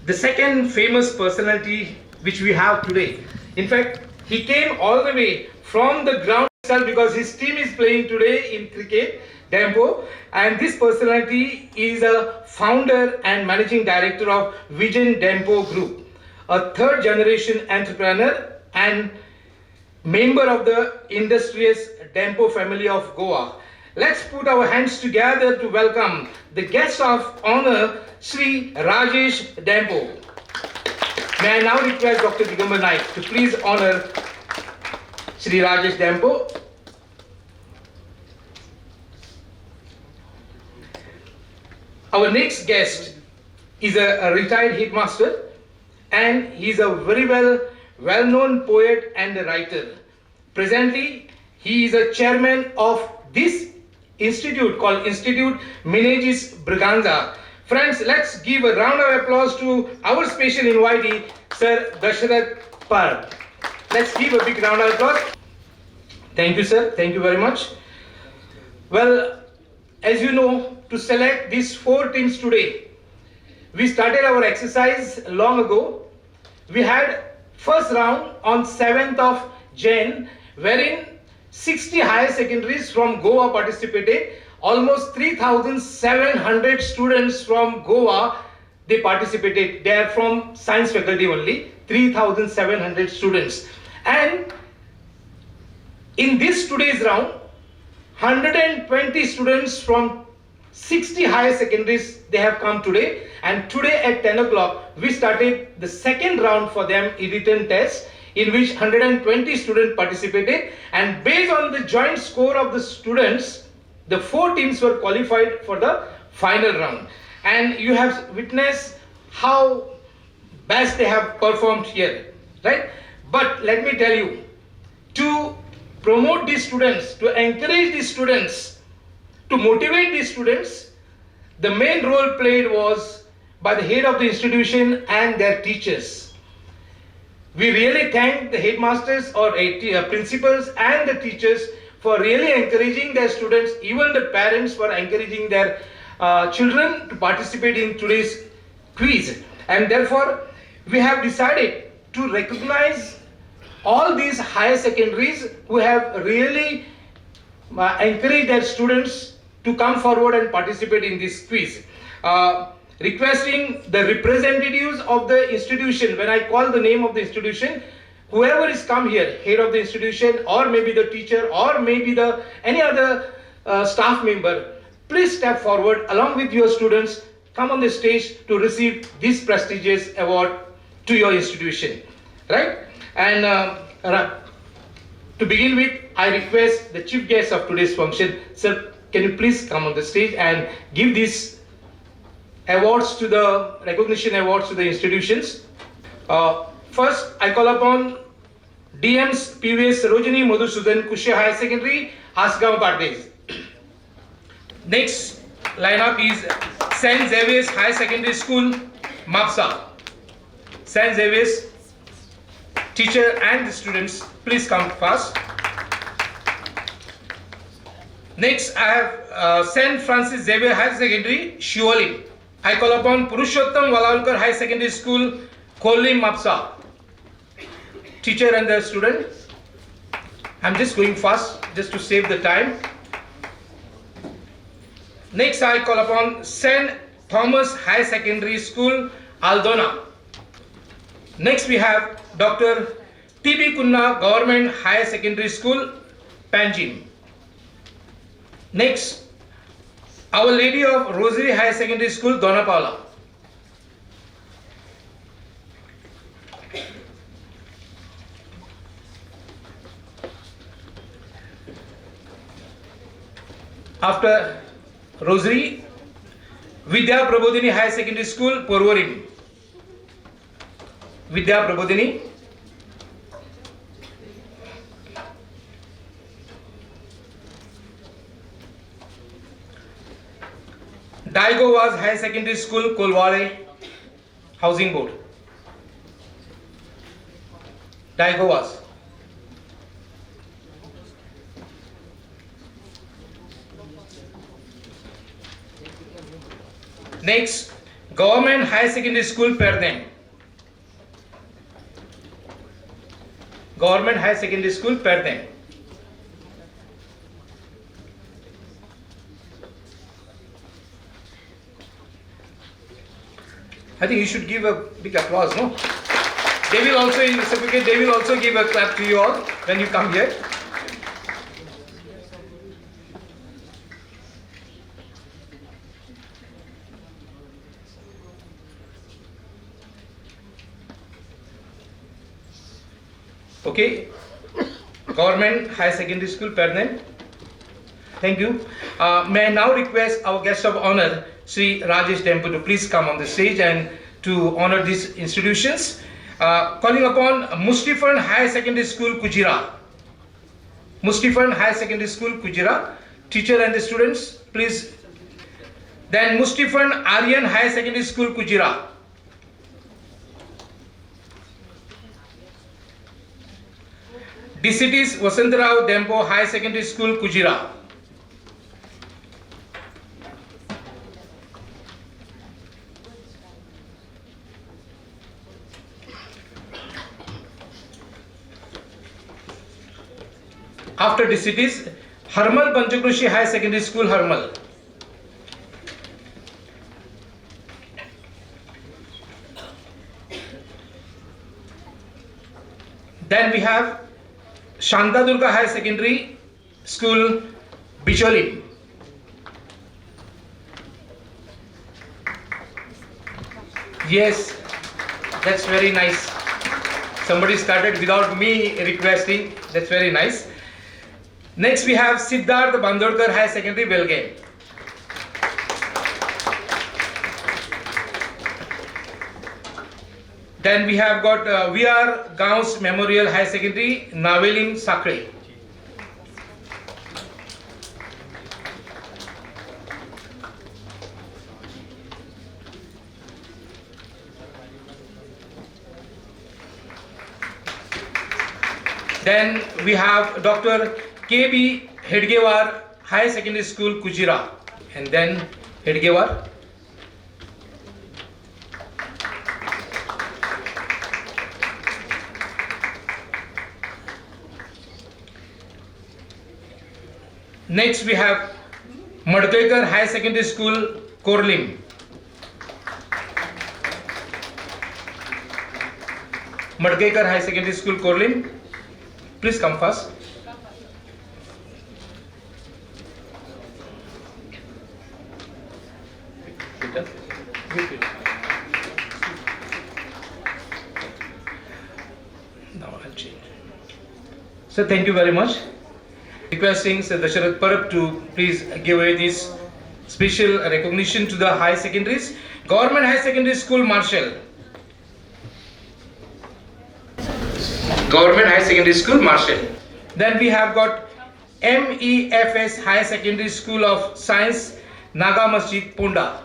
S1: The second famous personality which we have today, in fact, he came all the way from the ground itself because his team is playing today in cricket, Dempo, and this personality is a founder and managing director of Vision Dempo Group, a 3rd generation entrepreneur and member of the industrious Dempo family of Goa. Let's put our hands together to welcome the guest of honor, Sri Rajesh Dempo. May I now request Dr. Digambar Naik to please honor Sri Rajesh Dempo. Our next guest is a retired headmaster, and he's a very well-known poet and a writer. Presently, he is a chairman of this institute called Institute Menezes Braganza. Friends, let's give a round of applause to our special invitee, Sir Dasharath Par. Let's give a big round of applause. Thank you, sir. Thank you very much. Well, as you know, to select these 4 teams today, we started our exercise long ago. We had first round on 7th of Jan, wherein 60 higher secondaries from Goa participated. Almost 3,700 students from Goa, they participated. They are from science faculty only, 3,700 students. And in this today's round, 120 students from 60 higher secondaries, they have come today. And today at 10 o'clock, we started the second round for them, a written test, in which 120 students participated. And based on the joint score of the students, the 4 teams were qualified for the final round. And you have witnessed how best they have performed here, right? But let me tell you, to promote these students, to encourage these students, to motivate these students, the main role played was by the head of the institution and their teachers. We really thank the headmasters or principals and the teachers for really encouraging their students, even the parents for encouraging their children to participate in today's quiz. And therefore, we have decided to recognize all these higher secondaries who have really encouraged their students to come forward and participate in this quiz. Requesting the representatives of the institution, when I call the name of the institution, whoever is come here, head of the institution, or maybe the teacher, or maybe any other staff member, please step forward along with your students, come on the stage to receive this prestigious award to your institution, right? And to begin with, I request the chief guest of today's function, sir, can you please come on the stage and give these awards to the recognition awards to the institutions. First, I call upon DMs PVS Sarojini Madhusudan Kushe Higher Secondary, Hasgaon Pardes. Next lineup is St. Xavier's Higher Secondary School, Mapsa. St. Xavier's teacher and the students, please come fast. Next, I have St. Francis Xavier Higher Secondary, Shioli. I call upon Purushottam Walalkar High Secondary School, Kolim, Mapsa. Teacher and the student. I'm just going fast just to save the time. Next, I call upon St. Thomas High Secondary School, Aldona. Next, we have Dr. T.B. Kunna Government Higher Secondary School, Panjim. Next, Our Lady of Rosary Higher Secondary School, Dona Paula. After Rosary, Vidya Prabodhini Higher Secondary School, Porvorim. Vidya Prabodhini. Daigovas Higher Secondary School, Kolwale, Housing Board. Daigovas. Next, Government Higher Secondary School, Perdem. Government High Secondary School, Perdem. I think you should give a big applause, no? They will also, in reciprocate, they will also give a clap to you all when you come here. Okay, Government Higher Secondary School, Pernem. Thank you. May I now request our guest of honor, Sri Rajesh Dempu, to please come on the stage and to honor these institutions. Calling upon Mustifan Higher Secondary School, Kujira. Mustifan Higher Secondary School, Kujira. Teacher and the students, please. Then Mustifan Aryan Higher Secondary School, Kujira. DCT's Vasantarao Dempo High Secondary School, Kujira. After DCT's Harmal Panchakroshi High Secondary School, Harmal. Then we have Shanta Durga High Secondary School, Bicholi. Yes, that's very nice. Somebody started without me requesting. That's very nice. Next we have Siddharth Bandorkar High Secondary, Belgaum. Then we have got VR Gauss Memorial High Secondary, Navelim, Sakre. Then we have Dr. KB Hedgewar High Secondary School, Kujira. And then Hedgewar. Next we have Madkekar High Secondary School, Korlim. Madkekar High Secondary School, Korlim. Please come first. Now I'll change. So thank you very much. Requesting Sir Dasharat Parab to please give away this special recognition to the high secondaries. Government High Secondary School, Marshall. Government High Secondary School, Marshall. Then we have got MEFS High Secondary School of Science, Naga Masjid, Ponda.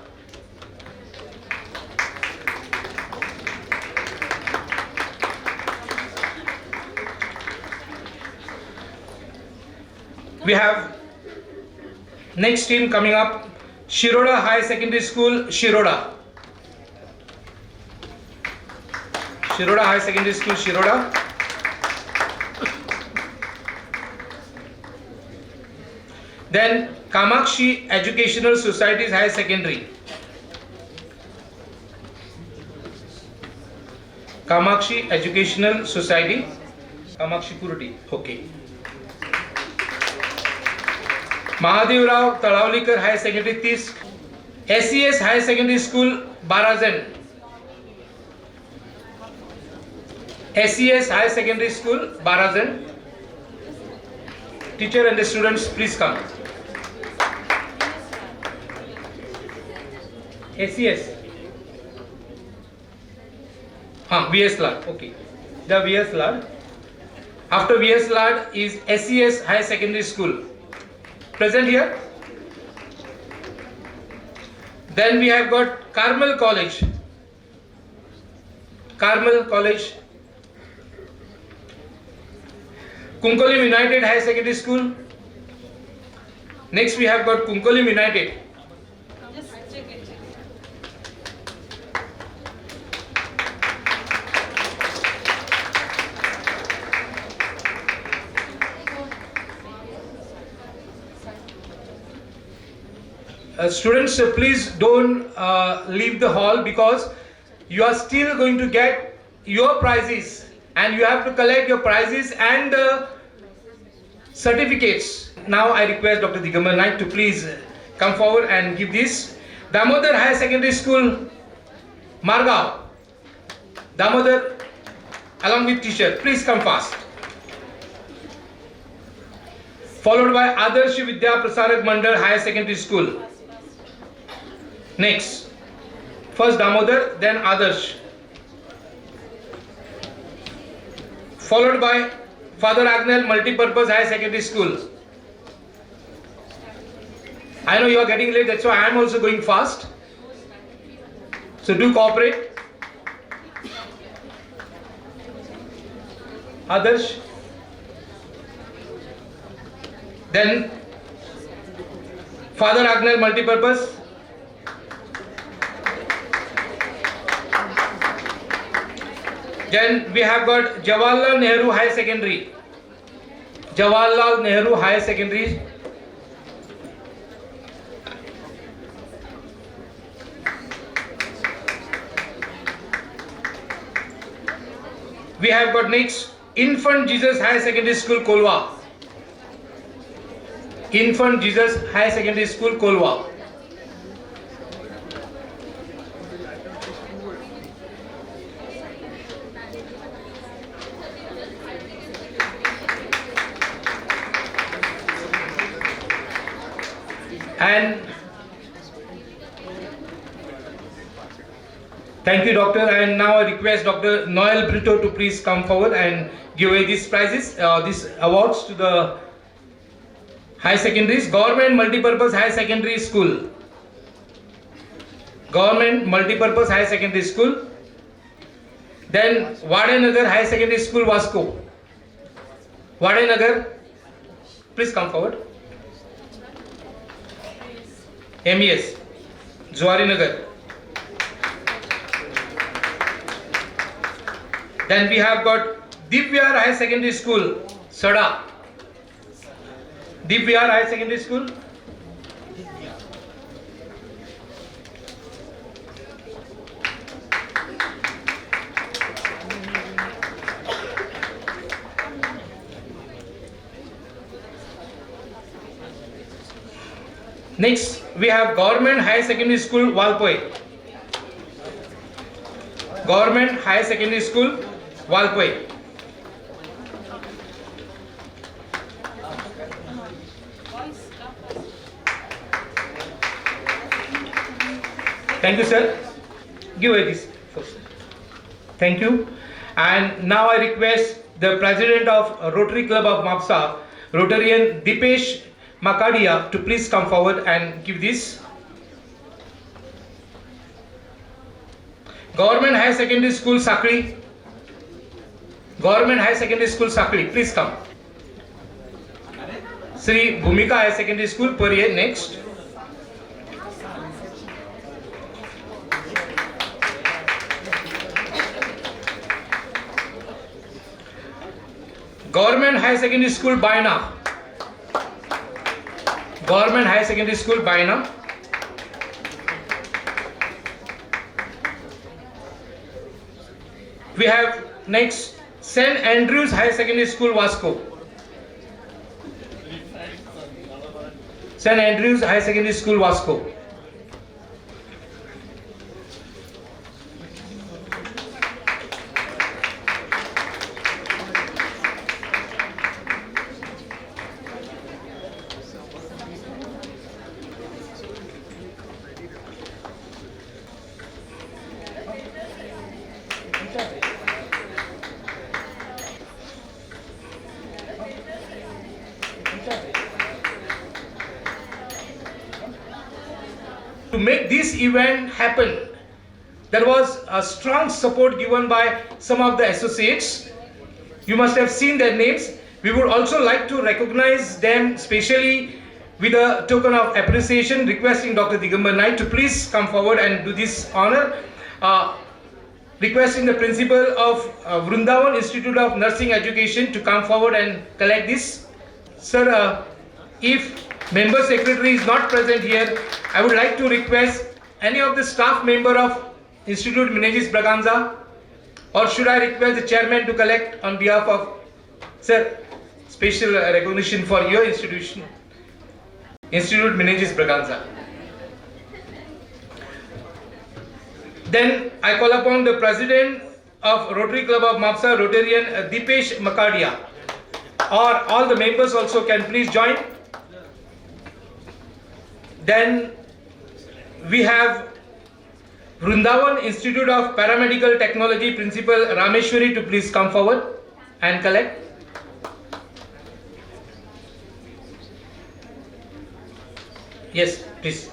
S1: We have next team coming up, Shiroda High Secondary School, Shiroda. Shiroda High Secondary School, Shiroda. Then Kamakshi Educational Societies High Secondary. Kamakshi Educational Society, Kamakshi Kurati. Okay. Mahadev Rao Talawlikar High Secondary, 30. SES High Secondary School, Barazan. SES High Secondary School, Barazan. Teacher and the students, please come. SES. VS Lad. Okay. The VS Lad. After VS Lad is SES High Secondary School. Present here. Then we have got Carmel College. Carmel College. Kunkolim United High Secondary School. Next we have got Kunkolim United. Students, please don't leave the hall because you are still going to get your prizes and you have to collect your prizes and certificates. Now I request Dr. Digambar Naik to please come forward and give this. Damodar Higher Secondary School, Margao. Damodar along with teacher, please come fast. Followed by Adarsh Vidya Prasarak Mandal Higher Secondary School. Next. First Damodar, then Adarsh. Followed by Father Agnel Multipurpose Higher Secondary School. I know you are getting late, that's why I am also going fast. So do cooperate. Adarsh. Then Father Agnel Multipurpose. Then we have got Jawaharlal Nehru Higher Secondary. Jawaharlal Nehru Higher Secondary. We have got next Infant Jesus Higher Secondary School, Kolwa. Infant Jesus Higher Secondary School, Kolwa. And thank you, Doctor. And now I request Dr. Noel Brito to please come forward and give away these prizes, these awards to the high secondaries. Government Multipurpose High Secondary School. Government Multipurpose High Secondary School. Then Vadanagar High Secondary School, Vasco. Vadanagar, please come forward. MES, Zuarinagar. Then we have got Divyar High Secondary School, Sada. Divyar High Secondary School. Next, we have Government High Secondary School, Valpoi. Government High Secondary School, Valpoi. Thank you, sir. Give away this first. Thank you. And now I request the President of Rotary Club of Mapsa, Rotarian Dipesh Makadia, to please come forward and give this. Government High Secondary School, Sakli. Government High Secondary School, Sakli, please come. Sri Bhumika High Secondary School, Puriye, next. Government High Secondary School, Baina. Government High Secondary School, Baina. We have next St. Andrews High Secondary School, Vasco. St. Andrews High Secondary School, Vasco. To make this event happen, there was a strong support given by some of the associates. You must have seen their names. We would also like to recognize them specially with a token of appreciation, requesting Dr. Digambar Naik to please come forward and do this honor. Requesting the principal of Vrundavan Institute of Nursing Education to come forward and collect this. Sir, if member secretary is not present here, I would like to request any of the staff member of Institute Menezes Braganza or should I request the chairman to collect on behalf of, sir, special recognition for your institution, Institute Menezes Braganza. Then I call upon the president of Rotary Club of Mapsa, Rotarian Dipesh Makadia, or all the members also can please join. Then we have Vrundavan Institute of Paramedical Technology Principal Rameshwari to please come forward and collect. Yes, please.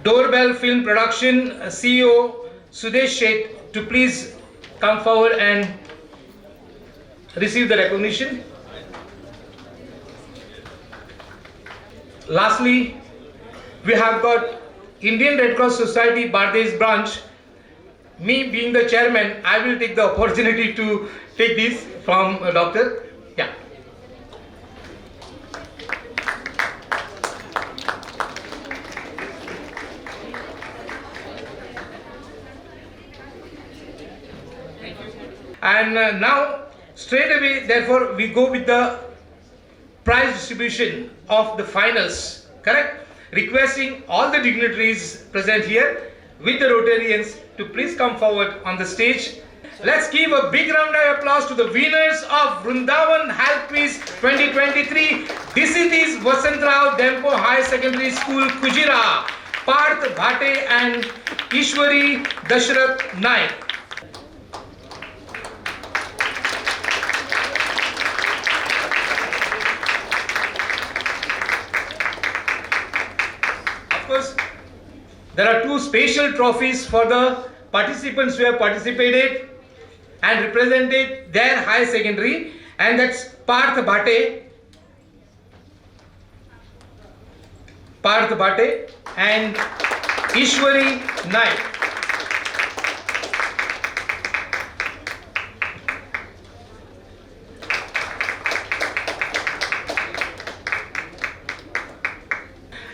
S1: Doorbell Film Production CEO Sudesh Sheth to please come forward and receive the recognition. Lastly, we have got Indian Red Cross Society Bardez branch. Me being the chairman, I will take the opportunity to take this from a doctor. Yeah. And now, straight away, therefore, we go with the prize distribution of the finals, correct? Requesting all the dignitaries present here with the Rotarians to please come forward on the stage. Let's give a big round of applause to the winners of Vrundavan Health Quiz 2023. This is Vasantrao Dempo High Secondary School, Kujira, Parth Bhate and Ishwari Dashrath Naik. There are two special trophies for the participants who have participated and represented their high secondary, and that's Parth Bhate and Ishwari Naik.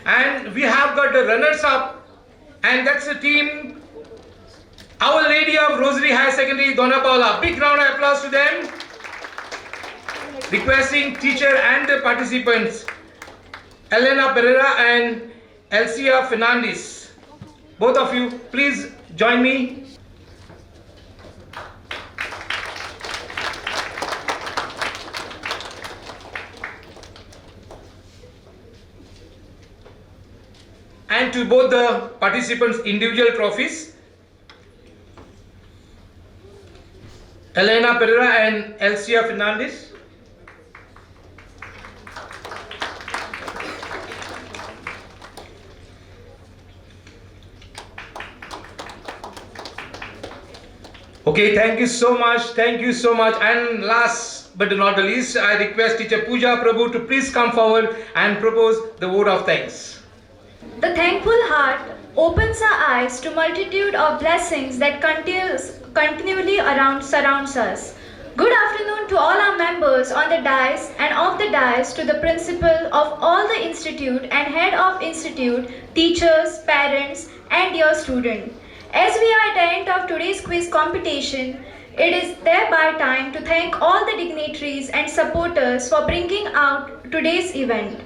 S1: And we have got the runners up, and that's the team Our Lady of Rosary High Secondary, Dona Paula. Big round of applause to them. Requesting teacher and the participants, Elena Pereira and Elsia Fernandez. Both of you, please join me. And to both the participants, individual trophies. Elena Pereira and Elsia Fernandez. Okay, thank you so much. Thank you so much. And last but not the least, I request Teacher Pooja Prabhu to please come forward and propose the vote of thanks.
S6: The thankful heart opens our eyes to multitude of blessings that continually surrounds us. Good afternoon to all our members on the dais and off the dais, to the principal of all the institute and head of institute, teachers, parents and dear student. As we are at the end of today's quiz competition, it is thereby time to thank all the dignitaries and supporters for bringing out today's event.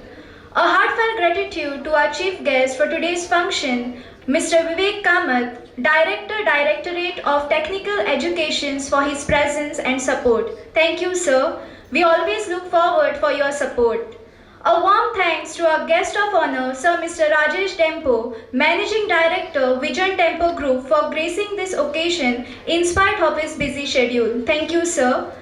S6: A heartfelt gratitude to our chief guest for today's function, Mr. Vivek Kamath, Director, Directorate of Technical Education, for his presence and support. Thank you, sir. We always look forward for your support. A warm thanks to our guest of honor, Sir Mr. Rajesh Tempo, Managing Director, Vision Tempo Group, for gracing this occasion in spite of his busy schedule. Thank you, sir.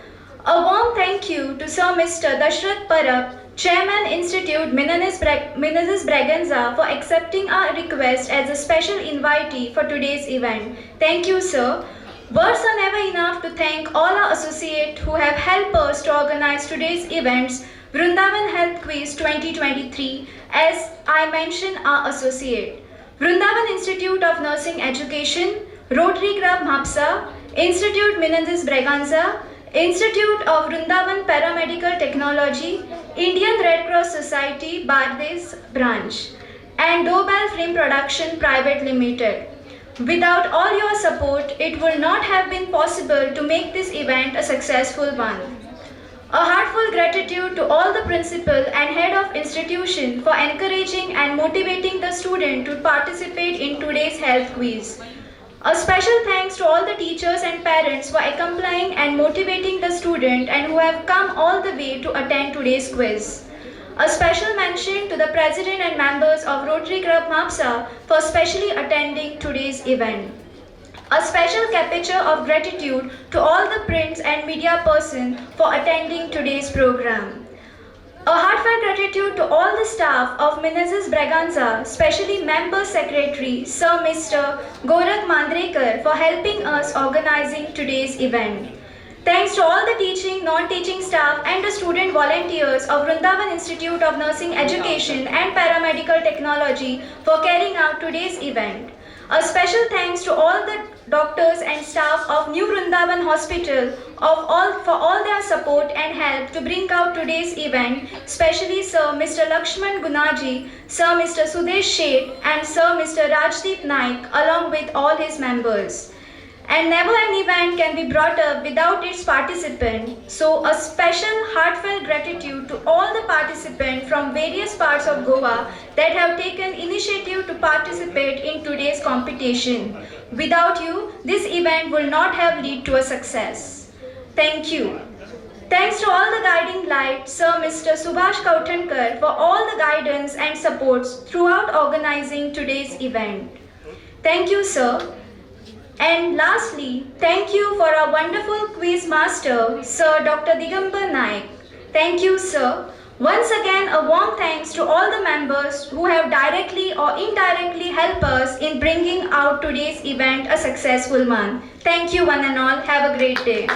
S6: A warm thank you to Sir Mr. Dashrath Parab, Chairman Institute Menezes Braganza, for accepting our request as a special invitee for today's event. Thank you, sir. Words are never enough to thank all our associates who have helped us to organize today's events, Vrundavan Health Quiz 2023, as I mentioned our associate. Vrundavan Institute of Nursing Education, Rotary Club Mapsa, Institute Menezes Braganza, Institute of Vrundavan Paramedical Technology, Indian Red Cross Society Bardez branch, and Doorbell Film Production Private Limited. Without all your support, it would not have been possible to make this event a successful one. A heartfelt gratitude to all the principal and head of institution for encouraging and motivating the student to participate in today's health quiz. A special thanks to all the teachers and parents for accompanying and motivating the student and who have come all the way to attend today's quiz. A special mention to the President and members of Rotary Club Roquemapusa for specially attending today's event. A special capture of gratitude to all the prints and media persons for attending today's program. A heartfelt gratitude to all the staff of Menezes Braganza, especially Member Secretary Sir Mr. Roque Monteiro for helping us organizing today's event. Thanks to all the teaching, non-teaching staff and the student volunteers of Vrundavan Institute of Nursing Education and Paramedical Technology for carrying out today's event. A special thanks to all the doctors and staff of New Vrundavan Hospital for all their support and help to bring out today's event, especially Sir Mr. Lakshman Gunaji, Sir Mr. Sudesh Sheth and Sir Mr. Rajdeep Naik along with all his members. And never an event can be brought up without its participant. So a special heartfelt gratitude to all the participants from various parts of Goa that have taken initiative to participate in today's competition. Without you, this event will not have led to a success. Thank you. Thanks to all the guiding light, Sir Mr. Subhash Kautankar for all the guidance and supports throughout organizing today's event. Thank you, sir. And lastly, thank you for our wonderful quiz master, Sir Dr. Digambar Naik. Thank you, sir. Once again, a warm thanks to all the members who have directly or indirectly helped us in bringing out today's event a successful one. Thank you one and all. Have a great day.